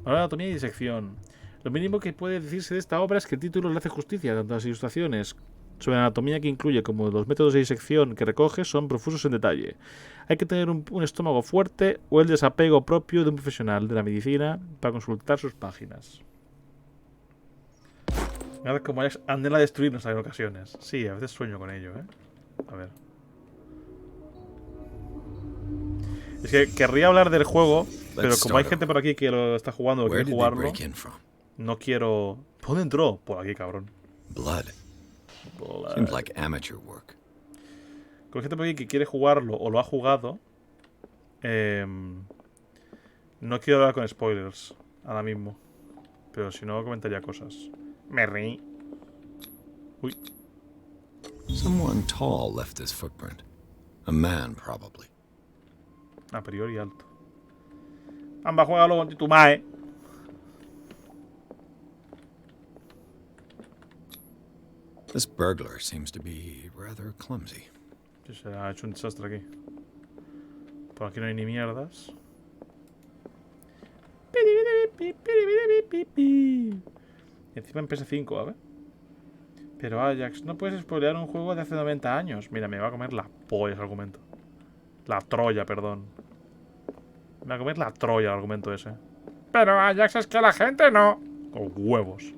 Ahora anatomía y disección. Lo mínimo que puede decirse de esta obra es que el título le hace justicia, tanto las ilustraciones sobre la anatomía que incluye como los métodos de disección que recoge son profusos en detalle. Hay que tener un estómago fuerte o el desapego propio de un profesional de la medicina para consultar sus páginas. Nada como Alex anhela destruirnos en ocasiones. Sí, a veces sueño con ello, ¿eh? A ver. Es que querría hablar del juego, pero como hay gente por aquí que lo está jugando o quiere jugarlo, no quiero... ¿Por dónde entró? Por aquí, cabrón. Blood. Seems like amateur work. Con gente por aquí que quiere jugarlo o lo ha jugado, no quiero hablar con spoilers ahora mismo. Pero si no, comentaría cosas. Me reí. Uy. Someone tall left this footprint. A man, probably. A priori alto. Amba, juégalo con tu mae. This burglar seems to be rather clumsy. Se ha hecho un desastre aquí. Por aquí no hay ni mierdas. Encima en PS5, a ver. Pero Ajax, no puedes spoilear un juego de hace 90 años. Mira, me va a comer la polla ese argumento. La Troya, perdón. Me va a comer la Troya el argumento ese. Pero Ajax, es que la gente no. Con huevos.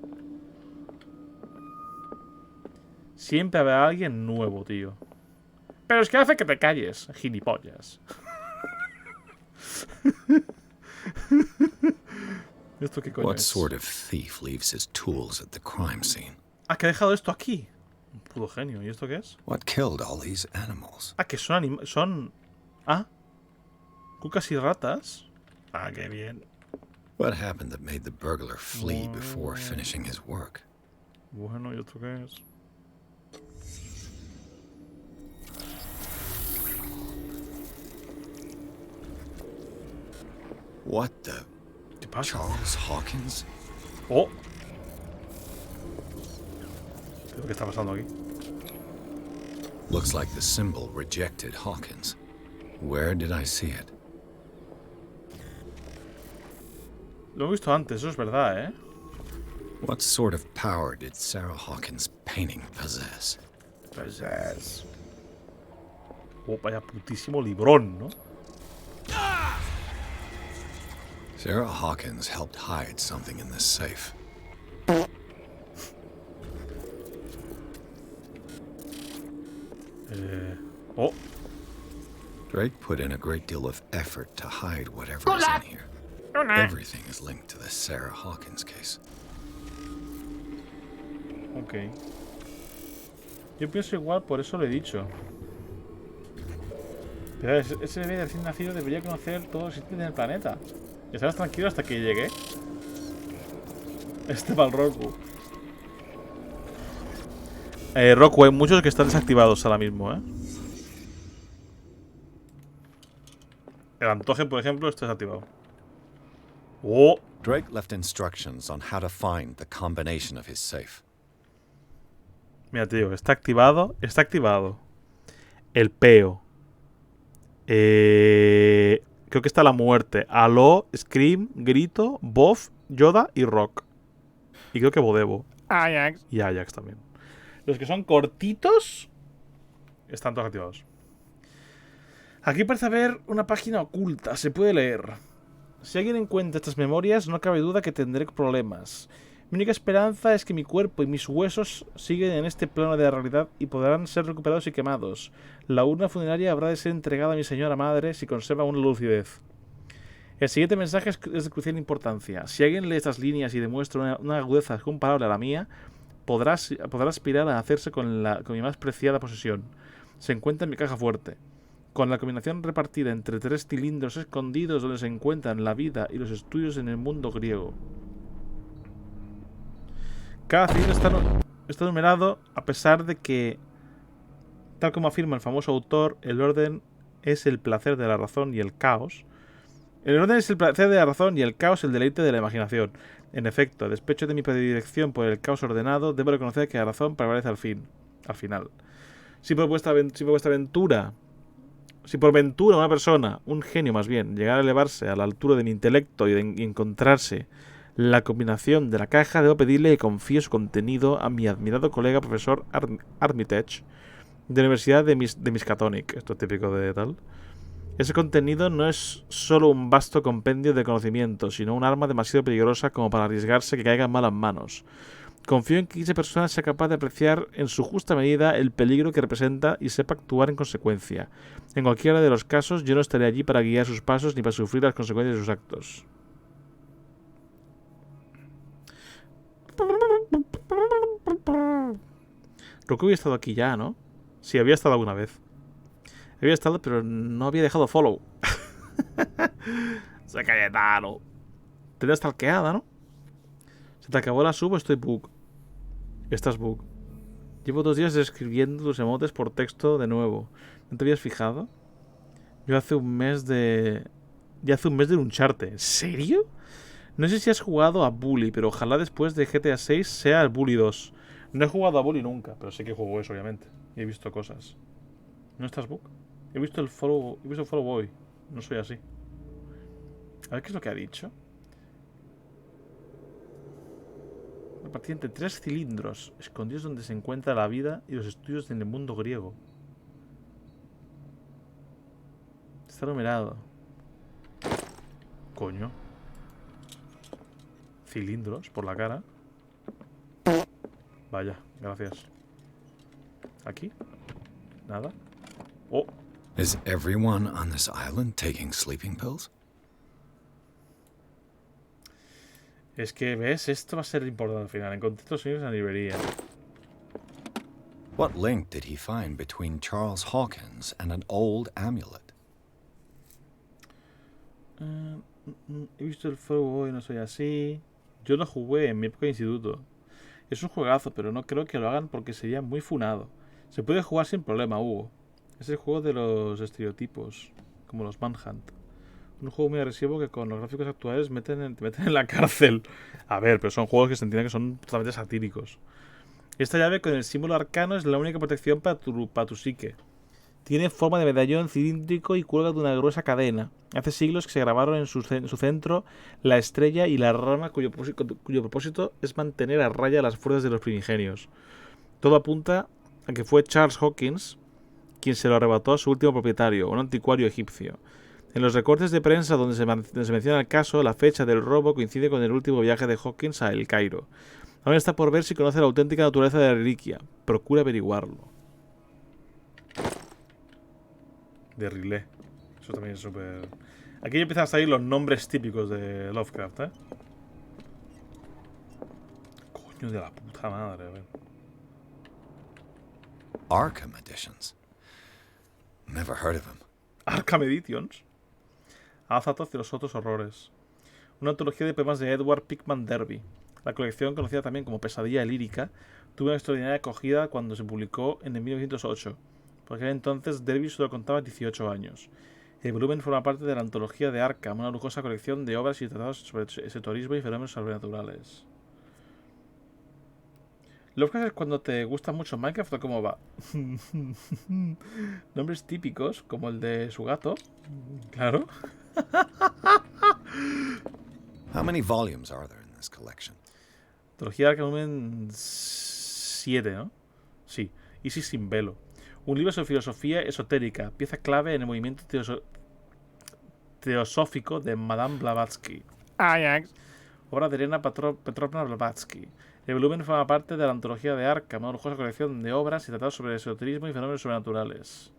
Siempre habrá alguien nuevo, tío. Pero es que hace que te calles, gilipollas. ¿Esto qué coño What es? sort of thief leaves his tools at the crime scene? Ah, que ha dejado esto aquí. Un puto genio. ¿Y esto qué es? What killed all these animals? Ah, que son... Ah. Cucas y ratas. Ah, qué bien. What happened that made the burglar flee before finishing his work? Bueno, ¿y esto qué es? What the... ¿Qué pasa? Charles Hawkins? ¡Oh! ¿Qué está pasando aquí? Looks like the symbol rejected Hawkins. Where did I see it? Lo he visto antes, eso es verdad, ¿eh? What sort of power did Sarah Hawkins' painting possess? Possess. Oh, vaya putísimo librón, ¿no? Sarah Hawkins helped hide something in this safe. Oh. Drake put in a great deal of effort to hide whatever is in here. Everything is linked to the Sarah Hawkins case. Ok. Yo pienso igual, por eso lo he dicho. Pero ese bebé de recién nacido debería conocer todos los sitios del planeta. Y estarás tranquilo hasta que llegue. Este va el Roku. Roku, hay muchos que están desactivados ahora mismo, ¿eh? El antoje, por ejemplo, está desactivado. ¡Oh! Drake left instructions on how to find the combination of his safe. Mira, te digo, está activado. Está activado. El peo. Creo que está la muerte. Aló, Scream, Grito, Boff, Yoda y Rock. Y creo que Bodebo. Ajax. Y Ajax también. Los que son cortitos están todos activados. Aquí parece haber una página oculta. Se puede leer. Si alguien encuentra estas memorias, no cabe duda que tendré problemas. Mi única esperanza es que mi cuerpo y mis huesos siguen en este plano de la realidad y podrán ser recuperados y quemados. La urna funeraria habrá de ser entregada a mi señora madre si conserva una lucidez. El siguiente mensaje es de crucial importancia. Si alguien lee estas líneas y demuestra una agudeza comparable a la mía, podrá aspirar a hacerse con mi más preciada posesión. Se encuentra en mi caja fuerte. Con la combinación repartida entre 3 cilindros escondidos donde se encuentran la vida y los estudios en el mundo griego. Cada cilindro está numerado a pesar de que, tal como afirma el famoso autor, el orden es el placer de la razón y el caos. El orden es el placer de la razón y el caos el deleite de la imaginación. En efecto, a despecho de mi predilección por el caos ordenado, debo reconocer que la razón prevalece al final. Si por ventura una persona, un genio más bien, llegara a elevarse a la altura de mi intelecto y encontrarse la combinación de la caja, debo pedirle que confíe su contenido a mi admirado colega profesor Armitage de la Universidad de Miskatonic. Esto es típico de tal. Ese contenido no es solo un vasto compendio de conocimiento, sino un arma demasiado peligrosa como para arriesgarse que caiga en malas manos. Confío en que esa persona sea capaz de apreciar en su justa medida el peligro que representa y sepa actuar en consecuencia. En cualquiera de los casos, yo no estaré allí para guiar sus pasos ni para sufrir las consecuencias de sus actos. Roku había estado aquí ya, ¿no? Sí, había estado alguna vez. Había estado, pero no había dejado follow. Se Cayetano. Te da stalkeada, ¿no? ¿Se te acabó la sub o estoy bug? Estás bug. Llevo 2 días escribiendo tus emotes por texto de nuevo. ¿No te habías fijado? Yo hace un mes de... Ya hace un mes de Uncharted. ¿En serio? No sé si has jugado a Bully, pero ojalá después de GTA 6 sea el Bully 2. No he jugado a Bully nunca, pero sé que juego eso, obviamente. Y he visto cosas. ¿No estás bug? He visto el follow boy. No soy así. A ver qué es lo que ha dicho. Repartida entre 3 cilindros, escondidos donde se encuentra la vida y los estudios en el mundo griego. Está numerado. Coño. Cilindros por la cara. Vaya, gracias. ¿Aquí? Nada. Oh. Is everyone on this island taking sleeping pills? Es que, ¿ves? Esto va a ser importante al final. Encontré estos libros en la librería. What link did he find between Charles Hawkins and an old amulet? He visto el Follow Boy, no soy así. Yo lo jugué en mi época de instituto. Es un juegazo, pero no creo que lo hagan porque sería muy funado. Se puede jugar sin problema, Hugo. Es el juego de los estereotipos, como los Manhunt. Un juego muy agresivo que con los gráficos actuales te meten en la cárcel. A ver, pero son juegos que se entiende que son totalmente satíricos. Esta llave con el símbolo arcano es la única protección para tu psique. Tiene forma de medallón cilíndrico y cuelga de una gruesa cadena. Hace siglos que se grabaron en su centro la estrella y la rama cuyo propósito es mantener a raya las fuerzas de los primigenios. Todo apunta a que fue Charles Hawkins quien se lo arrebató a su último propietario, un anticuario egipcio. En los recortes de prensa donde se menciona el caso, la fecha del robo coincide con el último viaje de Hawkins a El Cairo. Aún está por ver si conoce la auténtica naturaleza de la reliquia. Procura averiguarlo. De Rilé. Eso también es súper... Aquí empiezan a salir los nombres típicos de Lovecraft, ¿eh? Coño de la puta madre, a ver. Arkham Editions. Never heard of him. Arkham Editions. Azatos de los otros horrores. Una antología de poemas de Edward Pickman Derby. La colección, conocida también como Pesadilla lírica, tuvo una extraordinaria acogida cuando se publicó en el 1908. Por aquel entonces, Derby solo contaba 18 años. El volumen forma parte de la antología de Arkham, una lujosa colección de obras y tratados sobre esoterismo y fenómenos sobrenaturales. ¿Lovecraft es cuando te gusta mucho Minecraft o cómo va? Nombres típicos, como el de su gato. Claro. How many volumes are there in this collection? Antología de Arkham volumen 7, ¿no? Sí. Isis sin velo. Un libro sobre filosofía esotérica, pieza clave en el movimiento teosófico de Madame Blavatsky. Ajax. Obra de Elena Petrovna Blavatsky. El volumen forma parte de la antología de Arkham, una lujosa colección de obras y tratados sobre esoterismo y fenómenos sobrenaturales.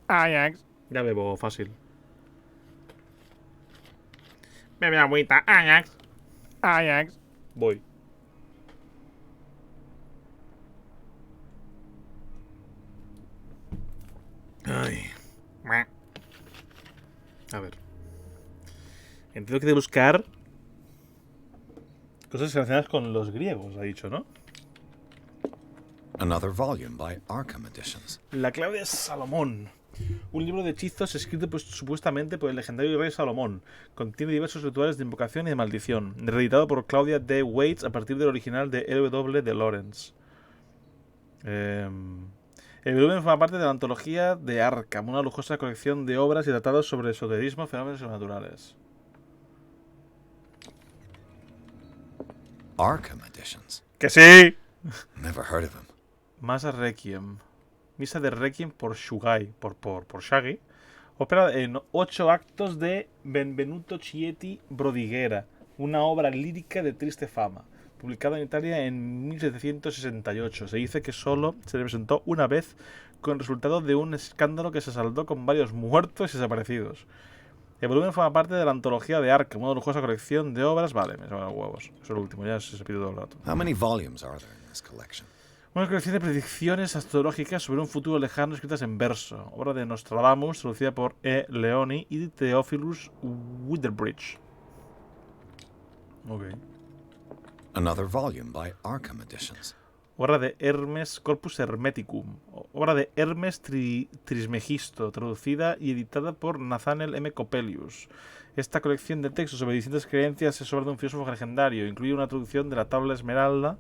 Ajax. Ya bebo fácil. Bebe agüita, Ajax. Ajax. Voy. Ay. A ver. Entiendo que de buscar cosas relacionadas con los griegos, ha dicho, ¿no? Another volume by Arkham Editions. La clave de Salomón. Un libro de hechizos escrito supuestamente por el legendario rey Salomón. Contiene diversos rituales de invocación y de maldición. Reeditado por Claudia D. Waits a partir del original de L.W. de Lawrence. El volumen forma parte de la antología de Arkham, una lujosa colección de obras y tratados sobre esoterismo y fenómenos sobrenaturales. Arkham Editions. ¡Que sí! Never heard of him. Misa Requiem. Misa de Requiem por Shugay, por Shaggy. Ópera en 8 actos de Benvenuto Chieti Brodiguera, una obra lírica de triste fama, publicada en Italia en 1768. Se dice que solo se representó una vez con el resultado de un escándalo que se saldó con varios muertos y desaparecidos. El volumen forma parte de la antología de Arkham, una lujosa colección de obras. Vale, me son los huevos. Eso es lo último, ya se pide todo el rato. How many volumes are there in this collection? Una colección de predicciones astrológicas sobre un futuro lejano escritas en verso. Obra de Nostradamus, traducida por E. Leoni y Theophilus Witherbridge. Ok. Another volume by Arkham Editions. Obra de Hermes Corpus Hermeticum. Obra de Hermes Trismegisto, traducida y editada por Nathaniel M. Coppelius. Esta colección de textos sobre distintas creencias es obra de un filósofo legendario. Incluye una traducción de la Tabla Esmeralda,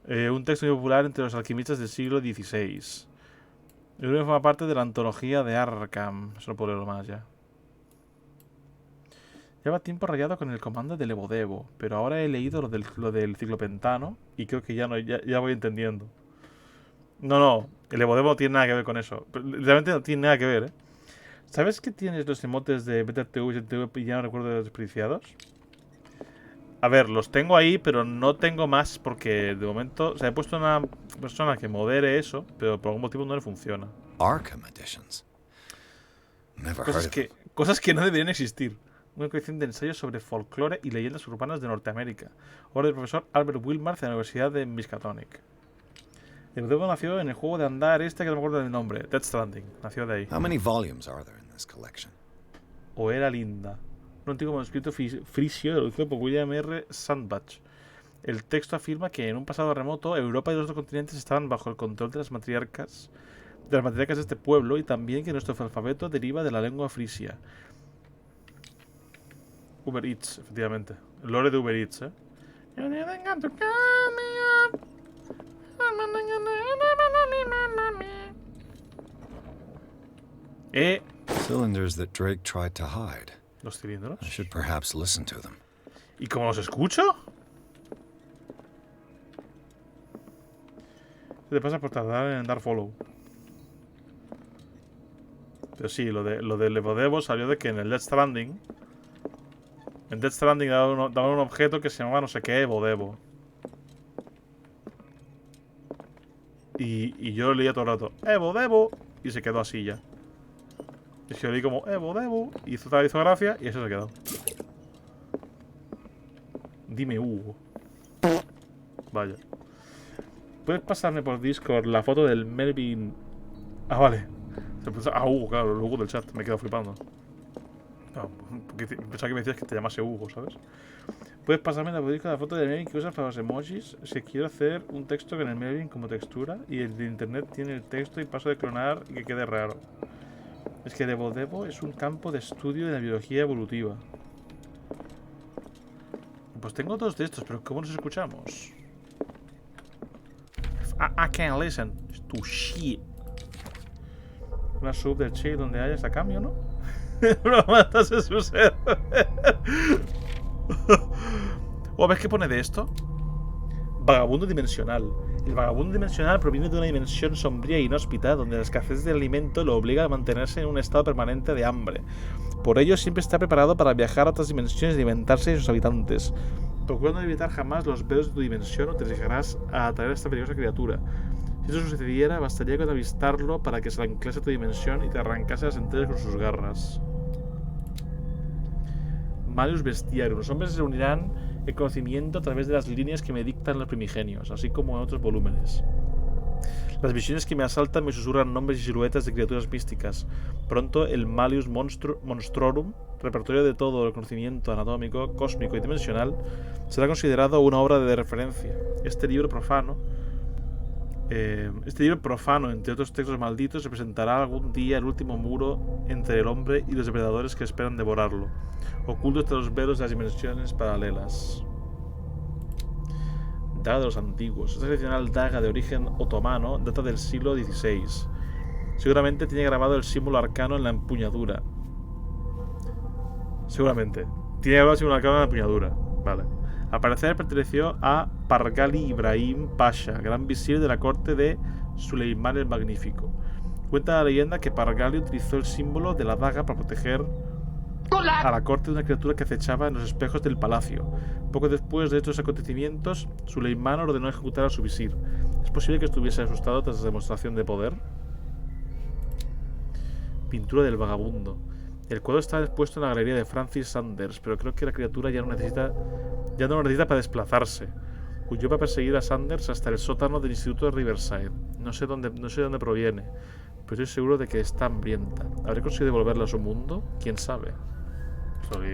un texto muy popular entre los alquimistas del siglo XVI. El libro forma parte de la antología de Arkham. Eso no puedo leerlo más ya. Lleva tiempo rayado con el comando del Evodevo, pero ahora he leído lo del ciclopentano y creo que ya voy entendiendo. No, el Evodevo no tiene nada que ver con eso. Realmente no tiene nada que ver, ¿eh? ¿Sabes que tienes los emotes de BTTV y GTV y ya no recuerdo de los desperdiciados? A ver, los tengo ahí, pero no tengo más porque de momento... O sea, he puesto una persona que modere eso, pero por algún motivo no le funciona. Arkham Editions. Cosas que no deberían existir. Una colección de ensayos sobre folclore y leyendas urbanas de Norteamérica. Obra del profesor Albert Wilmarth de la Universidad de Miskatonic. El Evodevo nació en el juego de andar que no me acuerdo del nombre. Death Stranding. Nació de ahí. How many volumes are there in this collection? O era linda. Un antiguo manuscrito frisio traducido por William R. Sandbach. El texto afirma que en un pasado remoto Europa y los otros continentes estaban bajo el control de las matriarcas de este pueblo y también que nuestro alfabeto deriva de la lengua frisia. Uber Eats, efectivamente. El lore de Uber Eats, Cylinders that Drake tried to hide. Los cilindros. I should perhaps listen to them. ¿Y cómo los escucho? ¿Qué te pasa por tardar en dar follow? Pero sí, lo del Evodevo salió de que en el Death Stranding... En Death Stranding daba un objeto que se llamaba no sé qué Evodevo. Y yo lo leía todo el rato. Evodevo. Y se quedó así ya. Y yo leí como Evodevo. Y hizo gracia y eso se quedó. Dime Hugo. Vaya. ¿Puedes pasarme por Discord la foto del Melvin? Ah, vale. Hugo, claro, el Hugo del chat. Me he quedado flipando. No, porque pensaba que me decías que te llamase Hugo, ¿sabes? Puedes pasarme la foto del Melvin que usas para los emojis. Si quiero hacer un texto con el Melvin como textura y el de internet tiene el texto y paso de clonar y que quede raro. Es que el Evodevo es un campo de estudio de la biología evolutiva. Pues tengo dos de estos, pero ¿cómo nos escuchamos? I can't listen. It's too shit. Una sub del chill donde hayas a cambio, ¿no? No matas en su ser. ¿O ves qué pone de esto? Vagabundo dimensional. El vagabundo dimensional proviene de una dimensión sombría e inhóspita donde la escasez de alimento lo obliga a mantenerse en un estado permanente de hambre. Por ello siempre está preparado para viajar a otras dimensiones y alimentarse de sus habitantes. Procura no evitar jamás los velos de tu dimensión o te arriesgarás a atraer a esta peligrosa criatura. Si eso sucediera, bastaría con avistarlo para que se anclase a tu dimensión y te arrancase las entrañas con sus garras. Malleus Bestiarium. Los hombres se reunirán el conocimiento a través de las líneas que me dictan los primigenios, así como en otros volúmenes. Las visiones que me asaltan me susurran nombres y siluetas de criaturas místicas. Pronto el Malleus Monstrorum, repertorio de todo el conocimiento anatómico, cósmico y dimensional, será considerado una obra de referencia. Este libro profano, entre otros textos malditos, representará algún día el último muro entre el hombre y los depredadores que esperan devorarlo, oculto entre los velos de las dimensiones paralelas. Daga de los antiguos. Esta excepcional daga de origen otomano data del siglo XVI. Seguramente tiene grabado el símbolo arcano en la empuñadura. Seguramente. Tiene grabado el símbolo arcano en la empuñadura. Vale. Al parecer perteneció a Pargali Ibrahim Pasha, gran visir de la corte de Suleimán el Magnífico. Cuenta la leyenda que Pargali utilizó el símbolo de la daga para proteger a la corte de una criatura que acechaba en los espejos del palacio. Poco después de estos acontecimientos, Suleimán ordenó ejecutar a su visir. ¿Es posible que estuviese asustado tras la demostración de poder? Pintura del vagabundo. El cuadro está expuesto en la galería de Francis Sanders, pero creo que la criatura ya no lo necesita para desplazarse. Huyó para perseguir a Sanders hasta el sótano del instituto de Riverside. No sé dónde proviene, pero estoy seguro de que está hambrienta. ¿Habré conseguido devolverla a su mundo? ¿Quién sabe?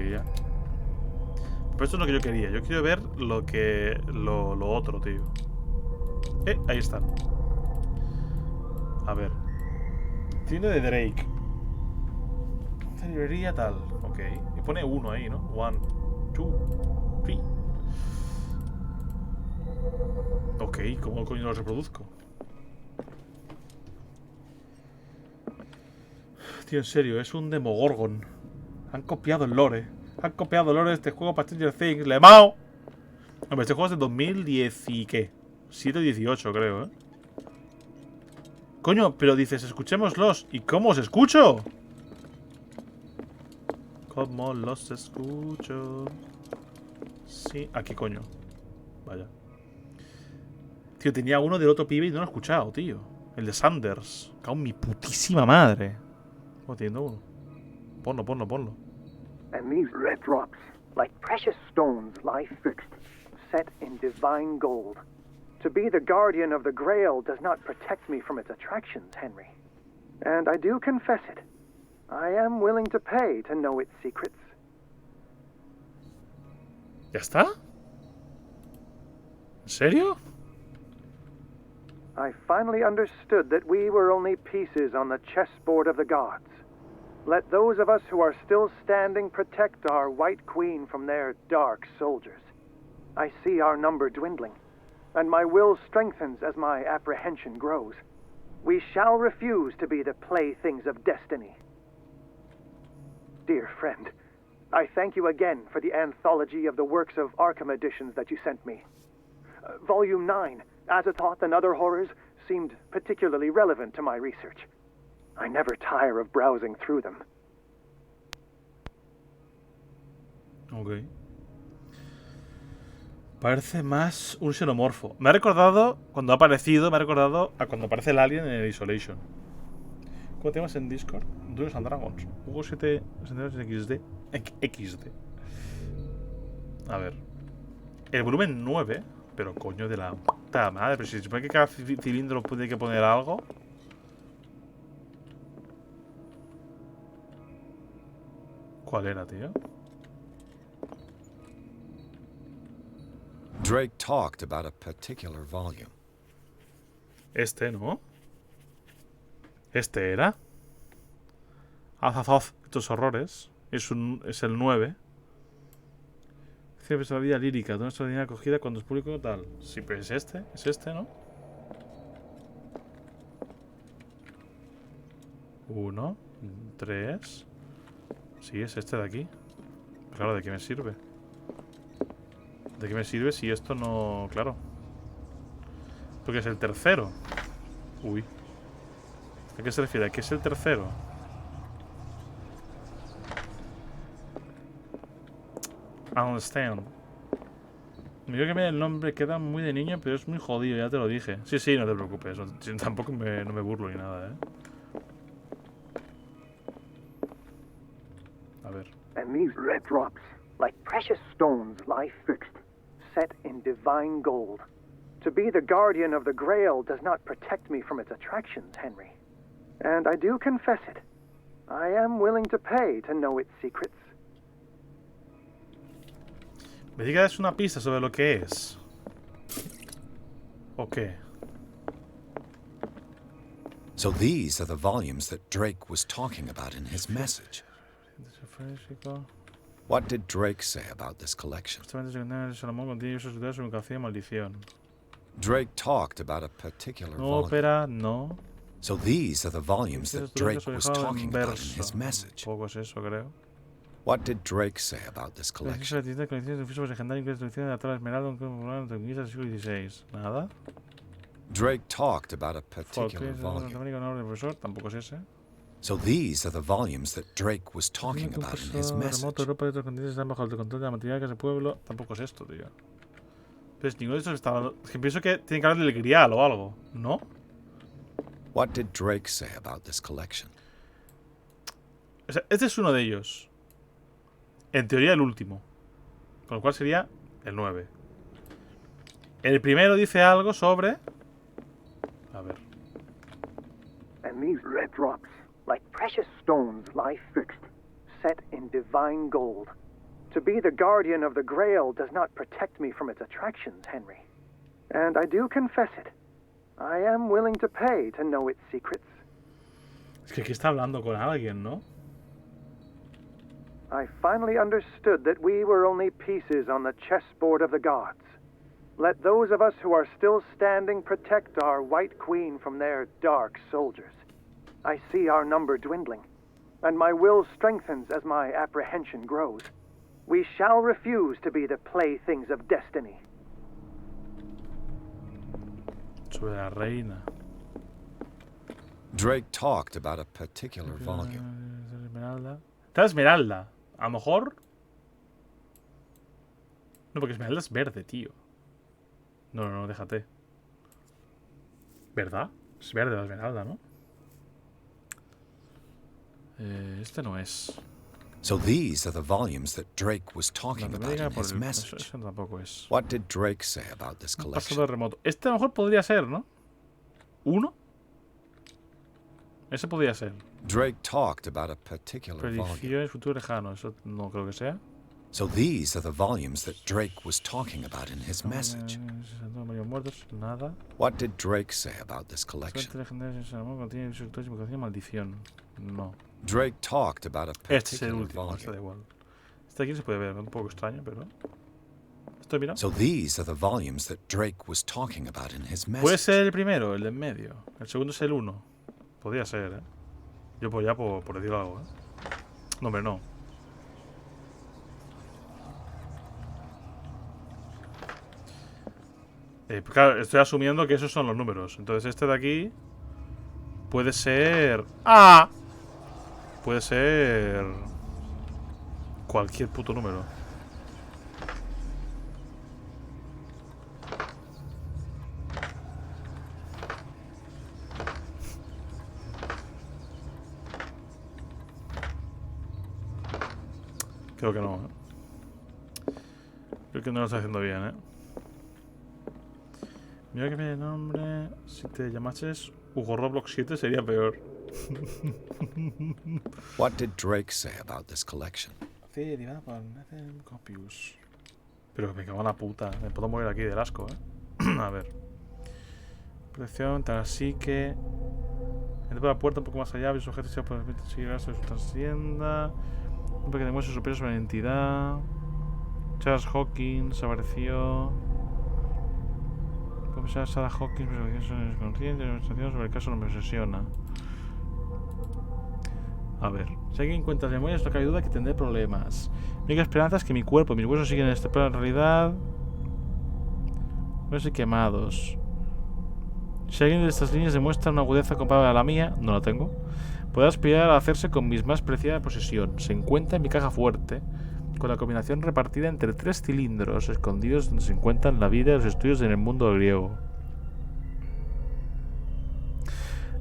Ya. Pero esto es lo que yo quería. Yo quiero ver lo otro, tío. Ahí están. A ver. Tiene de Drake. Esta librería tal. Ok. Y pone 1 ahí, ¿no? 1, 2, 3. Ok, ¿cómo coño lo reproduzco? Tío, en serio, es un Demogorgon. Han copiado el lore. Han copiado el lore de este juego para Stranger Things. ¡Lemao! Hombre, este juego es de 2010 y ¿qué? 7 o 18, creo, ¿eh? Coño, pero dices, escuchémoslos. ¿Y cómo os escucho? ¿Cómo los escucho? Sí, aquí, coño. Vaya. Tío, tenía uno del otro pibe y no lo he escuchado, tío. El de Sanders. Cago en mi putísima madre. ¿Cómo tiene uno? Ponlo. And these red drops, like precious stones, lie fixed, set in divine gold. To be the guardian of the Grail does not protect me from its attractions, Henry. And I do confess it. I am willing to pay to know its secrets. ¿Ya está? ¿En serio? I finally understood that we were only pieces on the chessboard of the gods. Let those of us who are still standing protect our White Queen from their dark soldiers. I see our number dwindling, and my will strengthens as my apprehension grows. We shall refuse to be the playthings of destiny. Dear friend, I thank you again for the anthology of the works of Arkham editions that you sent me. Volume 9, Azathoth and Other Horrors, seemed particularly relevant to my research. I never tire of browsing through them. Ok. Parece más un xenomorfo. Me ha recordado, cuando ha aparecido, me ha recordado a cuando aparece el alien en el Isolation. ¿Cómo te llamas en Discord? Dungeons and Dragons. Hugo 7 XD. XD. A ver. El volumen 9. Pero coño de la puta madre. Pero si se supone que cada cilindro puede que poner algo. ¿Cuál era, tío? Drake talked about a particular volume. Este, ¿no? Este era. Azathoth, estos horrores. Es el 9. Siempre es la vida lírica, toda nuestra línea acogida cuando es público tal. Sí, pero es este, ¿no? 1, 3. Sí, es este de aquí. Claro, ¿de qué me sirve? ¿De qué me sirve si esto no...? Claro. Porque es el tercero. Uy. ¿A qué se refiere? ¿A qué es el tercero? Understand. Me dio que el nombre queda muy de niño, pero es muy jodido, ya te lo dije. Sí, no te preocupes. Tampoco no me burlo ni nada, ¿eh? A ver. And these red drops, like precious stones, lie fixed, set in divine gold. To be the guardian of the Grail does not protect me from its attractions, Henry. And I do confess it. I am willing to pay to know its secrets. Me digas una pista sobre lo que es. ¿O qué? So these are the volumes that Drake was talking about in his message. What did Drake say about this collection? Drake talked about a particular volume. Ópera, no. So these are the volumes that Drake was talking about in his message. Poco es eso, creo. What did Drake say about this collection? Nada. Drake talked about a particular volume. Tampoco es ese. So these are the volumes that Drake was talking about in his message. Tampoco es esto, tío. Pues ninguno de estos está... Es que pienso que tiene que hablar del grial o algo, ¿no? What did Drake say about this collection? O sea, este es uno de ellos. En teoría el último. Con lo cual sería el 9. El primero dice algo sobre... A ver. And these red drops, like precious stones, lie fixed, set in divine gold. To be the guardian of the Grail does not protect me from its attractions, Henry. And I do confess it. I am willing to pay to know its secrets. Es que aquí está hablando con alguien, ¿no? I finally understood that we were only pieces on the chessboard of the gods. Let those of us who are still standing protect our White Queen from their dark soldiers. I see our number dwindling, and my will strengthens as my apprehension grows. We shall refuse to be the playthings of destiny. Sobre la reina. Drake talked about a particular volume. Esmeralda. Está Esmeralda. A lo mejor. No, porque Esmeralda es verde, tío. No, déjate. ¿Verdad? Es verde la Esmeralda, ¿no? Este no es. So these are the volumes that Drake was talking about in his message. Eso tampoco es. What did Drake say about this Un collection? pasado remoto. Este a lo mejor podría ser, ¿no? ¿Uno? Ese podría ser. Drake talked about a particular volume. Predicciones, futuro lejano. Eso no creo que sea. So these are the volumes that Drake was talking about in his message. Muertos, nada. What did Drake say about this collection? Maldición. No. Drake talked about a Este es el particular último, este da volume. igual. Este aquí se puede ver, un poco extraño, pero. ¿Estoy mirando? So these are the volumes that Drake was talking about in his Puede message. ser el primero, el de en medio. El segundo es el 1. Podría ser, ¿eh? Yo pues ya por decir algo, ¿eh? No, hombre, no. Claro, estoy asumiendo que esos son los números. Entonces este de aquí puede ser... ¡Ah! Puede ser... cualquier puto número. Creo que no, ¿eh? Creo que no lo está haciendo bien, ¿eh? Mira que me nombre. Si te llamases Hugo Roblox 7 sería peor. What did Drake say about this collection? Copius. Pero me cago en la puta. Me puedo morir aquí del asco, ¿eh? A ver. Protección, tal así que. Entra por la puerta un poco más allá. Vis objetos ya pueden seguir el gasto de su trascienda. Un pequeño demuestra superior sobre la entidad. Charles Hawkins apareció. Comisaria Sarah Hawkins, son desconocientes, demostración sobre el caso no me obsesiona. A ver, si alguien encuentra las memorias, no cabe duda que tendré problemas. Mi única esperanza es que mi cuerpo y mis huesos siguen en este plano en realidad. Huesos quemados. Si alguien de estas líneas demuestra una agudeza comparable a la mía, no la tengo, podrá aspirar a hacerse con mis más preciada posesión. Se encuentra en mi caja fuerte, con la combinación repartida entre 3 cilindros escondidos donde se encuentran la vida y los estudios en el mundo griego.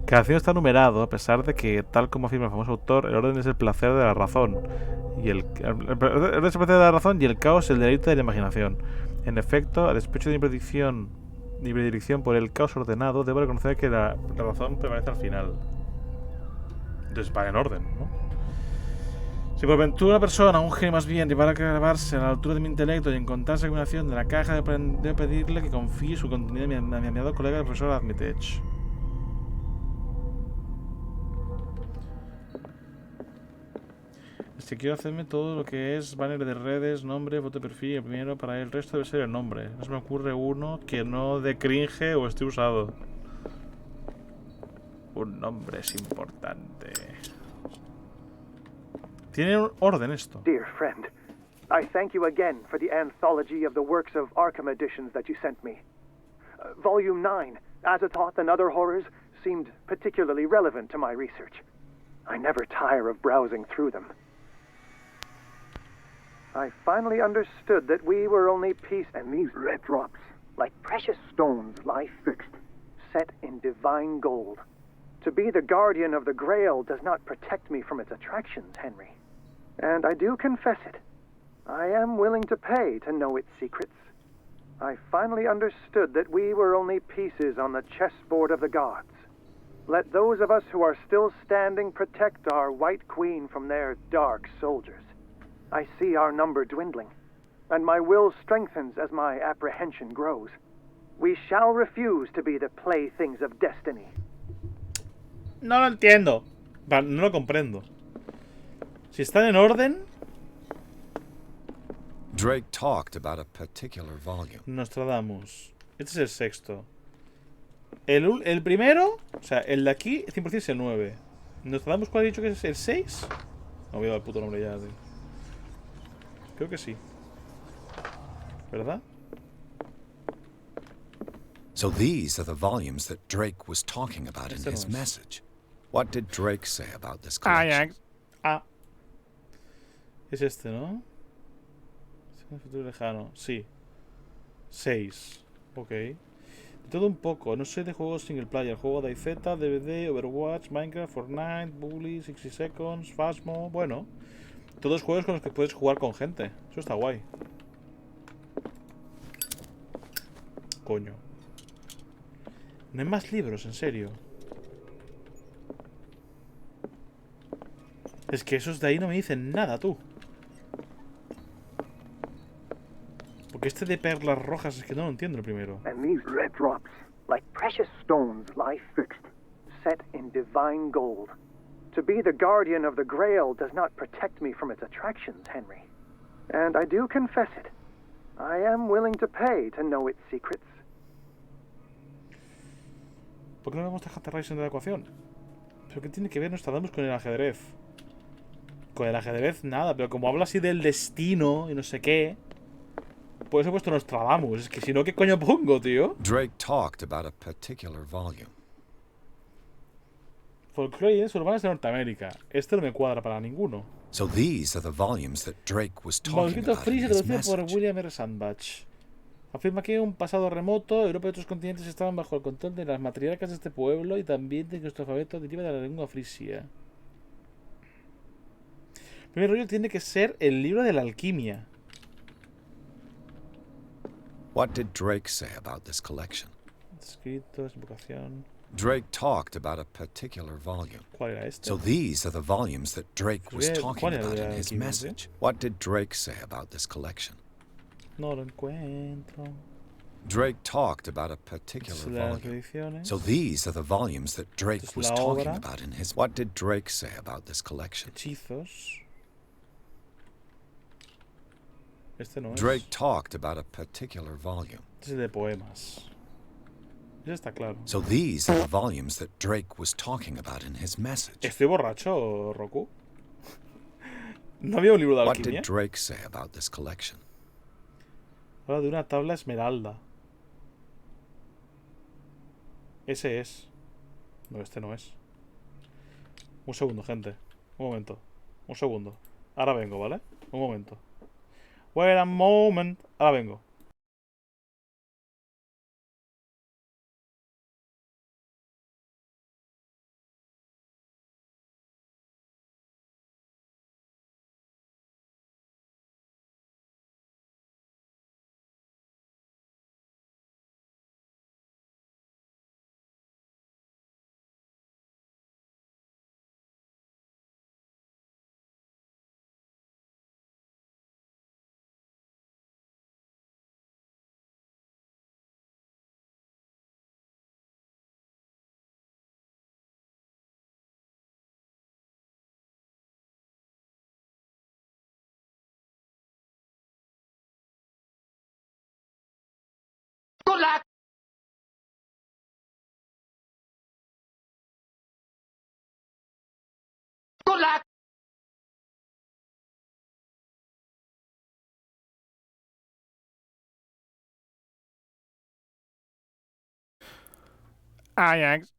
Cada cilindro está numerado, a pesar de que, tal como afirma el famoso autor, el orden es el placer de la razón y el orden es el placer de la razón y el caos el deleite de la imaginación. En efecto, a despecho de mi predilección por el caos ordenado, debo reconocer que la razón prevalece al final. Entonces va en orden, ¿no? Si por ventura una persona, un genio más bien, llevara a clavarse a la altura de mi intelecto y encontrarse la combinación de la caja, debo pedirle que confíe su contenido a mi amado colega el profesor Armitage. Es que quiero hacerme todo lo que es banner de redes, nombre, foto de perfil, el primero para el resto debe ser el nombre. No se me ocurre uno que no de cringe o esté usado. Un nombre es importante. Tiene un orden esto. Dear friend, I thank you again for the anthology of the works of Arkham editions that you sent me. Volume 9, Azathoth and Other Horrors, seemed particularly relevant to my research. I never tire of browsing through them. I finally understood that we were only and these red drops, like precious stones, lie fixed, set in divine gold. To be the guardian of the Grail does not protect me from its attractions, Henry. And I do confess it. I am willing to pay to know its secrets. I finally understood that we were only pieces on the chessboard of the gods. Let those of us who are still standing protect our White Queen from their dark soldiers. I see our number dwindling, and my will strengthens as my apprehension grows. We shall refuse to be the playthings of destiny. No lo entiendo. No lo comprendo. Si están en orden... Drake talked about a particular volume. Nostradamus. Este es el sexto. El primero, o sea, el de aquí, 100% es el 9. ¿Nostradamus cuál ha dicho que es el 6? No voy a dar el puto nombre ya, tío. Creo que sí. ¿Verdad? So these are the volumes that Drake was talking about in his message. What did Drake say about this collection? Es este, ¿no? Es un futuro lejano. Sí. 6. Ok. De todo un poco. No soy de juegos single player. Juego de DayZ, DVD, Overwatch, Minecraft, Fortnite, Bully, 60 Seconds, Phasmo. Bueno. Todos juegos con los que puedes jugar con gente. Eso está guay. Coño. No hay más libros, en serio. Es que esos de ahí no me dicen nada, tú. Porque este de perlas rojas es que no lo entiendo el primero. And these red drops, like precious stones, lie fixed, set in divine gold. To be the guardian of the Grail does not protect me from its attractions, Henry. And I do confess it. I am willing to pay to know its secrets. ¿Por qué no vemos a Rising de la ecuación? ¿Pero qué tiene que ver Nostradamus con el ajedrez? Con el ajedrez nada, pero como habla así del destino y no sé qué... Por eso he puesto Nostradamus. Es que si no, ¿qué coño pongo, tío? Drake talked about a particular volume. Folklore y leyendas urbanas de Norteamérica. Este no me cuadra para ninguno. So these are the volumes that Drake was talking about in his traducido por message. William R. Sandbach. Afirma que en un pasado remoto, Europa y otros continentes estaban bajo el control de las matriarcas de este pueblo y también de que nuestro alfabeto deriva de la lengua frisia. El primer rollo tiene que ser el libro de la alquimia. What did Drake say about this collection? Escritos, invocación. Drake talked about a particular volume. ¿Cuál era este? So these are the volumes that Drake was talking ¿Cuál era about el de in la his alquimia, message. What did Drake say about this collection? No lo encuentro. Drake talked about a particular volume. So these are the volumes that Drake was talking about in his... What did Drake say about this collection? Hechizos. Este no es. Drake talked about a particular volume. Este es de poemas. Ya está claro. So these are the volumes that Drake was talking about in his message. ¿Estoy borracho, Roku? ¿No había un libro de What alquimia? did Drake say about this collection? Habla de una tabla esmeralda. Ese es. No, este no es. Un segundo, gente. Un momento. Un segundo. Ahora vengo, ¿vale? Un momento. Wait a moment. Ahora vengo. Ajax.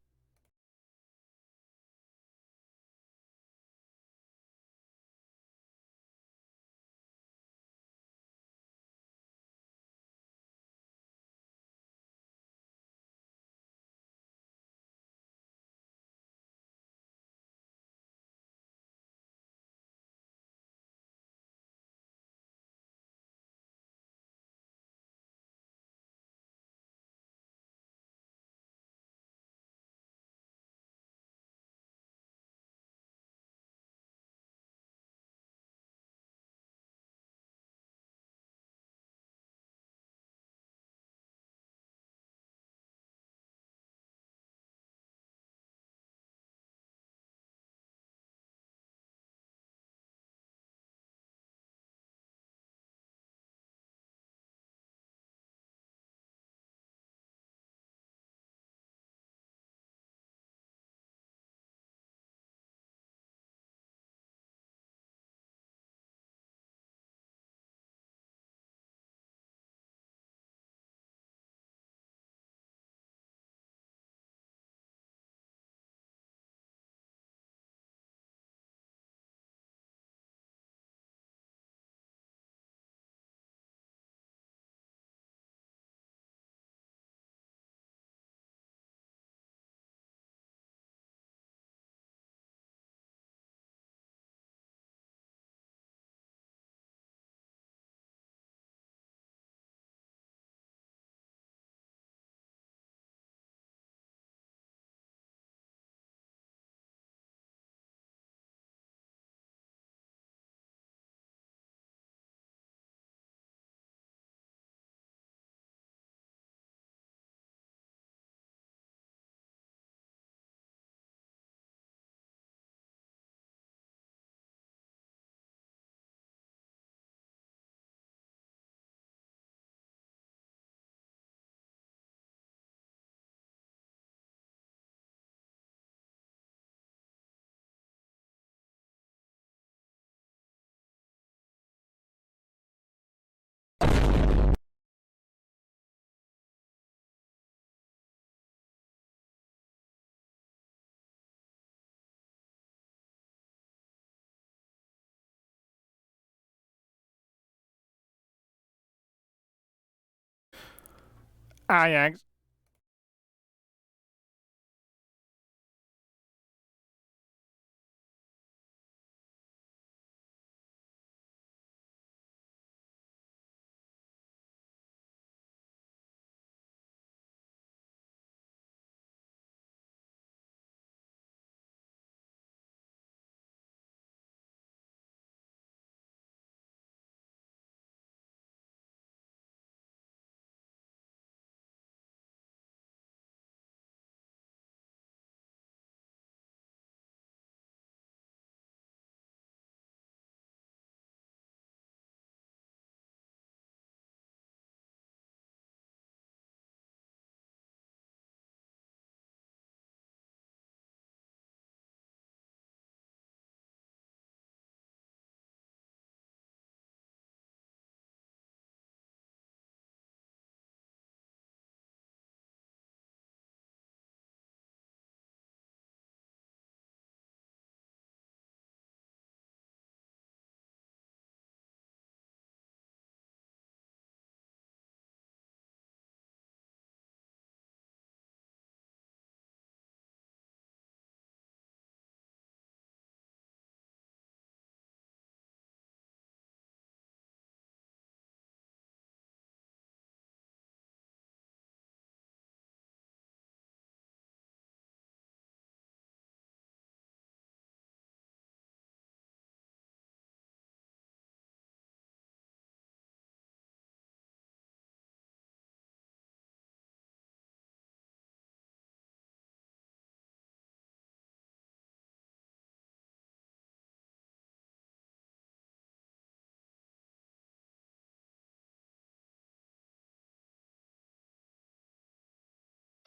Ajax.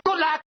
Good luck!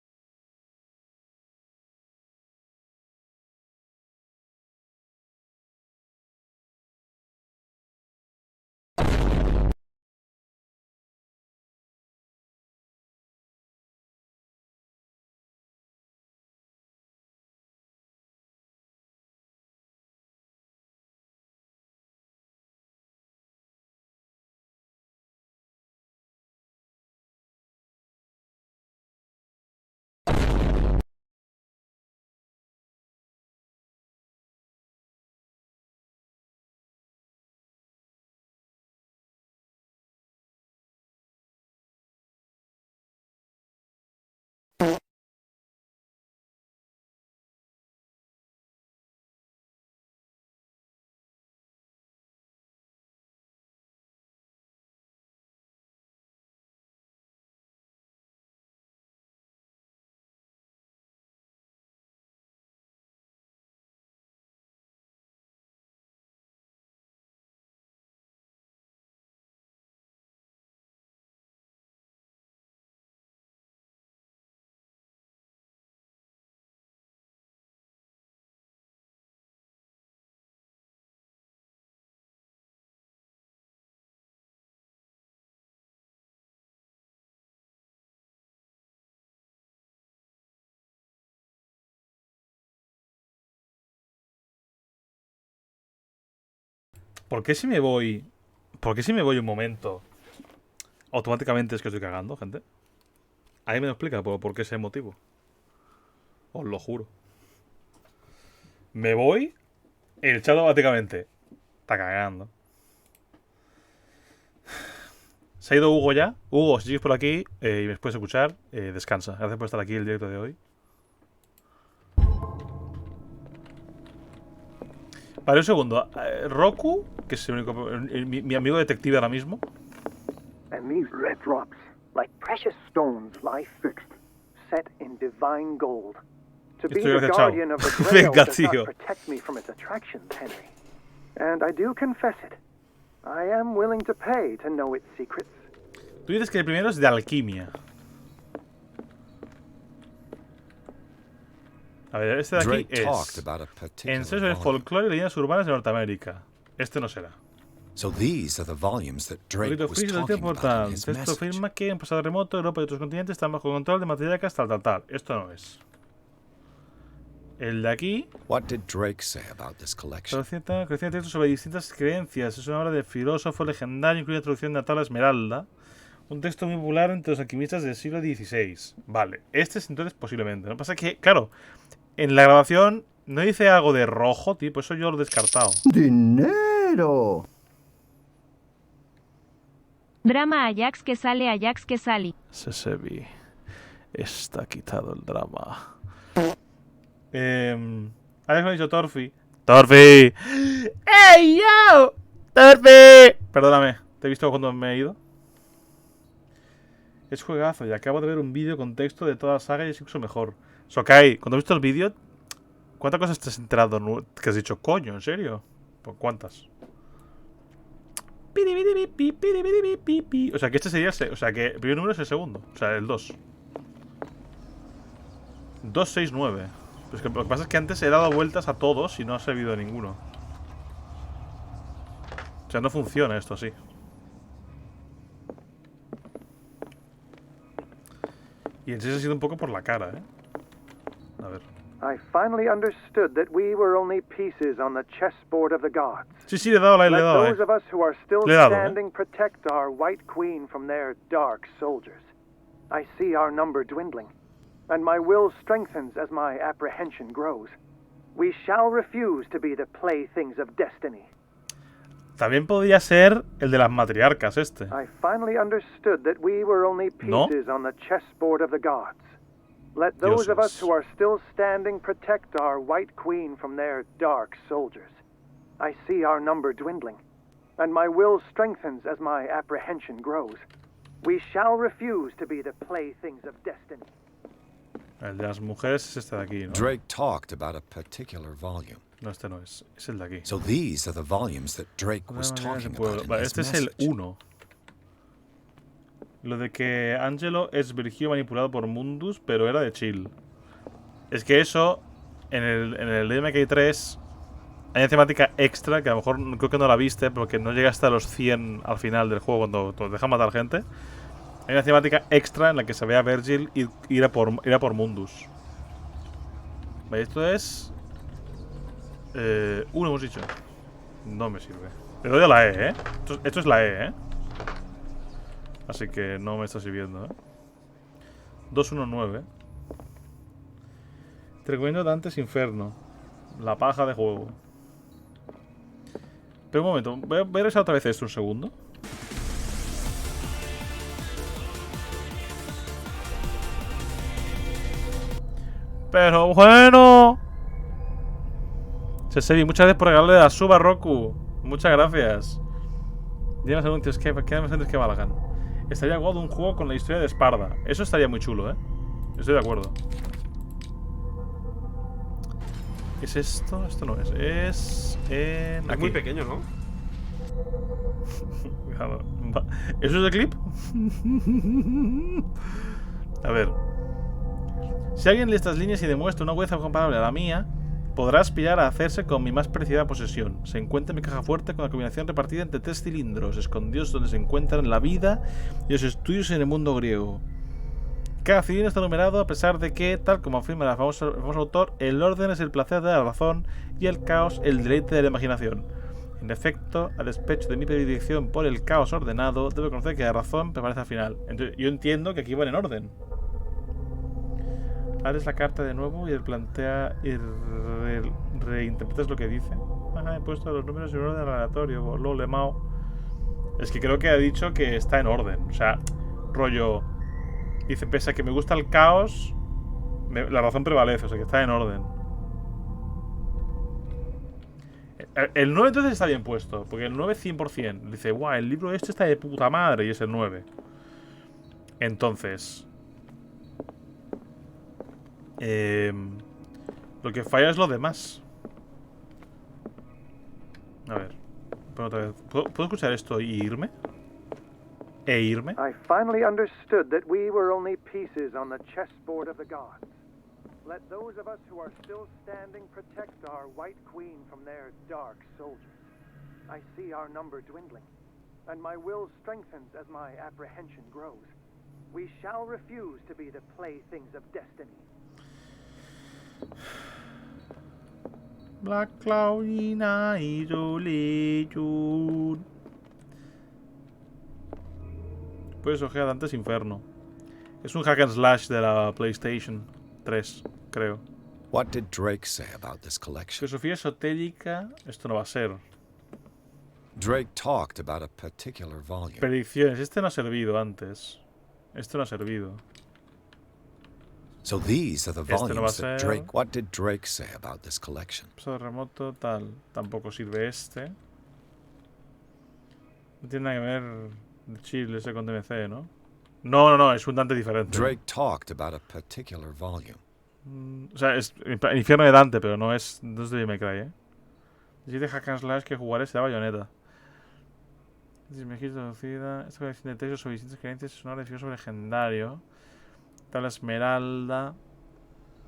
¿Por qué si me voy? ¿Por qué si me voy un momento? Automáticamente es que estoy cagando, gente. Ahí me lo explica por qué ese motivo. Os lo juro. Me voy, el chat automáticamente está cagando. Se ha ido Hugo ya. Hugo, si sigues por aquí y me puedes escuchar, descansa. Gracias por estar aquí el directo de hoy. Vale, un segundo. Roku, que es el único, mi amigo detective ahora mismo. And these red drops, like precious stones, lie fixed, set in divine gold. To be the guardian of the grail does not protect me from its attractions, Henry. And I do confess it. I am willing to pay to know its secrets. Tú dices que el primero es de alquimia. A ver, este de aquí es Ensayos del folclore y leyendas urbanas de Norteamérica. Este no será. So these are the volumes that Drake was talking about in his message. Esto afirma que en pasado remoto Europa y otros continentes están bajo control de materiacas tal. Esto no es. El de aquí. What did Drake say about this collection? Textos sobre distintas creencias. Es una obra de filósofo legendario, incluye la traducción de la tabla esmeralda. Un texto muy popular entre los alquimistas del siglo XVI. Vale, este es entonces posiblemente. Lo que pasa es que, claro, en la grabación no dice algo de rojo, tipo, eso yo lo he descartado. ¡Dinero! Drama Ajax que sale, Ajax que sale. Sesevi. Está quitado el drama. Alex me ha dicho Torfi. ¡Torfi! ¡Ey, yo! ¡Torfi! Perdóname, ¿te he visto cuando me he ido? Es juegazo y acabo de ver un vídeo con texto de toda la saga y es incluso mejor. Sokai, cuando has visto el vídeo, ¿cuántas cosas te has enterado que has dicho, coño, en serio? ¿Por cuántas? O sea que este sería o sea que el primer número es el segundo. O sea, el 2. 269. Pues que lo que pasa es que antes he dado vueltas a todos y no ha servido de ninguno. O sea, no funciona esto así. Y en sí se ha sido un poco por la cara, ¿eh? A ver. I finally understood that we were only pieces on the chessboard of the gods. Sí, le he dado la Let those of us who are still Le he dado, standing protect our white queen from their dark soldiers. I see our number dwindling, and my will strengthens as my apprehension grows. We shall refuse to be the playthings of destiny. También podría ser el de las matriarcas este. I finally understood that we were only pieces on the chessboard of the gods. Let those of us who are still standing protect our white queen from their dark soldiers. I see our number dwindling, and my will strengthens as my apprehension grows. We shall refuse to be the playthings of destiny. El de las mujeres es este de aquí, ¿no? Drake talked about a particular volume. No, este no es. Es el de aquí. So these are the volumes that Drake was talking about in Vale, his este es el message. 1. Lo de que Angelo es Virgilio manipulado por Mundus, pero era de chill. Es que eso, en el DMK3, hay una temática extra que a lo mejor creo que no la viste porque no llega hasta los 100 al final del juego cuando te deja matar gente. Hay una temática extra en la que se ve a Virgil ir a por Mundus. Vale, esto es... 1 hemos dicho. No me sirve. Le doy a la E, ¿eh? Esto es la E, ¿eh? Así que no me está sirviendo, ¿eh? 219. Te recomiendo Dante's Inferno. La paja de juego. Pero un momento, voy a revisar otra vez esto un segundo. Pero bueno. Sesevi, muchas gracias por regalarle la suba a Roku. Muchas gracias. Dime los anuncios que valgan. Estaría guapo un juego con la historia de Esparda. Eso estaría muy chulo, ¿eh? Estoy de acuerdo. ¿Es esto? Esto no es. Es aquí. Muy pequeño, ¿no? ¿Eso es de clip? A ver. Si alguien lee estas líneas y demuestra una huella comparable a la mía, podrá aspirar a hacerse con mi más preciada posesión. Se encuentra en mi caja fuerte con la combinación repartida entre 3 cilindros, escondidos donde se encuentran la vida y los estudios en el mundo griego. Cada cilindro está numerado a pesar de que, tal como afirma el famoso autor, el orden es el placer de la razón y el caos el deleite de la imaginación. En efecto, a despecho de mi predilección por el caos ordenado, debo conocer que la razón permanece al final. Entonces, yo entiendo que aquí van en orden. Abres la carta de nuevo y él plantea y reinterpretas lo que dice. Ajá, he puesto los números en orden aleatorio. Lo lemao. Es que creo que ha dicho que está en orden. O sea, rollo. Dice, pese a que me gusta el caos, la razón prevalece. O sea, que está en orden. El 9 entonces está bien puesto. Porque el 9 100%. Dice, guau, el libro este está de puta madre. Y es el 9. Entonces... lo que falla es lo demás. A ver, otra vez. ¿Puedo escuchar esto y irme? ¿E irme? I finally understood that we were only pieces on the chessboard of the gods. Let those of us who are still standing protect our white queen from their dark soldiers. I see our number dwindling, and my will strengthens as my apprehension grows. We shall refuse to be the playthings of destiny. Black Cloudy Night Isolation. Puedes ojear Dante's Inferno. Es un hack and slash de la PlayStation 3, creo. What did Drake say about this collection? Filosofía esotérica. Esto no va a ser. Drake talked about a particular volume. Predicciones. Este no ha servido antes. Este no ha servido. So these are the Este no va a volumes that ser. Drake. What did Drake say about this collection? Pasado remoto, tal. Tampoco sirve este. No tiene nada que ver de Chile ese con DMC, ¿no? No, es un Dante diferente. Drake talked about a particular volume. O sea, es el infierno de Dante, pero no es de Devil May Cry, ¿eh? Si de hack and slash que jugaré será Bayonetta. Si me quito traducida. Esta colección de textos sobre distintas creencias es una reflexión sobre legendario. Tal Esmeralda.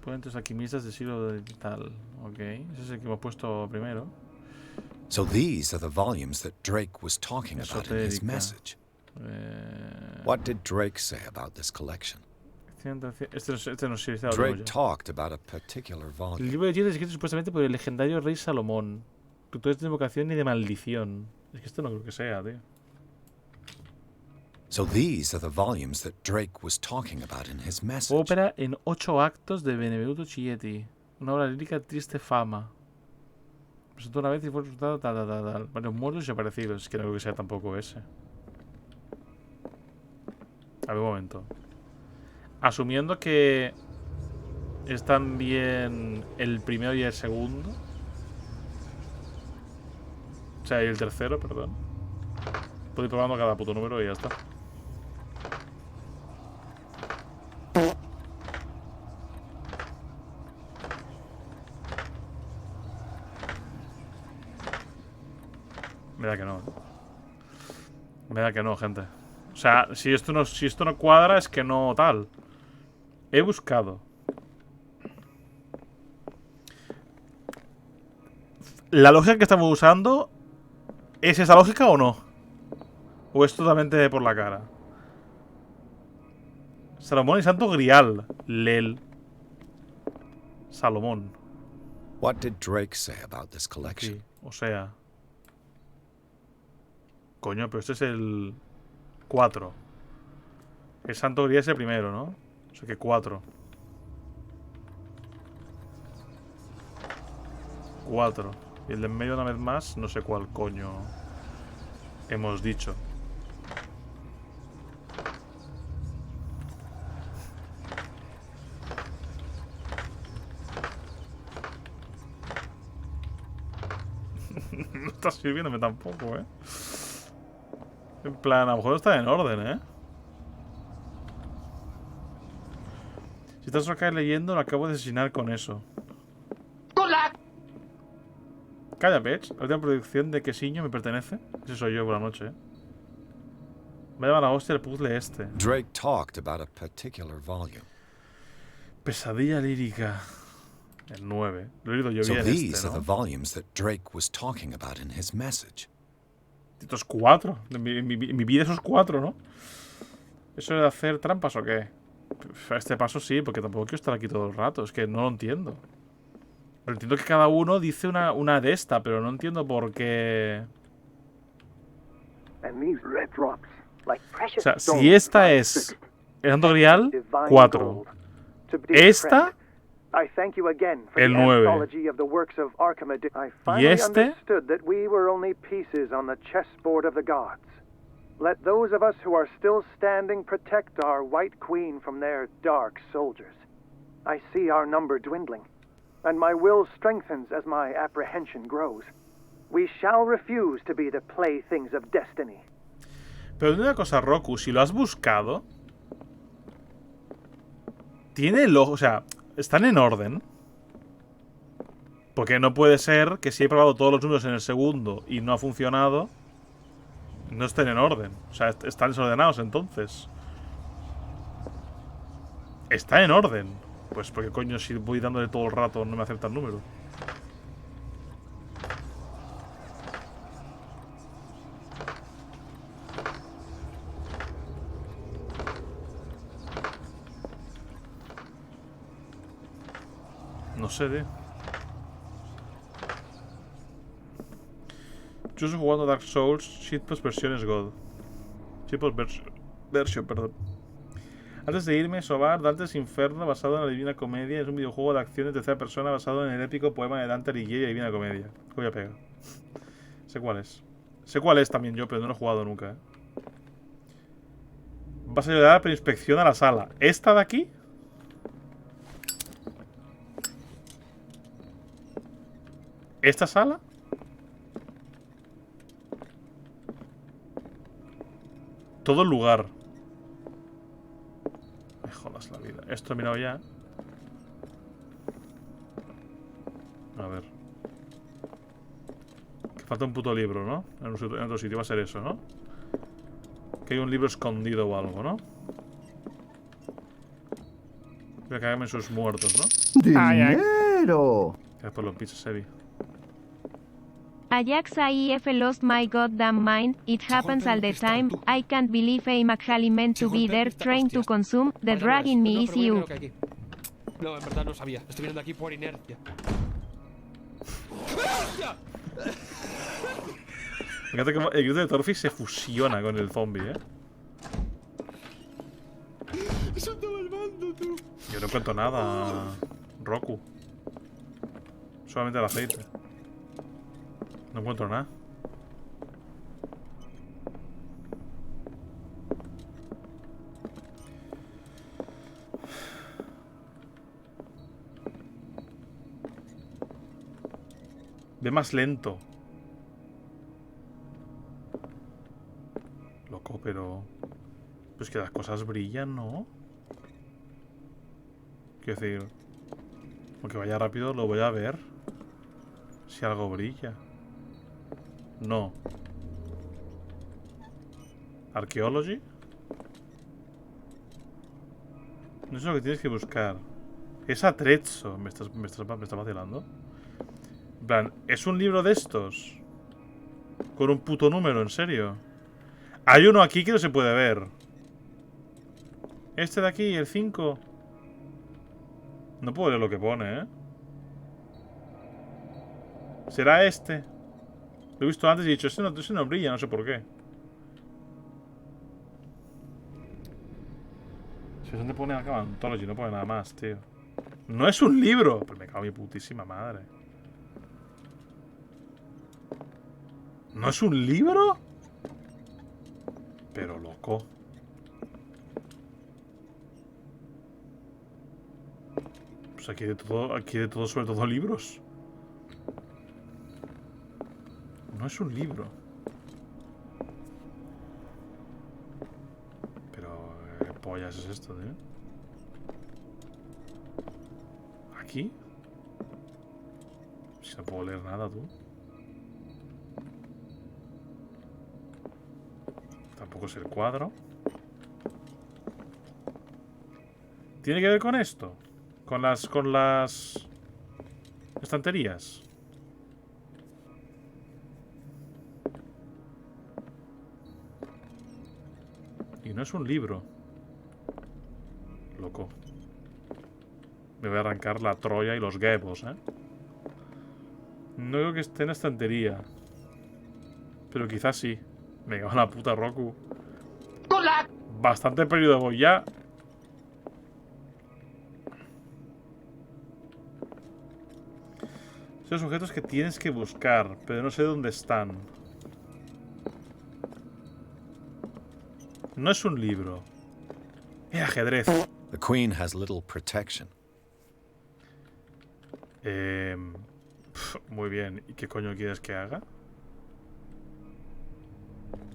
Puentes alquimistas de siglo de tal. Ok. Ese es el que hemos puesto primero. So these are the volumes that Drake was talking about in his Esotérica. message. What did Drake say about this collection? Este no sirve. Drake talked about a particular El volume. libro de Dios es escrito supuestamente por el legendario rey Salomón. Que todo es de invocación ni de maldición. Es que esto no creo que sea, tío. So these are the volumes that Drake was talking about in his message. Ópera en 8 actos de Benvenuto Cietti. Una obra lírica de triste fama. Presentó una vez y fue resultado tal. Varios muertos y desaparecidos. Es que no creo que sea tampoco ese. A ver, un momento. Asumiendo que están bien el primero y el segundo. O sea, y el tercero, perdón. Puedo ir probando cada puto número y ya está. Me da que no. Me da que no, gente. O sea, si esto no cuadra es que no tal. He buscado. ¿La lógica que estamos usando es esa lógica o no? ¿O es totalmente por la cara? Salomón y Santo Grial. Lel. Salomón. What did Drake say about this collection? Sí, o sea. Coño, pero este es el 4. El Santo Grial es el primero, ¿no? O sea que 4. 4. Y el de en medio una vez más, no sé cuál coño hemos dicho. No está sirviéndome tampoco, ¿eh? En plan, a lo mejor está en orden, ¿eh? Si estás acá leyendo, lo acabo de asesinar con eso. Calla, bitch. La última producción de Quesiño me pertenece. Ese soy yo por la noche, ¿eh? Me lleva la hostia el puzzle este. Drake talked about a particular volume. Pesadilla lírica. El 9. Lo he leído yo So bien these este, are the ¿no? volumes that Drake was talking about in his message. Estos 4. En mi vida esos 4, ¿no? ¿Eso de hacer trampas o qué? A este paso sí, porque tampoco quiero estar aquí todo el rato. Es que no lo entiendo. Pero entiendo que cada uno dice una de esta, pero no entiendo por qué. O sea, si esta es el Santo Grial, 4. Esta, el 9. Y este, Let those of us who are still standing protect our White Queen from their dark soldiers. I see our number dwindling, and my will strengthens as my apprehension grows. We shall refuse to be the playthings of destiny. pero una cosa, Roku, si lo has buscado, tiene o sea, están en orden. Porque no puede ser que si he probado todos los números en el segundo y no ha funcionado, no estén en orden. O sea, están desordenados entonces. Está en orden. Pues porque coño, si voy dándole todo el rato no me acepta el número. No sé, tío. Yo estoy jugando Dark Souls Shitpost versiones God. Shitpost version. Version, perdón. Antes de irme, Sobar, Dante's Inferno, basado en la Divina Comedia, es un videojuego de acción de tercera persona basado en el épico poema de Dante Alighieri y la Divina Comedia. Voy a pegar. Sé cuál es. Sé cuál es también yo, pero no lo he jugado nunca. Vas a ayudar a la inspección a la sala. ¿Esta de aquí? ¿Esta sala? Todo el lugar. Me jodas la vida. Esto he mirado ya. A ver. Que falta un puto libro, ¿no? En otro sitio va a ser eso, ¿no? Que hay un libro escondido o algo, ¿no? Voy a cagarme en sus muertos, ¿no? ¡Dinero! Gracias por los pizzas, Evi. Ajax IF lost my goddamn mind. It happens all the time. I can't believe I'm actually meant to be there, trying to consume. The drag in me is you. No, en verdad no sabía. Estoy viendo aquí por inercia. Me encanta que el grito de Torfi se fusiona con el zombie, ¿eh? Yo no encuentro nada, Roku. Solamente el aceite. No encuentro nada. Ve más lento. Loco, pero... Pues que las cosas brillan, ¿no? Quiero decir... Aunque vaya rápido, lo voy a ver. Si algo brilla. No. Archaeology. No es lo que tienes que buscar. Es atrezzo. ¿Me estás vacilando? En plan, ¿es un libro de estos? Con un puto número, ¿en serio? Hay uno aquí que no se puede ver. Este de aquí, el 5. No puedo leer lo que pone, ¿eh? ¿Será este? Lo he visto antes y he dicho, ese no brilla, no sé por qué. Si es donde pone acá Anthology, no pone nada más, tío. No es un libro. Pues me cago en mi putísima madre. ¿No es un libro? Pero loco. Pues aquí de todo, sobre todo libros. No es un libro. Pero... ¿qué pollas es esto, tío? ¿Aquí? Si no puedo leer nada, tú. Tampoco es el cuadro. ¿Tiene que ver con esto? Con las estanterías. Y no es un libro. Loco. Me voy a arrancar la Troya y los Gebos, ¿eh? No creo que esté en la estantería. Pero quizás sí. Me cago en la puta Roku. Bastante perdido voy ya. Son los objetos que tienes que buscar, pero no sé dónde están. No es un libro. Es ajedrez. The Queen has little protection. Muy bien. ¿Y qué coño quieres que haga?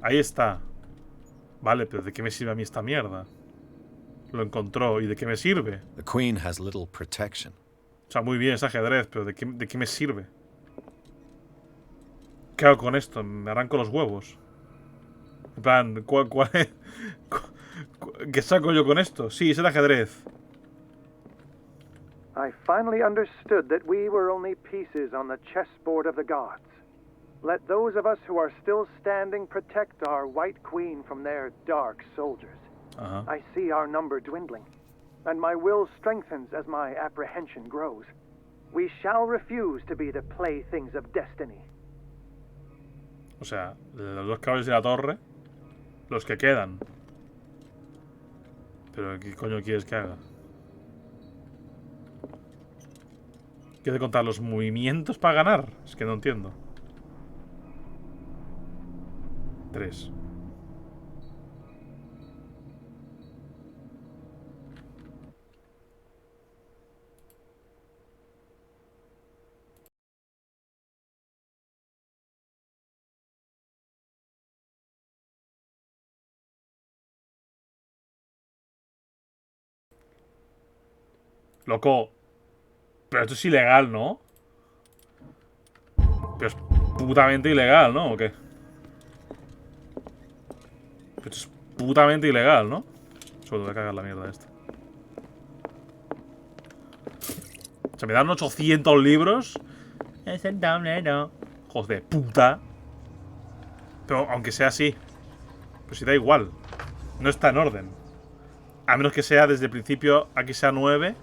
Ahí está. Vale, pero ¿de qué me sirve a mí esta mierda? Lo encontró. ¿Y de qué me sirve? The Queen has little protection. O sea, muy bien, es ajedrez, pero ¿de qué me sirve? ¿Qué hago con esto? Me arranco los huevos. En plan, ¿cuál es? ¿Qué saco yo con esto? Sí, es el ajedrez. I finally understood that we were only pieces on the chessboard of the gods. Let those of us who are still standing protect our White Queen from their dark soldiers. I see our number dwindling, and my will strengthens as my apprehension grows. We shall refuse to be the playthings of destiny. O sea, los dos caballos de la torre, los que quedan. Pero ¿qué coño quieres que haga? ¿Quieres contar los movimientos para ganar? Es que no entiendo. 3. Loco. Pero esto es ilegal, ¿no? Pero es putamente ilegal, ¿no? ¿O qué? Pero esto es putamente ilegal, ¿no? Solo voy a cagar la mierda esta. O sea, me dan 800 libros. Es el tablero. Hijos de puta. Pero aunque sea así. Pues si da igual. No está en orden. A menos que sea desde el principio. Aquí sea 9.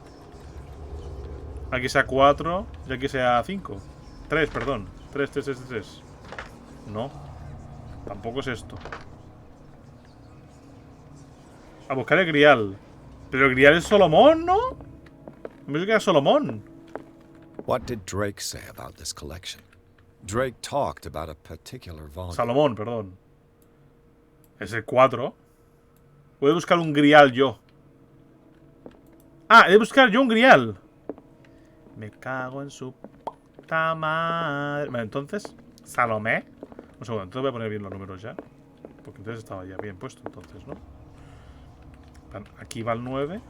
Aquí sea 4. Y aquí sea 5. 3, perdón. 3, 3, 3, 3. No. Tampoco es esto. A buscar el grial. Pero el grial es Solomón, ¿no? Me parece que era Solomón. What did Drake say about this collection? Drake talked about a particular volume. Salomón, perdón. Es el 4. Voy a buscar un grial yo. Ah, he de buscar yo un grial. Me cago en su puta madre. Vale, entonces, Salomé. Un segundo, entonces voy a poner bien los números ya. Porque entonces estaba ya bien puesto, entonces, ¿no? Aquí va el 9.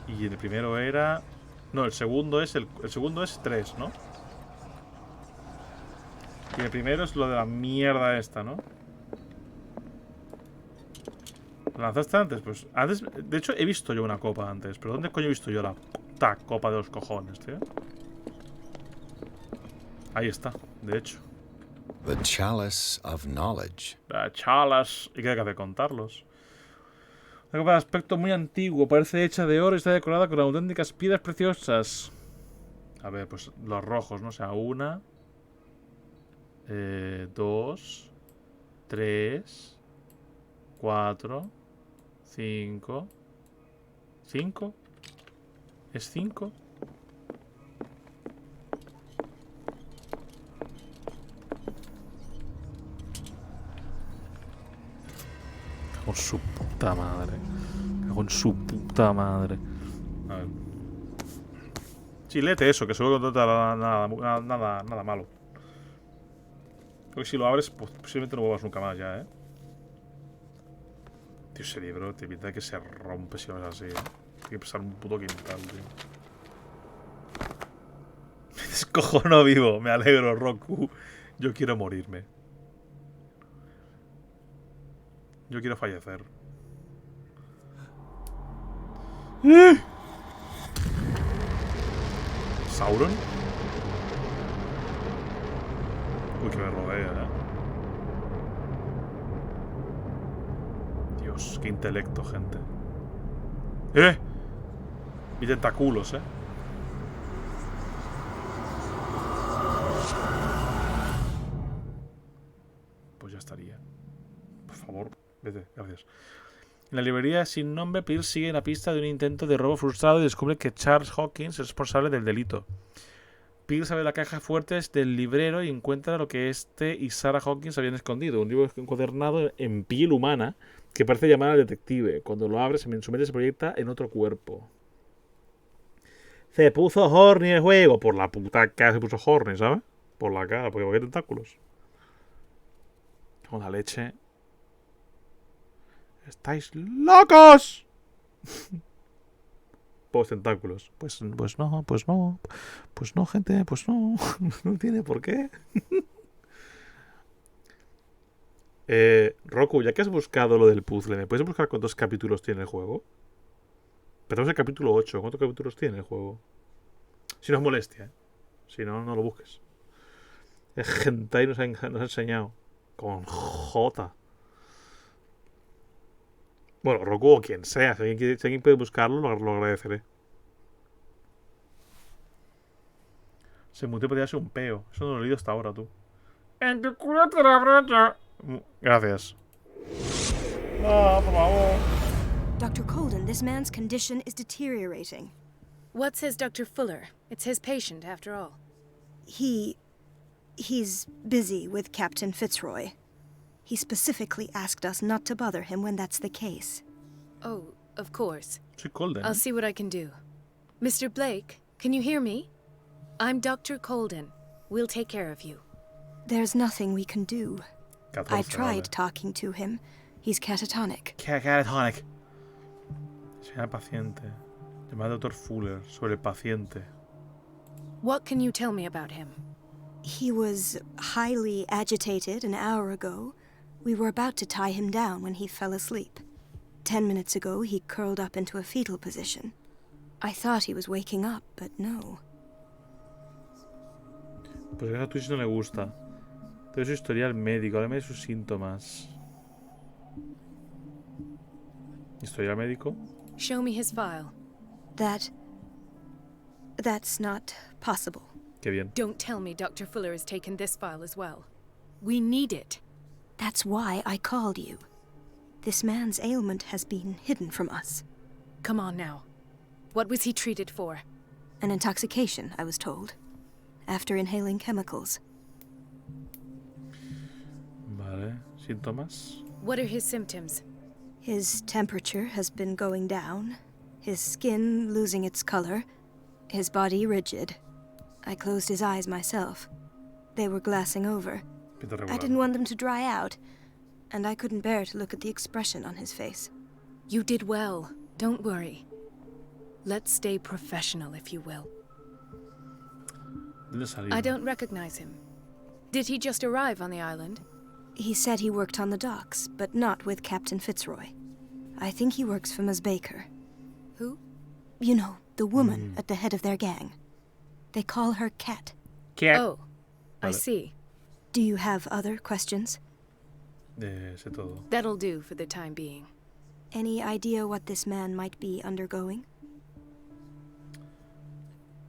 Y el primero era... No, el segundo es el segundo es 3, ¿no? Y el primero es lo de la mierda esta, ¿no? ¿Lo lanzaste antes? Pues antes... De hecho, he visto yo una copa antes. ¿Pero dónde coño he visto yo la puta copa de los cojones, tío? Ahí está, de hecho. The Chalice of Knowledge. La chalice. ¿Y qué hay que hacer? Contarlos. Una copa de aspecto muy antiguo. Parece hecha de oro y está decorada con auténticas piedras preciosas. A ver, pues los rojos, ¿no? O sea, 1, 2, 3, 4, 5. ¿5? ¿Es 5? Con su puta madre. Con su puta madre. A ver. Chilete eso, que seguro que no te dará nada malo. Porque si lo abres, pues posiblemente no vuelvas nunca más ya, ¿eh? Tío, ese libro te pinta que se rompe si lo ves así, ¿eh? Tiene que pesar un puto quintal, tío. Me descojono vivo. Me alegro, Roku. Yo quiero morirme. Yo quiero fallecer. ¿Sauron? Uy, que me rodea, ¿eh? Dios, qué intelecto, gente. Mi tentáculos, ¿eh? Pues ya estaría. Por favor, vete, gracias. En la librería sin nombre, Pierce sigue la pista de un intento de robo frustrado y descubre que Charles Hawkins es responsable del delito. Pierce abre la caja fuerte del librero y encuentra lo que este y Sarah Hawkins habían escondido. Un libro encuadernado en piel humana que parece llamar al detective. Cuando lo abre, su mente se proyecta en otro cuerpo. Se puso horny el juego. Por la puta cara se puso horny, ¿sabes? Por la cara, porque hay tentáculos. Con la leche. ¡Estáis locos! Pocos tentáculos. Pues no, gente, pues no. No tiene por qué. Roku, ya que has buscado lo del puzzle, ¿me puedes buscar cuántos capítulos tiene el juego? Empezamos el capítulo 8. ¿Cuántos capítulos tiene el juego? Si no es molestia, ¿eh? Si no, no lo busques. El hentai nos ha enseñado. Con J. Bueno, Roku o quien sea. Si alguien puede buscarlo, lo agradeceré. Se mutió, podría ser un peo. Eso no lo he leído hasta ahora, tú. En tu culo te la brocha. Gracias. No, por favor. Dr. Colden, this man's condition is deteriorating. What says Dr. Fuller? It's his patient, after all. He's busy with Captain Fitzroy. He specifically asked us not to bother him when that's the case. Oh, of course. Colden. I'll see what I can do. Mr. Blake, can you hear me? I'm Dr. Colden. We'll take care of you. There's nothing we can do. I tried talking to him. He's catatonic. Catatonic. Señora paciente. Llamada Dr. Fuller sobre el paciente. What can you tell me about him? He was highly agitated an hour ago. We were about to tie him down when he fell asleep. 10 minutes ago, he curled up into a fetal position. I thought he was waking up, but no. Pues a Twitch no le gusta. Todo su historial médico, háblame de sus síntomas. ¿Historial médico? Show me his file. That's not possible. Qué bien. Don't tell me Dr. Fuller has taken this file as well. We need it. That's why I called you. This man's ailment has been hidden from us. Come on now. What was he treated for? An intoxication, I was told. After inhaling chemicals. Vale. ¿Síntomas? What are his symptoms? His temperature has been going down. His skin losing its color. His body rigid. I closed his eyes myself. They were glassing over. I didn't want them to dry out, and I couldn't bear to look at the expression on his face. You did well. Don't worry. Let's stay professional, if you will. I don't recognize him. Did he just arrive on the island? He said he worked on the docks, but not with Captain Fitzroy. I think he works for Ms. Baker. Who? You know, the woman at the head of their gang. They call her Cat. Cat. Oh, I see. Do you have other questions? Sé todo. That'll do for the time being. Any idea what this man might be undergoing?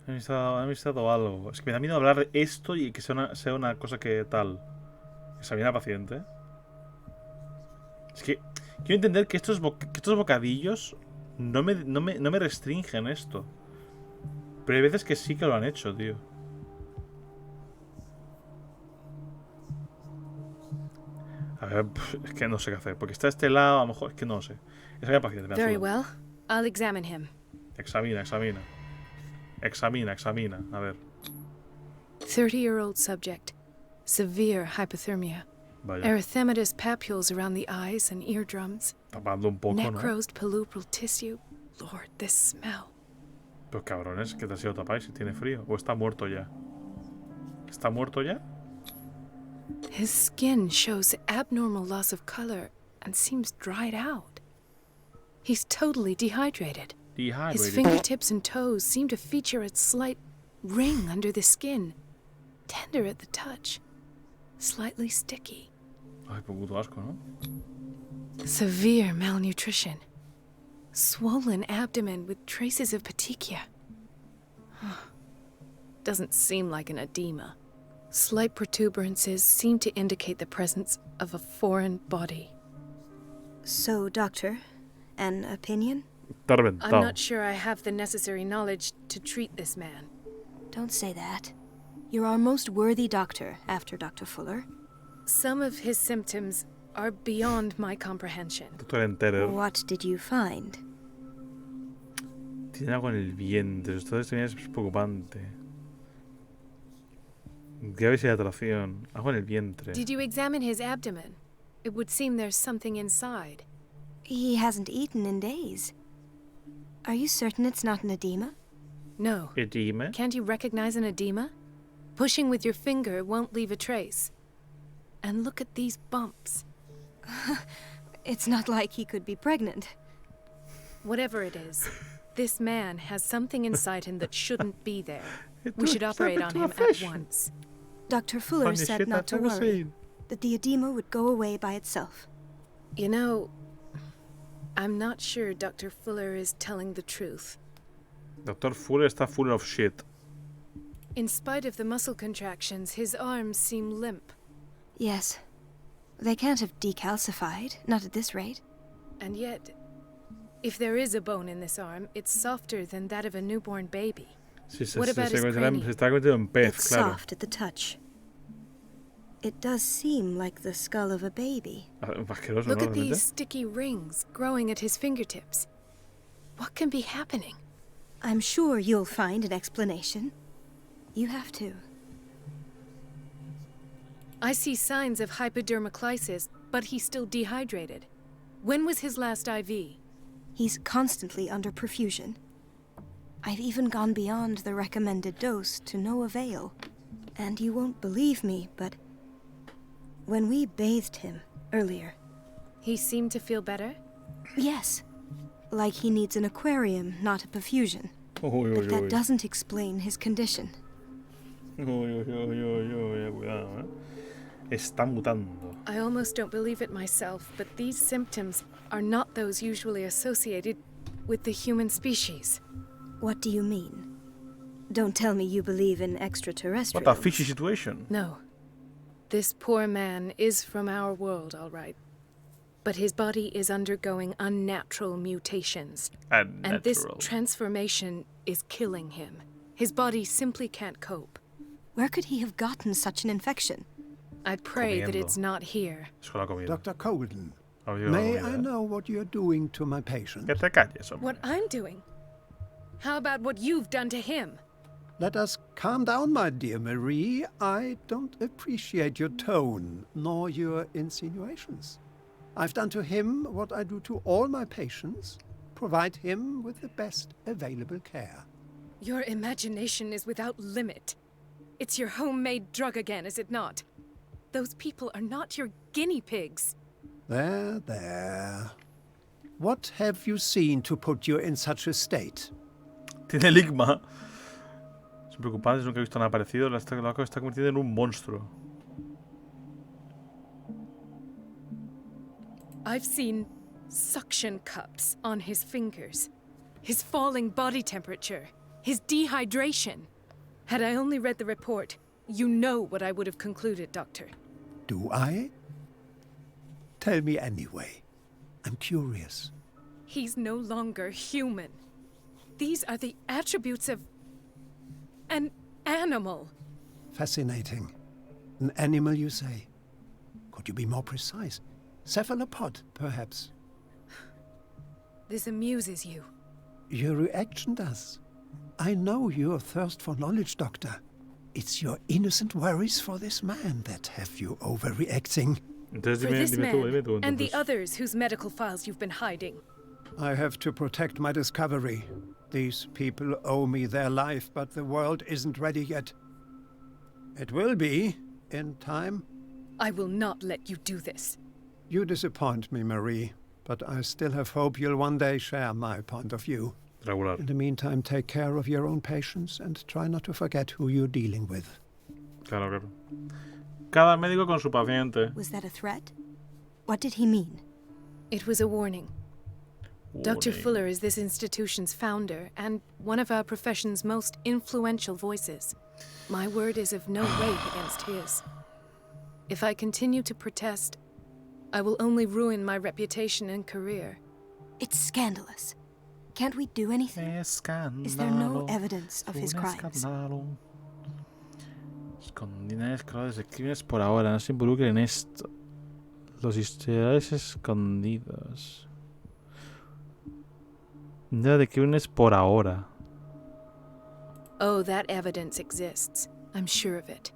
He necesitado algo. Es que me da miedo hablar de esto y que sea una cosa que tal. Examina paciente. Es que quiero entender que estos bocadillos no me restringen esto. Pero hay veces que sí que lo han hecho, tío. A ver, es que no sé qué hacer. Porque está a este lado, a lo mejor es que no sé. Examina paciente. Very well. I'll examine him. Examina. A ver. 30-year-old subject. Severe hypothermia. Vaya. Erythematous papules around the eyes and eardrums. Tapando un poco, Necrosed palpebral tissue. Lord, this smell. Pues cabrones, que te has ido tapado si tiene frío. O está muerto ya. ¿Está muerto ya? His skin shows abnormal loss of color and seems dried out. He's totally dehydrated. His fingertips and toes seem to feature a slight ring under the skin. Tender at the touch. Slightly sticky. Ay, puto asco, ¿no? Severe malnutrition. Swollen abdomen with traces of petechia. Doesn't seem like an edema. Slight protuberances seem to indicate the presence of a foreign body. So, doctor, an opinion? I'm not sure I have the necessary knowledge to treat this man. Don't say that. You're our most worthy doctor after Dr. Fuller. Some of his symptoms are beyond my comprehension. What did you find? Tiene algo en el vientre. Esto es preocupante. Grave deshidratación. Algo en el vientre. Did you examine his abdomen? It would seem there's something inside. He hasn't eaten in days. Are you certain it's not an edema? No. Edema? Can't you recognize an edema? Pushing with your finger won't leave a trace. And look at these bumps. It's not like he could be pregnant. Whatever it is, this man has something inside him that shouldn't be there. We should operate on him at once. Dr. Fuller said not to worry, that the edema would go away by itself. You know, I'm not sure Dr. Fuller is telling the truth. Dr. Fuller está full of shit. In spite of the muscle contractions, his arms seem limp. Yes. They can't have decalcified, not at this rate. And yet, If there is a bone in this arm, it's softer than that of a newborn baby. Sí, What about his cranium? se está convirtiendo en pez, It's claro. soft at the touch. It does seem like the skull of a baby. Asqueroso, Look ¿no? at these sticky rings growing at his fingertips. What can be happening? I'm sure you'll find an explanation. You have to. I see signs of hypodermoclysis, but he's still dehydrated. When was his last IV? He's constantly under perfusion. I've even gone beyond the recommended dose to no avail. And you won't believe me, but when we bathed him earlier... He seemed to feel better? Yes. Like he needs an aquarium, not a perfusion. But that doesn't explain his condition. Cuidado, Está mutando. I almost don't believe it myself, but these symptoms are not those usually associated with the human species. What do you mean? Don't tell me you believe in extraterrestrials. What a fishy situation. No. This poor man is from our world, all right. But his body is undergoing unnatural mutations. And this transformation is killing him. His body simply can't cope. Where could he have gotten such an infection? I pray that it's not here. Dr. Colden, may I know what you're doing to my patient? What I'm doing? How about what you've done to him? Let us calm down, my dear Marie. I don't appreciate your tone, nor your insinuations. I've done to him what I do to all my patients, provide him with the best available care. Your imagination is without limit. It's your homemade drug again, is it not? Those people are not your guinea pigs. There, there. What have you seen to put you in such a state? Tiene ligma. Son preocupantes, nunca he visto nada parecido. La está convirtiendo en un monstruo. I've seen suction cups on his fingers, his falling body temperature, his dehydration. Had I only read the report, you know what I would have concluded, Doctor. Do I? Tell me anyway. I'm curious. He's no longer human. These are the attributes of an animal. Fascinating. An animal, you say? Could you be more precise? Cephalopod, perhaps? This amuses you. Your reaction does. I know your thirst for knowledge, Doctor. It's your innocent worries for this man that have you overreacting. For this man, and the others whose medical files you've been hiding. I have to protect my discovery. These people owe me their life, but the world isn't ready yet. It will be, in time. I will not let you do this. You disappoint me, Marie, but I still have hope you'll one day share my point of view. Regular. In the meantime, take care of your own patients and try not to forget who you're dealing with. Claro, claro. Cada médico con su paciente. Was that a threat? What did he mean? It was a warning. Dr. Fuller is this institution's founder and one of our profession's most influential voices. My word is of no weight against his. If I continue to protest, I will only ruin my reputation and career. It's scandalous. Can't we do anything? Is there no evidence of his crimes? Escondidas de crímenes por ahora. No se involucren en esto. Los historiales escondidos. Nada de crímenes por ahora. Oh, that evidence exists. I'm sure of it.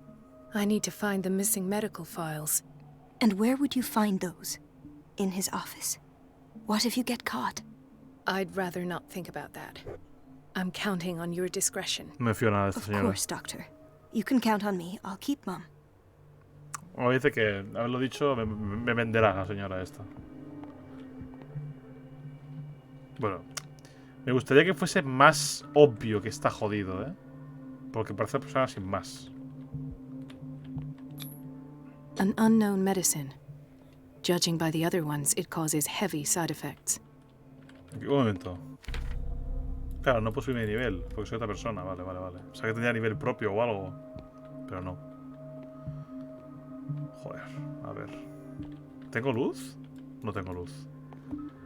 I need to find the missing medical files. And where would you find those? In his office? What if you get caught? I'd rather not think about that. I'm counting on your discretion. No me fío nada de esta señora. Of course, Doctor. You can count on me. I'll keep Mum. O dice que haberlo dicho me venderá la señora esta. Bueno, me gustaría que fuese más obvio que está jodido, ¿eh? Porque parece persona sin más. An unknown medicine. Judging by the other ones, it causes heavy side effects. Un momento. Claro, no puedo subir de nivel, porque soy otra persona. Vale. O sea que tenía nivel propio o algo. Pero no. Joder, a ver. ¿Tengo luz? No tengo luz.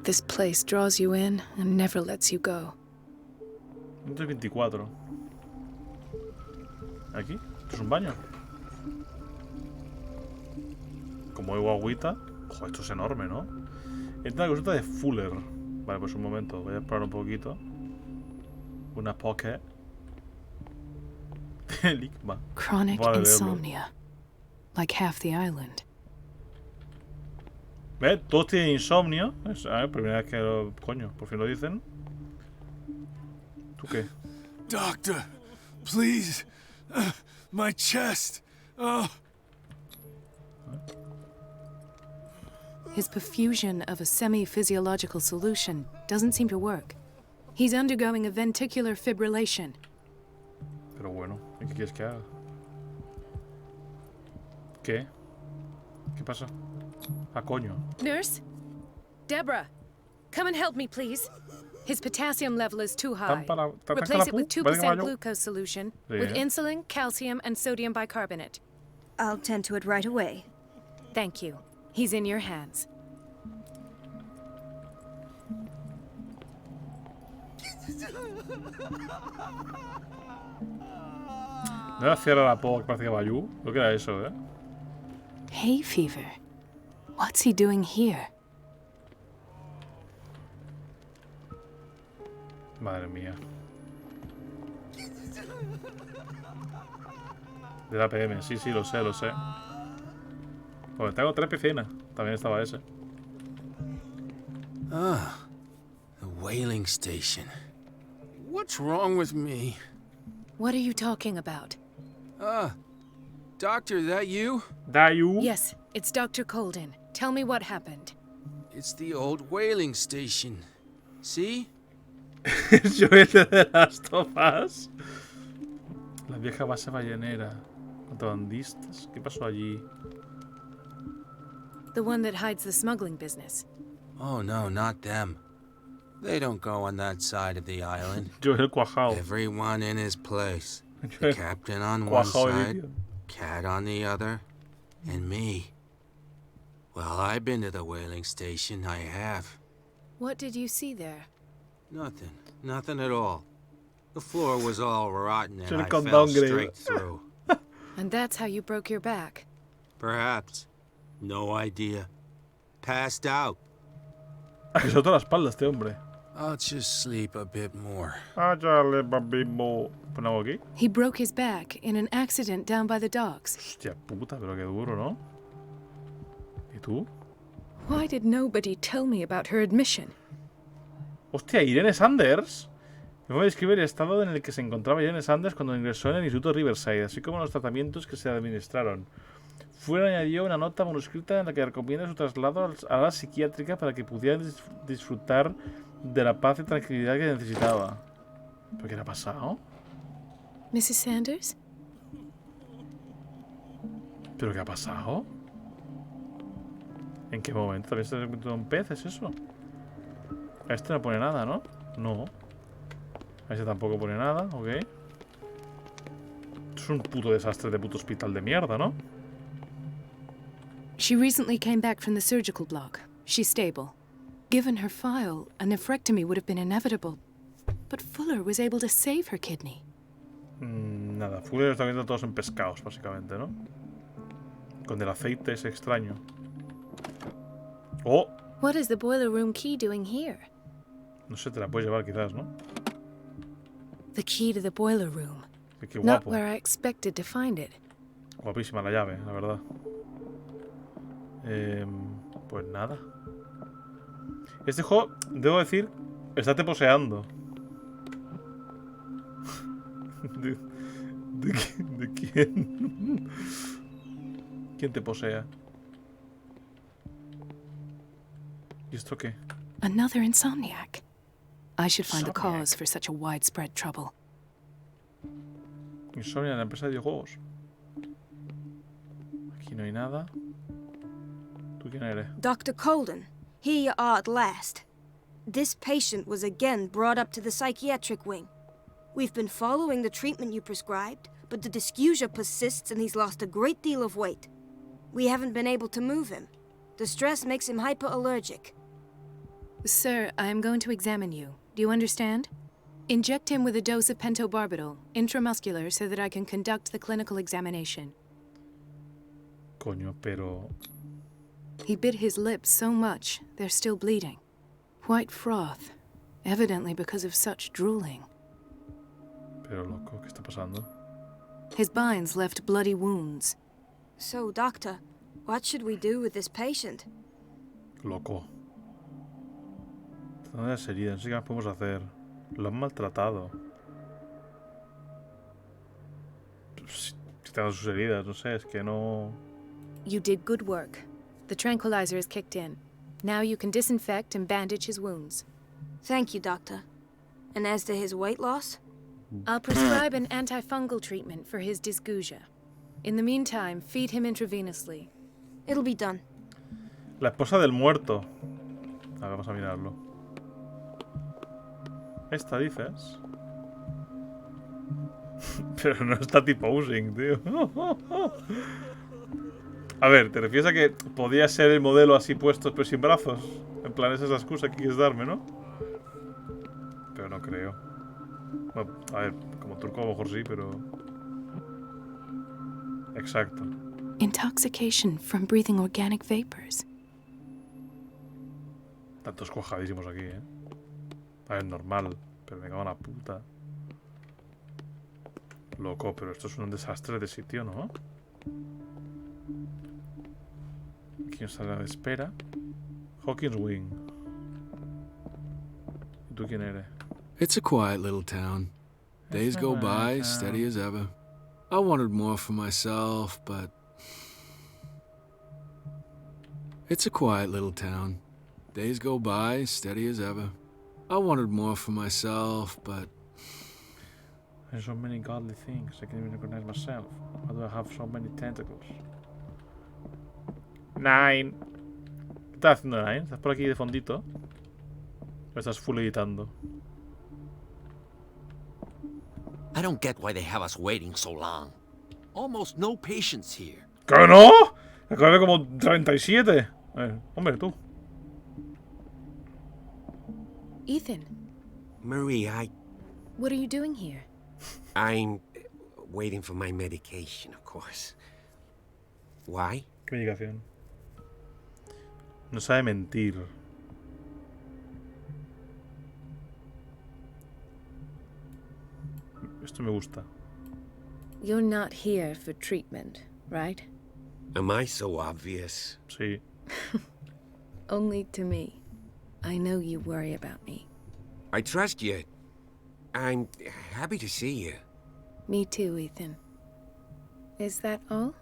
This place draws you in and never lets you go. 124. ¿Aquí? ¿Esto es un baño? Como hay agüita. Joder, esto es enorme, ¿no? Esta es una consulta de Fuller. Vale, pues un momento. Voy a explorar un poquito. Una pocket. Ligma. Chronic Vale, insomnia. Like half the island. ¿Ves? Todos tienen insomnio. Primera vez que lo... Coño, por fin lo dicen. ¿Tú qué? Doctor, please. My chest. Oh. His perfusion of a semi-physiological solution doesn't seem to work. He's undergoing a ventricular fibrillation. Pero bueno, ¿qué quieres que haga? ¿Qué? ¿Qué pasa? Ah, coño. Nurse? Deborah, come and help me, please. His potassium level is too high. Replace it with 2% glucose solution with insulin, calcium, and sodium bicarbonate. I'll tend to it right away. Thank you. He's in your hands. ¿No era Cierra la Poa que parecía Bayou? Creo que era eso, ¿eh? Hay fever. What's he doing here? Madre mía. De la PM, sí, lo sé, lo sé. Pues tengo 3 piscinas. También estaba ese. Ah, the whaling station. What's wrong with me? What are you talking about? Doctor, that you? That you? Yes, it's Dr. Colden. Tell me what happened. It's the old whaling station. See? Yo el de las topas. La vieja base ballenera. Contrabandistas. ¿Qué pasó allí? The one that hides the smuggling business. Oh, no, not them. They don't go on that side of the island. Yo el cuajao. Everyone in his place. The captain on one side, Cat on the other, and me. Well, I've been to the whaling station, I have. What did you see there? Nothing. Nothing at all. The floor was all rotten and I fell fell straight through. And that's how you broke your back? Perhaps. No idea. Passed out. Se soltó la espalda este hombre. I'll just sleep a bit more. He broke his back in an accident down by the docks. Hostia puta, pero qué duro, ¿no? ¿Y tú? Why did nobody tell me about her admission? Hostia, Irene Sanders. Me voy a describir el estado en el que se encontraba Irene Sanders cuando ingresó en el Instituto Riverside, así como los tratamientos que se administraron. Fuller añadió una nota manuscrita en la que recomienda su traslado a la psiquiátrica para que pudiera disfrutar de la paz y tranquilidad que necesitaba. ¿Pero qué le ha pasado? Mrs. Sanders? ¿Pero qué ha pasado? ¿En qué momento? ¿También se ha convertido en un pez? ¿Es eso? A este no pone nada, ¿no? No. A este tampoco pone nada, ok. Esto es un puto desastre de puto hospital de mierda, ¿no? She recently came back from the surgical block. She's stable. Given her file, a nephrectomy would have been inevitable. But Fuller was able to save her kidney. Nada, Fuller está viendo todos en pescados, básicamente, ¿no? Con el aceite ese extraño. ¡Oh! What is the boiler room key doing here? No sé, te la puedes llevar quizás, ¿no? The key to the boiler room. Qué guapo. Not where I expected to find it. Guapísima la llave, la verdad. Pues nada. Este juego, debo decir, está te poseando. ¿De quién? ¿Quién te posea? ¿Y esto qué? Another insomniac. I should find the cause for such a widespread trouble. Insomnia en la empresa de videojuegos. Aquí no hay nada. ¿Tú quién eres? Dr. Colden, here you are at last. This patient was again brought up to the psychiatric wing. We've been following the treatment you prescribed, but the dysgeusia persists and he's lost a great deal of weight. We haven't been able to move him. The stress makes him hyperallergic. Sir, I am going to examine you. Do you understand? Inject him with a dose of pentobarbital, intramuscular, so that I can conduct the clinical examination. Coño, pero... He bit his lips so much, they're still bleeding. White froth, evidently because of such drooling. Pero loco, ¿qué está pasando? His binds left bloody wounds. So, doctor, what should we do with this patient? Loco. Están las heridas, no sé qué más podemos hacer. Lo han maltratado. Si están sus heridas, no sé, es que no... You did good work. The tranquilizer is kicked in. Now you can disinfect and bandage his wounds. Thank you, doctor. And as to his weight loss? I'll prescribe an antifungal treatment for his dysgeusia. In the meantime, feed him intravenously. It'll be done. La esposa del muerto. A ver, vamos a mirarlo. Esta dices. Pero no está tipo posing, tío. A ver, ¿te refieres a que podía ser el modelo así puesto pero sin brazos? En plan, esa es la excusa que quieres darme, ¿no? Pero no creo. Bueno, a ver, como turco a lo mejor sí, pero... Exacto. Intoxication from breathing organic vapors. Tantos cuajadísimos aquí, ¿eh? A ver, normal, pero me cago en la puta. Loco, pero esto es un desastre de sitio, ¿no? Aquí nos sale la de espera. Hawkins Wing. ¿Y tú quién eres? It's a quiet little town. Days go by, steady as ever. I wanted more for myself, but... It's a quiet little town. Days go by, steady as ever. I wanted more for myself, but... There's so many godly things, I can't even recognize myself. Why do I have so many tentacles? Nine. ¿Qué estás haciendo, Nine? ¿Estás por aquí de fondito? ¿O estás full editando? I don't get why they have us waiting so long. Almost no patients here. ¿Qué no? Acabo de ver como 37. Hombre, tú. Ethan. Marie, What are you doing here? I'm waiting for my medication, of course. Why? ¿Qué medicación? No sabe mentir. Esto me gusta. You're not here for treatment, right? Am I so obvious? Sí. Only to me. I know you worry about me. I trust you. I'm happy to see you. Me too, Ethan. Is that all?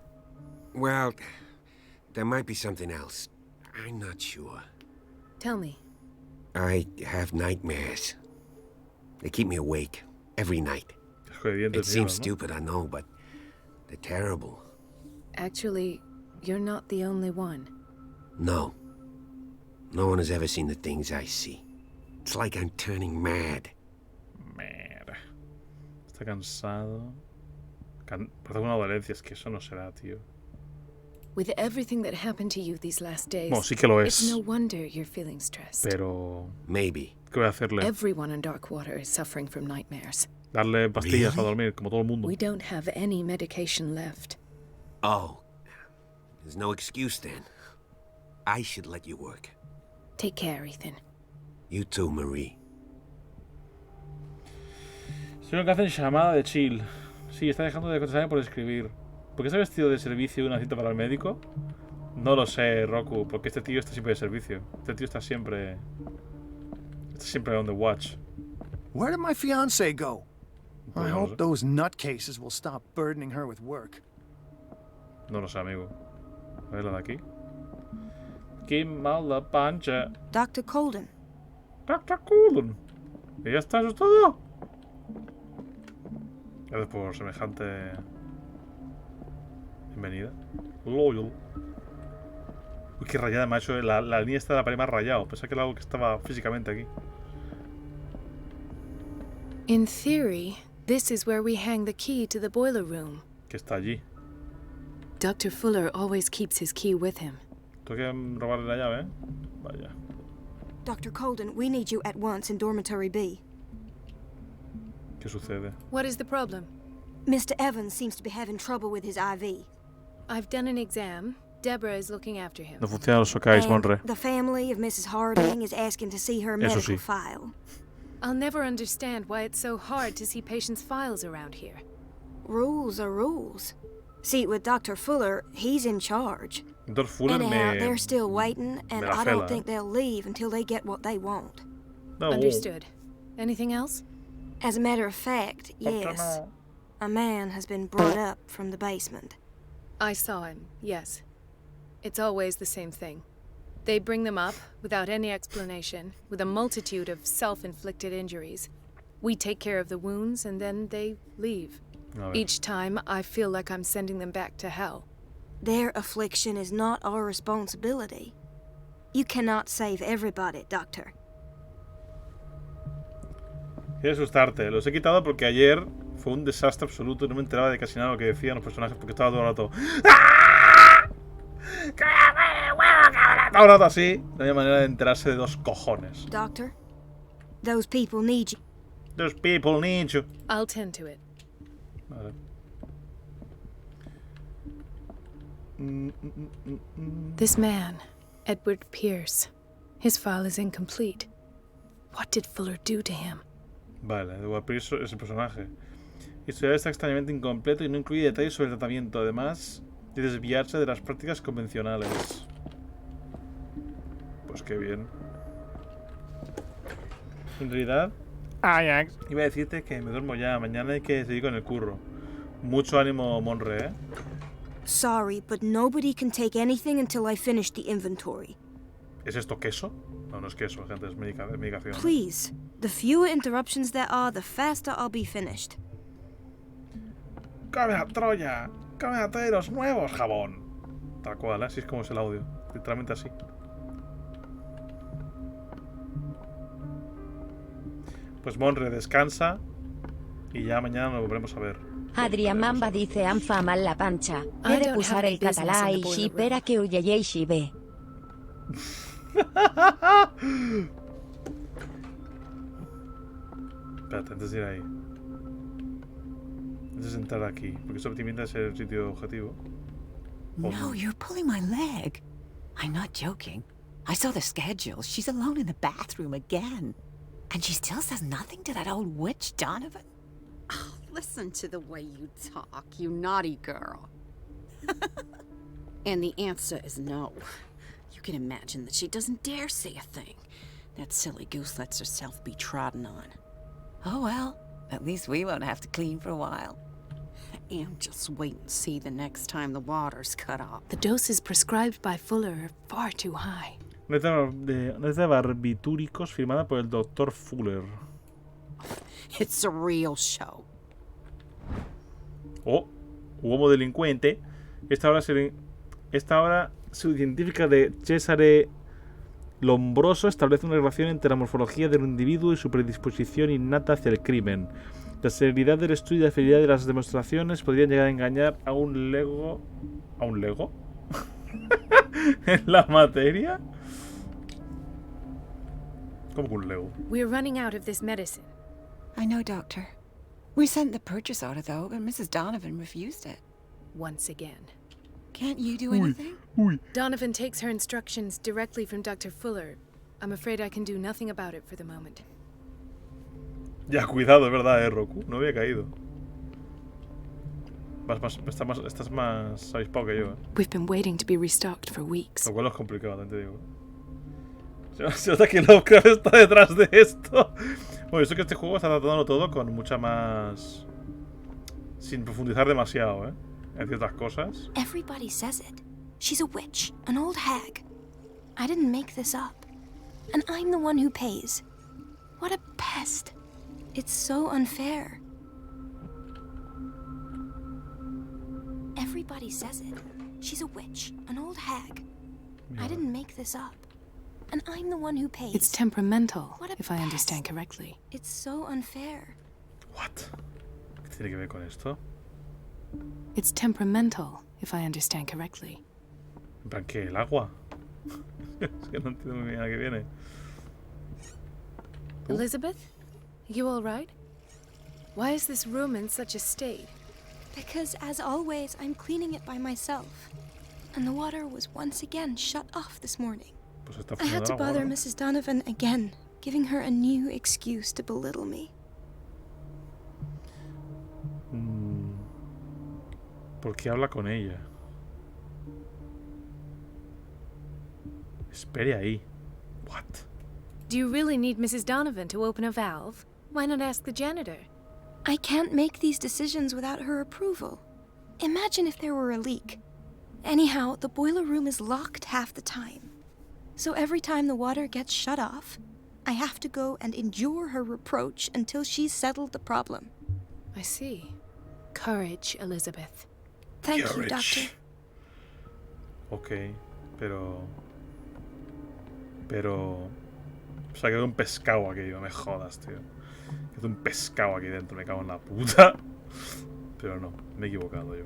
Well, there might be something else. I'm not sure. Tell me. I have nightmares. They keep me awake every night. It seems stupid, I know, but they're terrible. Actually, you're not the only one. No. No one has ever seen the things I see. It's like I'm turning mad. Mad. Está cansado. Parece una dolencia, es que eso no será, tío. With everything that happened to you these last days, Bueno, sí que lo es. it's no wonder you're feeling stressed. Pero... Maybe. ¿Qué voy a hacerle? Everyone in Darkwater is suffering from nightmares. Darle pastillas a dormir, como todo el mundo. We don't have any medication left. Oh. There's no excuse then. I should let you work. Take care, Ethan. You too, Marie. Señor que hacen llamada de chill. Sí, está dejando de contestarme por escribir. ¿Por qué está vestido de servicio de una cita para el médico? No lo sé, Roku, porque este tío está siempre de servicio. Este tío está siempre on the watch. Where did my fiancé go? I No lo hope sé. those nutcases will stop burdening her with work. No lo sé, amigo. A ver la de aquí. Qué mala pancha. Dr. Colden. Dr. Colden. ¿Y ya está? ¿Eso es todo? Gracias por semejante... Bienvenida. Loyal. Uy, qué rayada me ha hecho. La línea esta de la pared más rayado. Pensaba que era algo que estaba físicamente aquí. In theory, this is where we hang the key to the boiler room. Que está allí. Dr. Fuller always keeps his key with him. ¿Tú quieres robarle la llave, eh? Vaya. Dr. Colden, we need you at once in Dormitory B. ¿Qué sucede? What is the problem? Mr. Evans seems to be having trouble with his IV. I've done an exam. Deborah is looking after him. No funcionan los socais, Monre. The family of Mrs. Harding is asking to see her medical file. I'll never understand why it's so hard to see patients' files around here. Rules are rules. See, with Dr. Fuller, he's in charge. Dr. Fuller Anyhow, they're still waiting, and I don't think they'll leave until they get what they want. No. Understood. Anything else? As a matter of fact, yes. A man has been brought up from the basement. I saw him, yes. It's always the same thing. They bring them up without any explanation, with a multitude of self-inflicted injuries. We take care of the wounds, and then they leave. Each time, I feel like I'm sending them back to hell. Their affliction is not our responsibility. You cannot save everybody, Doctor. Quiero asustarte. Los he quitado porque ayer fue un desastre absoluto y no me enteraba de casi nada de lo que decían los personajes porque estaba todo el rato. Todo el rato así. No había manera de enterarse de dos cojones. Doctor, those people need you. Those people need you. I'll tend to it. Vale. This man, Edward Pierce, his file is incomplete. What did Fuller do to him? Vale, Edward Pierce es el personaje. El historial está extrañamente incompleto y no incluye detalles sobre el tratamiento, además de desviarse de las prácticas convencionales. Pues qué bien. En realidad, iba a decirte que me duermo ya. Mañana hay que seguir con el curro. Mucho ánimo, Monre, ¿eh? Sorry, but nobody can take anything until I finish the inventory. ¿Es esto queso? No, no es queso, gente, es medicación. Please, the fewer interruptions there are, the faster I'll be finished. ¡Come a Troya! ¡Come a los nuevos, jabón! Tal cual, así es como es el audio. Literalmente así. Pues Monre, descansa y ya mañana nos volveremos a ver. Adrián Mamba dice anfa mal la pancha. He de usar el catalá y si pera que uyeye y si ve. Espérate, antes de ir ahí. Antes de entrar aquí, porque esto pinta ser el sitio objetivo. No, you're pulling my leg. I'm not joking. I saw the schedule. She's alone in the bathroom again. And she still says nothing to that old witch, Donovan? Oh, listen to the way you talk, you naughty girl. And the answer is no. You can imagine that she doesn't dare say a thing. That silly goose lets herself be trodden on. Oh well, at least we won't have to clean for a while. And just wait and see the next time the water's cut off. The doses prescribed by Fuller are far too high. Una de barbitúricos firmada por el Dr. Fuller. It's a real show. Oh, uomo delincuente. Esta obra científica de Cesare Lombroso establece una relación entre la morfología del individuo y su predisposición innata hacia el crimen. La severidad del estudio y la fidelidad de las demostraciones podrían llegar a engañar a un lego. ¿A un lego? ¿En la materia? ¿Cómo que un lego? We're running out of this medicine. I know, Doctor. We sent the purchase order, though, and Mrs. Donovan refused it. Once again. Can't you do anything? Donovan takes her instructions directly from Dr. Fuller. I'm afraid I can do nothing about it for the moment. Ya, cuidado, es verdad, Roku. No había caído. Estás más avispado que yo, We've been waiting to be restocked for weeks. Lo cual es complicado, también te digo. Se nota que Lovecraft está detrás de esto. Bueno, esto que este juego está tratándolo todo con mucha más... Sin profundizar demasiado, en ciertas cosas. Everybody says it. She's a witch, an old hag. I didn't make this up. And I'm the one who pays. What a pest. It's so unfair. Everybody says it. She's a witch, an old hag. I didn't make this up. And I'm the one who pays. It's temperamental, if I understand correctly. It's so unfair. What? ¿Qué tiene que ver con esto? It's temperamental, if I understand correctly. ¿En plan qué? ¿El agua? Es que no entiendo muy bien a qué viene. Elizabeth? You all right? Why is this room in such a state? Because, as always, I'm cleaning it by myself. And the water was once again shut off this morning. I had to bother Mrs. Donovan again, giving her a new excuse to belittle me. ¿Por qué habla con ella? Espere ahí. What? Do you really need Mrs. Donovan to open a valve? Why not ask the janitor? I can't make these decisions without her approval. Imagine if there were a leak. Anyhow, the boiler room is locked half the time. So every time the water gets shut off, I have to go and endure her reproach until she's settled the problem. I see. Courage, Elizabeth. Thank you, Doctor. Ok, pero... O sea, quedó un pescado aquí, no me jodas, tío. Quedó un pescado aquí dentro, me cago en la puta. Pero no, me he equivocado yo.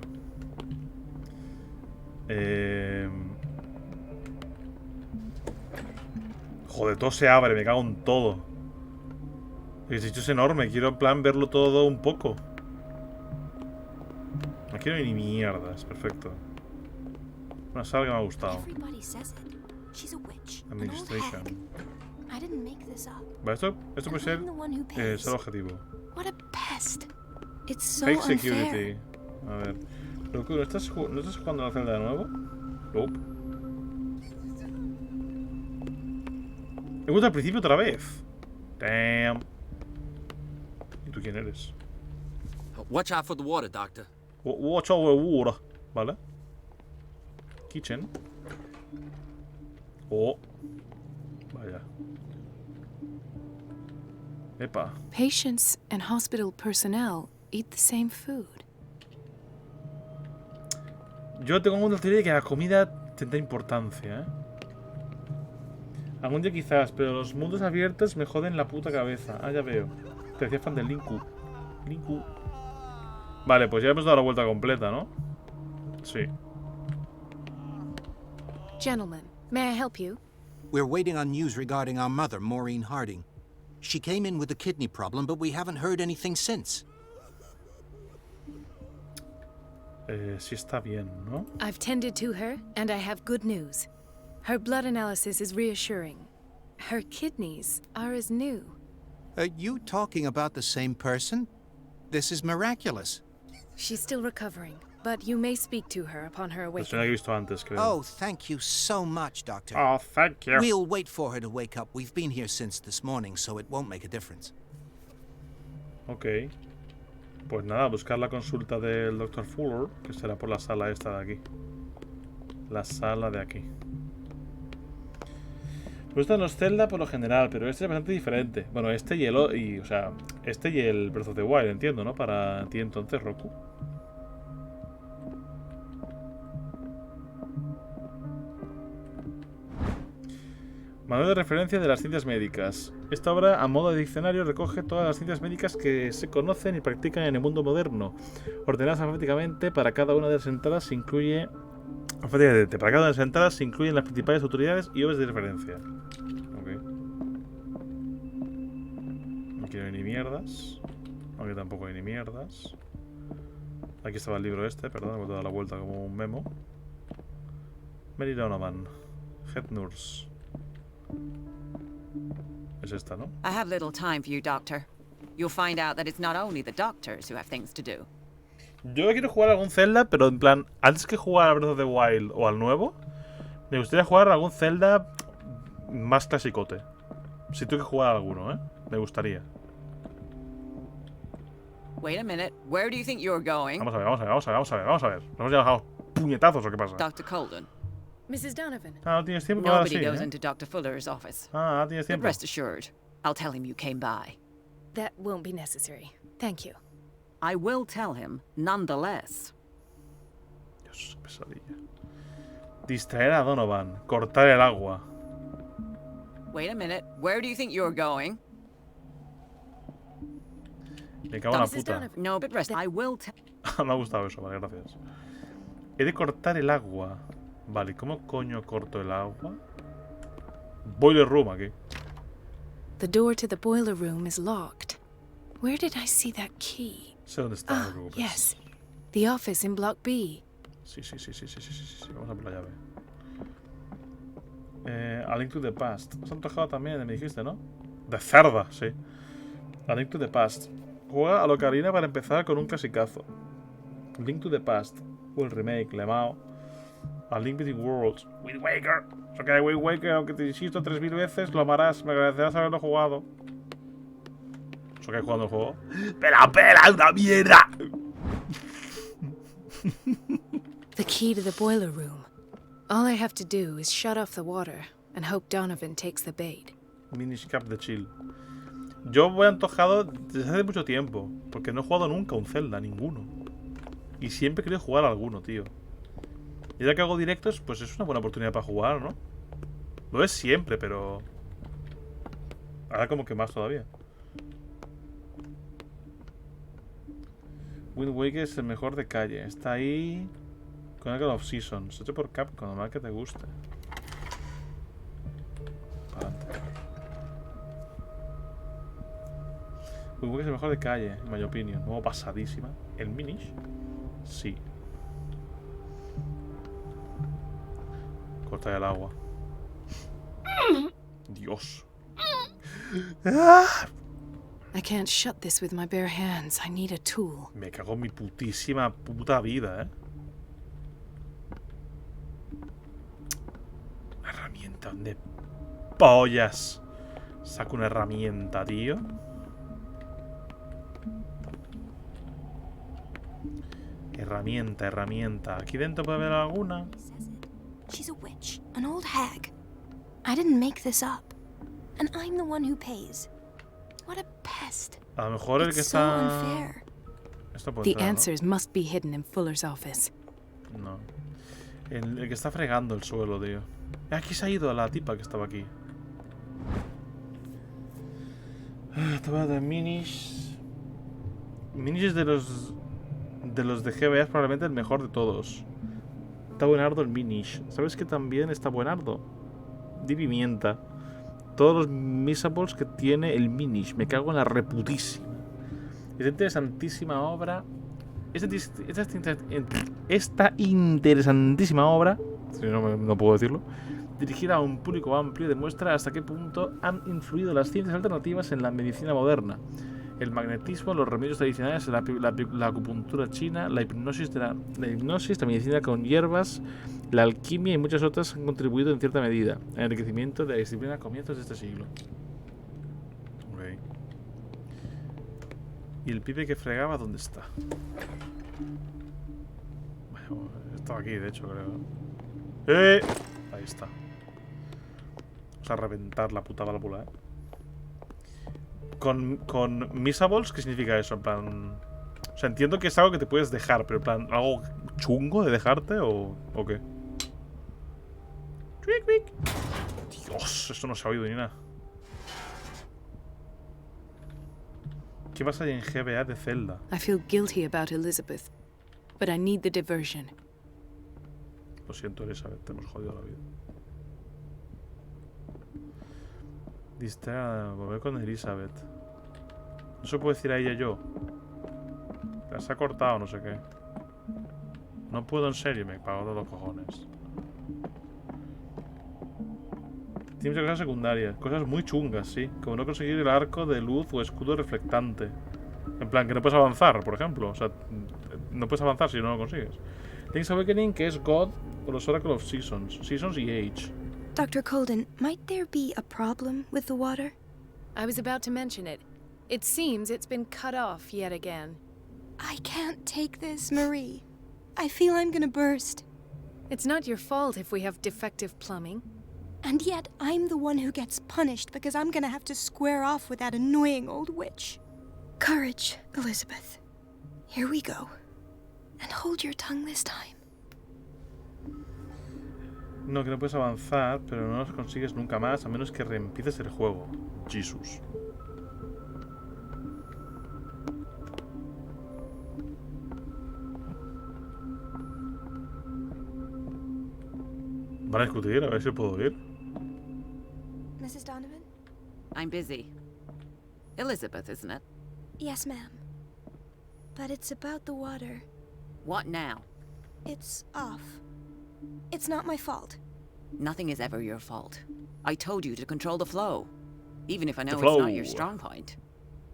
Joder, todo se abre, me cago en todo. El sitio es enorme, quiero en plan verlo todo un poco. No quiero ni mierdas, perfecto. Una sala que me ha gustado. Administration. Vale, esto puede ser el objetivo. Fake security. A ver. ¿No estás jugando a la celda de nuevo? Nope. He vuelto al principio otra vez. Damn. ¿Y tú quién eres? Watch out for the water, doctor. Watch out for the water. Vale. Kitchen. Oh. Vaya. Epa. Patients and hospital personnel eat the same food. Yo tengo una teoría de que la comida tendrá importancia, ¿eh? Algún día quizás, pero los mundos abiertos me joden la puta cabeza. Ah, ya veo. Te decía fan del Linku. Linku. Vale, pues ya hemos dado la vuelta completa, ¿no? Sí. Gentlemen, may I help you? We're waiting on news regarding our mother, Maureen Harding. She came in with a kidney problem, but we haven't heard anything since. Sí está bien, ¿no? I've tended to her, and I have good news. Her blood analysis is reassuring. Her kidneys are as new. Are you talking about the same person? This is miraculous. She's still recovering, but you may speak to her upon her awakening. He visto antes, creo. Oh, thank you so much, Doctor. Oh, thank you. We'll wait for her to wake up. We've been here since this morning, so it won't make a difference. Ok. Pues nada, buscar la consulta del Dr. Fuller, que será por la sala esta de aquí. La sala de aquí. Me gustan los Zelda por lo general, pero este es bastante diferente. Bueno, este y el... o sea, este y el Breath of the Wild, entiendo, ¿no? Para ti entonces, Roku. Manual de referencia de las ciencias médicas. Esta obra, a modo de diccionario, recoge todas las ciencias médicas que se conocen y practican en el mundo moderno. Ordenadas alfabéticamente, para cada una de las entradas se incluye... Para cada una de las entradas se incluyen las principales autoridades y obras de referencia. Ok. No quiero ni mierdas. Aunque tampoco hay ni mierdas. Aquí estaba el libro este, perdón, me he vuelto a dar la vuelta como un memo. Mary Donovan. Head Nurse. Es esta, ¿no? I have little time for you, Doctor. You'll find out that it's not only the doctors who have things to do. Yo quiero jugar a algún Zelda, pero en plan, antes que jugar a Breath of the Wild o al nuevo, me gustaría jugar a algún Zelda más clasicote. Si tengo que jugar a alguno, ¿eh? Me gustaría. Wait a minute. Where do you think you're going? Vamos a ver. ¿Nos hemos llegado puñetazos o qué pasa? Dr. Colden. Mrs. Donovan. Ah, no tienes tiempo. Nobody goes into Dr. Fuller's office. Ah, no tienes tiempo. But rest assured, I'll tell him you came by. That won't be necessary. Thank you. I will tell him, nonetheless. Dios, qué pesadilla. Distraer a Donovan. Cortar el agua. Wait a minute. Where do you think you're going? Me cago en la puta. No, but rest. I will tell. Me ha gustado eso, vale, gracias. He de cortar el agua. Vale, ¿cómo coño corto el agua? Boiler room aquí. The door to the boiler room is locked. Where did I see that key? Sé dónde está, no te preocupes. Yes. The office in Block B. Sí. Vamos a por la llave. A Link to the Past. Has antojado también, me dijiste, ¿no? De cerda, sí. A Link to the Past. Juega a Ocarina para empezar con un clasicazo. Link to the Past. O el remake, Lemao. A Link Between Worlds. Wind Waker. O sea que Wind Waker, aunque te insisto 3000 veces, lo amarás. Me agradecerás haberlo jugado. O sea que jugando el juego. ¡Pela, una mierda! The key to the boiler room. All I have to do is shut off the water and hope Donovan takes the bait. Minish Cap de Chill. Yo voy antojado desde hace mucho tiempo, porque no he jugado nunca un Zelda, ninguno. Y siempre he querido jugar a alguno, tío. Y ya que hago directos, pues es una buena oportunidad para jugar, ¿no? Lo es siempre, pero... ahora como que más todavía. Wind Waker es el mejor de calle. Está ahí... con el of Seasons. Hecho por Capcom, normal que te guste. Wind Waker es el mejor de calle, en mi opinión. Como pasadísima. ¿El Minish? Sí. Corta el agua. Dios. I can't shut this with my bare hands. I need a tool. Me cago en mi putísima puta vida, ¿eh? Una herramienta. ¿Dónde pollas saco una herramienta, tío? Herramienta. ¿Aquí dentro puede haber alguna? She's a witch, an old hag. I didn't make this up. And I'm the one who pays. What a pest. A lo mejor el que It's so está... unfair. Esto puede The entrar, ¿no? answers must be hidden in Fuller's office. No. El que está fregando el suelo, tío. Aquí se ha ido la tipa que estaba aquí. Estaba de Minish. Minish es de los de GBA es probablemente el mejor de todos. Está buenardo el Minish. ¿Sabes que también está buenardo? Di pimienta. Todos los misables que tiene el Minish. Me cago en la reputísima. Esta interesantísima obra. Esta interesantísima obra, si no puedo decirlo, dirigida a un público amplio, demuestra hasta qué punto han influido las ciencias alternativas en la medicina moderna. El magnetismo, los remedios tradicionales, la acupuntura china, la hipnosis, la medicina con hierbas, la alquimia y muchas otras han contribuido en cierta medida al enriquecimiento de la disciplina a comienzos de este siglo. Okay. ¿Y el pibe que fregaba dónde está? Bueno, estaba aquí, de hecho, creo. Ahí está. Vamos a reventar la puta válvula, Con misables, ¿qué significa eso? En plan... O sea, entiendo que es algo que te puedes dejar, pero en plan, ¿algo chungo de dejarte o qué? Dios, esto no se ha oído ni nada. ¿Qué pasa ahí en GBA de Zelda? I feel guilty about Elizabeth, but I need the diversion. Lo siento, Elizabeth, te hemos jodido la vida. Distraer, volver con Elizabeth. No se puede decir a ella yo. Se ha cortado, no sé qué. No puedo en serio, me pago de los cojones. Tiene muchas cosas secundarias, cosas muy chungas, sí. Como no conseguir el arco de luz o escudo reflectante. En plan, que no puedes avanzar, por ejemplo. O sea, no puedes avanzar si no lo consigues. Link's Awakening, que es God, o los Oracle of Seasons. Seasons y Age. Dr. Colden, might there be a problem with the water? I was about to mention it. It seems it's been cut off yet again. I can't take this, Marie. I feel I'm gonna burst. It's not your fault if we have defective plumbing. And yet, I'm the one who gets punished because I'm gonna have to square off with that annoying old witch. Courage, Elizabeth. Here we go. And hold your tongue this time. No, que no puedes avanzar, pero no los consigues nunca más a menos que reempieces el juego. Jesus. ¿Van a discutir? A ver si puedo ir. Mrs. Donovan? I'm busy. Elizabeth, isn't it? Yes, ma'am. But it's about the water. What now? It's off. It's not my fault. Nothing is ever your fault. I told you to control the flow. Even if I know it's flow. not your strong point.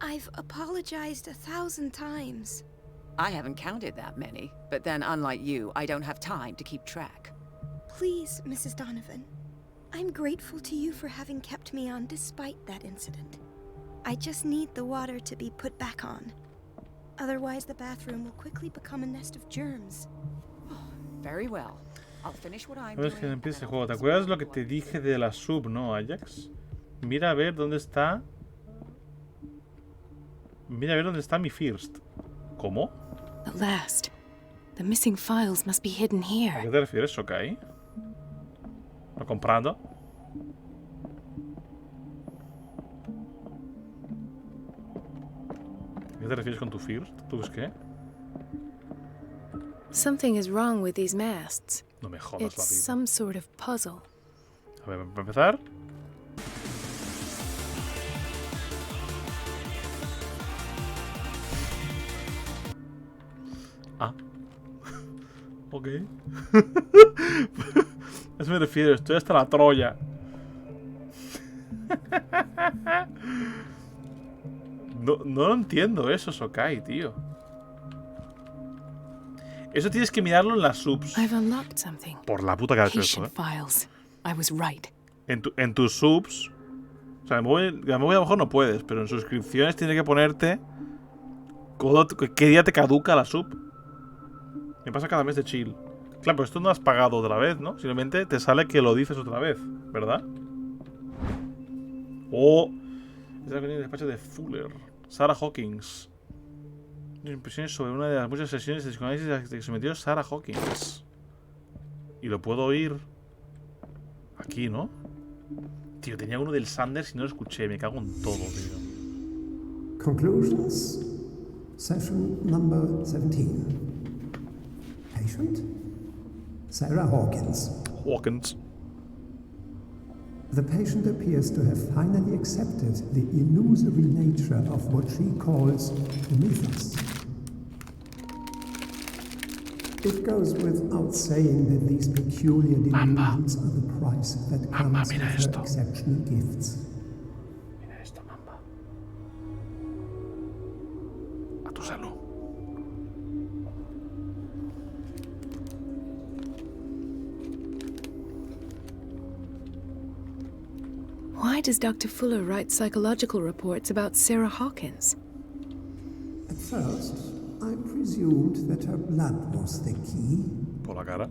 I've apologized 1,000 times. I haven't counted that many, but then unlike you, I don't have time to keep track. Please, Mrs. Donovan. I'm grateful to you for having kept me on despite that incident. I just need the water to be put back on. Otherwise, the bathroom will quickly become a nest of germs. Very well. I'll finish what I'm A ver doing. que empiece el juego. ¿Te acuerdas lo que te dije de la sub, no, Ajax? Mira a ver dónde está. Mira a ver dónde está mi first. ¿Cómo? At last. The missing files must be hidden ¿A here. qué te refieres, Okai? ¿Lo comprando? ¿A qué te refieres con tu first? ¿Tú ves qué? Something is wrong with these masts. No me jodas la It's vida. some sort of puzzle. A ver, para empezar. Ah. Ok. A eso me refiero, estoy hasta la Troya. No lo entiendo eso, Sokai, tío. Eso tienes que mirarlo en las subs. I've unlocked something. Por la puta que ha hecho eso, Patient files. I was right. En tus subs. O sea, en móvil a lo mejor no puedes, pero en suscripciones tienes que ponerte qué día te caduca la sub. Me pasa cada mes de chill. Claro, pero esto no has pagado otra vez, ¿no? Simplemente te sale que lo dices otra vez, ¿verdad? Oh, está veniendo el despacho de Fuller. Sarah Hawkins. Impresiones sobre una de las muchas sesiones de psicoanálisis a las que se metió Sarah Hawkins. Y lo puedo oír aquí, ¿no? Tío, tenía uno del Sanders y no lo escuché. Me cago en todo, tío. Conclusions. Session number 17. Patient? Sarah Hawkins. Hawkins. The patient appears to have finally accepted the illusory nature of what she calls the mythos. It goes without saying that these peculiar delusions are the price that comes with her exceptional gifts. Mira esto, Mamba. A tu salud. Why does Dr. Fuller write psychological reports about Sarah Hawkins? At first, I presumed that her blood was the key. Por la cara.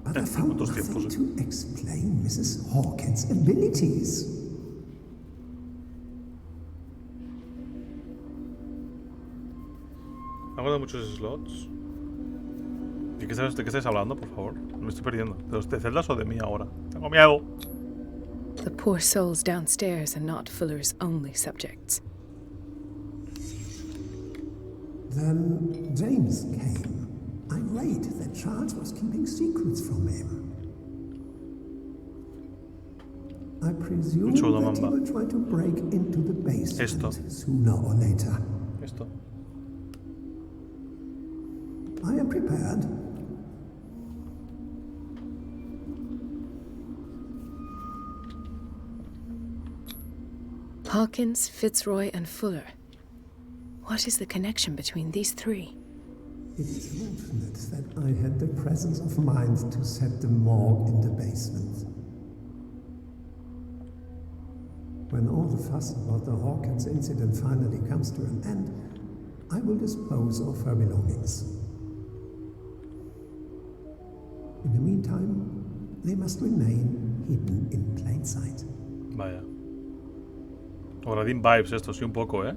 But I found nothing to explain Mrs. Hawkins' abilities. Me acuerdo de muchos slots. ¿De qué estáis hablando, por favor? Me estoy perdiendo. ¿De los de celdas o de mí ahora? Tengo miedo. The poor souls downstairs are not Fuller's only subjects. Then James came, irate that Charles was keeping secrets from him. I presume that he will try to break into the basement sooner or later. Esto. I am prepared. Hawkins, Fitzroy, and Fuller. What is the connection between these three? It is fortunate that I had the presence of mind to set the morgue in the basement. When all the fuss about the Hawkins incident finally comes to an end, I will dispose of her belongings. In the meantime, they must remain hidden in plain sight. Vaya. Aladdin vibes esto, sí un poco, ¿eh?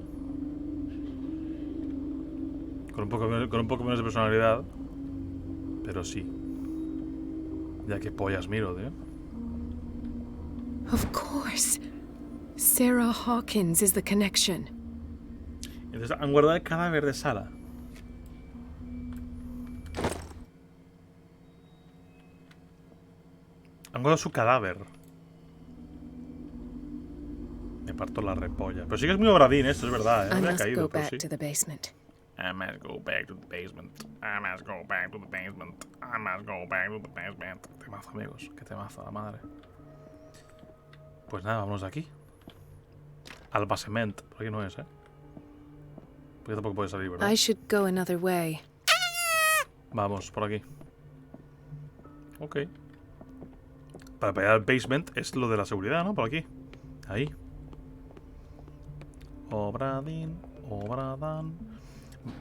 Con un poco menos de personalidad. Pero sí. Ya que pollas miro, tío. Of course. Sarah Hawkins is the connection. Entonces han guardado el cadáver de Sarah. Han guardado su cadáver. parto la repolla. Pero sí que es muy obradín esto, es verdad, ¿eh? I No había must caído, go pero back sí. to the basement. I must go back to the basement. I must go back to the basement. I must go back to the basement. Qué temazo, amigos. Qué temazo, la madre. Pues nada, vámonos de aquí. Al basement. Por aquí no es, ¿eh? Porque tampoco puede salir, ¿verdad? I should go another way. Vamos, por aquí. Ok. Para pegar al basement es lo de la seguridad, ¿no? Por aquí. Ahí. Obradín. Obradán.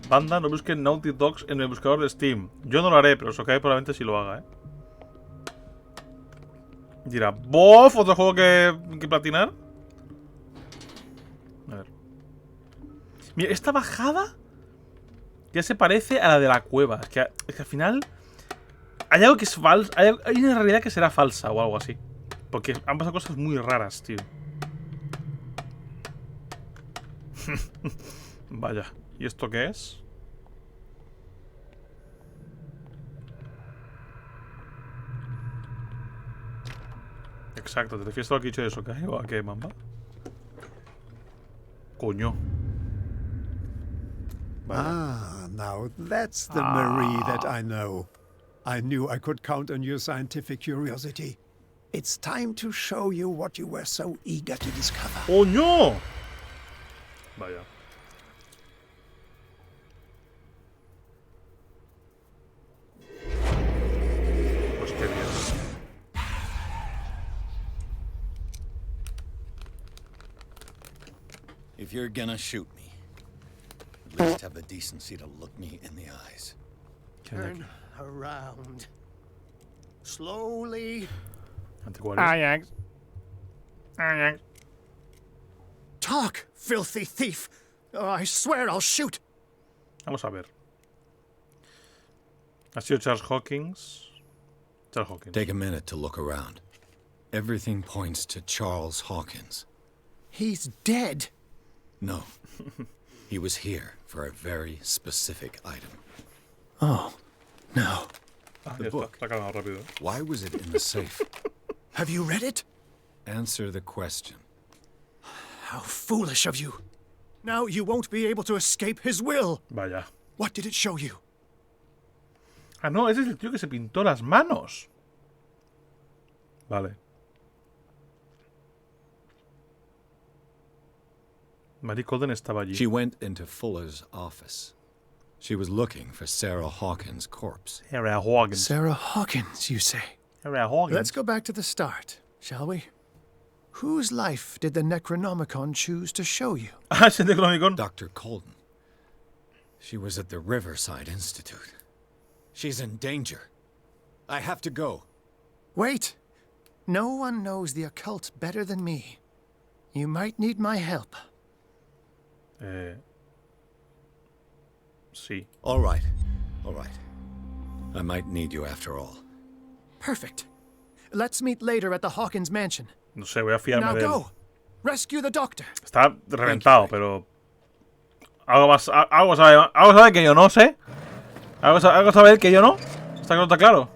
Banda, no busquen Naughty Dogs en el buscador de Steam. Yo no lo haré, pero Sokai probablemente sí lo haga, ¿eh? Dirá, ¿bof? ¿Otro juego que platinar? A ver. Mira, esta bajada ya se parece a la de la cueva. Es que al final hay algo que es falso. Hay una realidad que será falsa o algo así. Porque han pasado cosas muy raras, tío. Vaya. ¿Y esto qué es? Exacto, ¿te refieres a lo que he dicho de eso, Kai? ¿O a qué, mamba? Coño. Vale. Ah, now that's the Marie that I know. I knew I could count on your scientific curiosity. It's time to show you what you were so eager to discover. ¡Coño! Vaya. Pues qué bien. If you're gonna shoot me, at least have the decency to look me in the eyes. Turn around. Slowly. Ajax. Ajax. Talk, filthy thief. Oh, I swear I'll shoot. Vamos a ver. Ha sido Charles Hawkins. Charles Hawkins. Take a minute to look around. Everything points to Charles Hawkins. He's dead. No. He was here for a very specific item. Oh, no. The book. Why was it in the safe? Have you read it? Answer the question. How foolish of you. Now you won't be able to escape his will. Vaya. What did it show you? Ah, no, ese es el tío que se pintó las manos. Vale. Mary Colden estaba allí. She went into Fuller's office. She was looking for Sarah Hawkins' corpse. Sarah Hawkins. Sarah Hawkins, you say? Sarah Hawkins. Let's go back to the start, shall we? Whose life did the Necronomicon choose to show you? Ah, es el Necronomicon. Dr. Colden. She was at the Riverside Institute. She's in danger. I have to go. Wait. No one knows the occult better than me. You might need my help. Sí. All right. All right. I might need you after all. Perfect. Let's meet later at the Hawkins mansion. No sé, voy a fiarme Now de él. go. Rescue the doctor. Está reventado, pero algo sabe que yo no sé. Algo sabe que yo no. Está claro.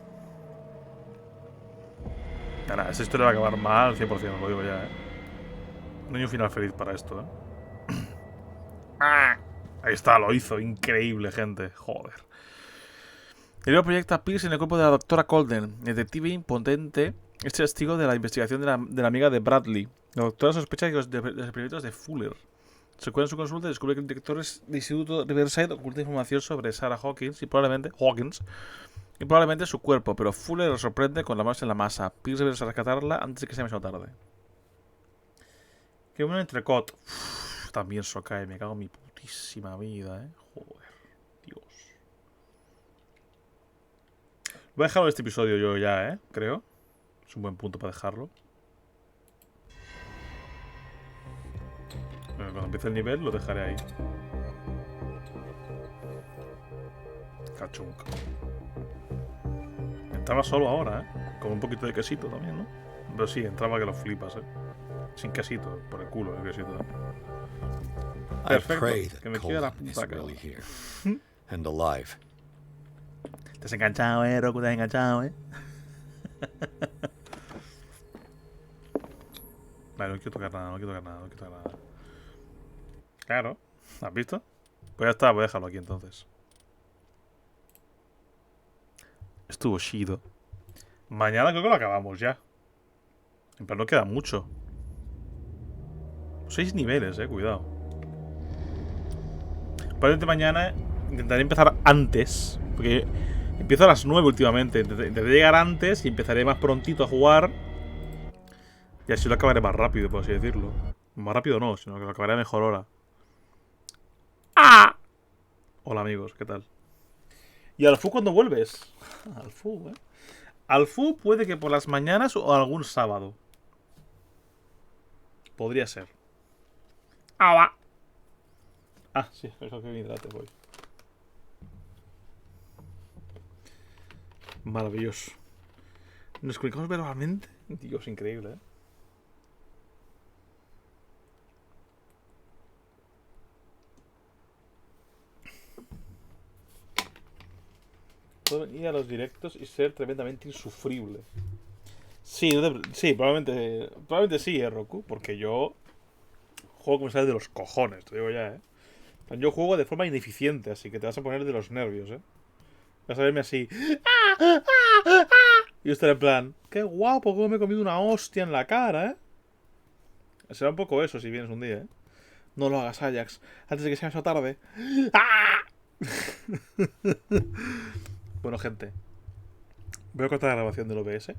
Nada, esa historia va a acabar mal, 100%, os lo digo ya, No hay un final feliz para esto, Ahí está, lo hizo. Increíble, gente. Joder. El libro proyecta a Pierce en el cuerpo de la doctora Colden, detective impotente. Es testigo de la investigación de la amiga de Bradley. La doctora sospecha de los experimentos de Fuller. Se cuenta en su consulta y descubre que el director del Instituto Riverside oculta información sobre Sarah Hawkins y probablemente su cuerpo, pero Fuller la sorprende con la mano en la masa. Pierce debe rescatarla antes de que sea demasiado tarde. Que bueno entrecot. También Sokai, me cago en mi putísima vida, Joder, Dios. Voy a dejarlo este episodio yo ya, creo. Es un buen punto para dejarlo. Bueno, cuando empiece el nivel lo dejaré ahí. Cachunk. Entraba solo ahora, con un poquito de quesito también, ¿no? Pero sí, entraba que lo flipas, Sin quesito, por el culo el quesito. Perfecto, que me quede la puta cara. And alive. Te has enganchado, Roku, te has enganchado, Vale, no quiero tocar nada, no quiero tocar nada, no quiero tocar nada. Claro, ¿has visto? Pues ya está, voy a dejarlo aquí entonces. Estuvo chido. Mañana creo que lo acabamos ya. En plan, no queda mucho. 6 niveles, cuidado. Probablemente mañana intentaré empezar antes. Porque empiezo a las 9 últimamente. Intentaré llegar antes y empezaré más prontito a jugar. Y así lo acabaré más rápido, por así decirlo. Más rápido no, sino que lo acabaré a mejor hora. ¡Ah! Hola amigos, ¿qué tal? ¿Y al FU cuándo vuelves? Al FU, Al FU puede que por las mañanas o algún sábado. Podría ser. ¡Ah, va! Ah, sí, eso que me hidrate voy. Maravilloso. ¿Nos comunicamos verbalmente? Dios, increíble, Puedo venir a los directos y ser tremendamente insufrible. Sí, sí, probablemente sí, Roku, porque yo juego como sale de los cojones, te digo ya, Yo juego de forma ineficiente, así que te vas a poner de los nervios, Vas a verme así. Y yo estaré en plan, qué guapo, cómo me he comido una hostia en la cara, Será un poco eso si vienes un día, No lo hagas, Ajax, antes de que sea eso tarde. Bueno, gente, voy a cortar la grabación del OBS.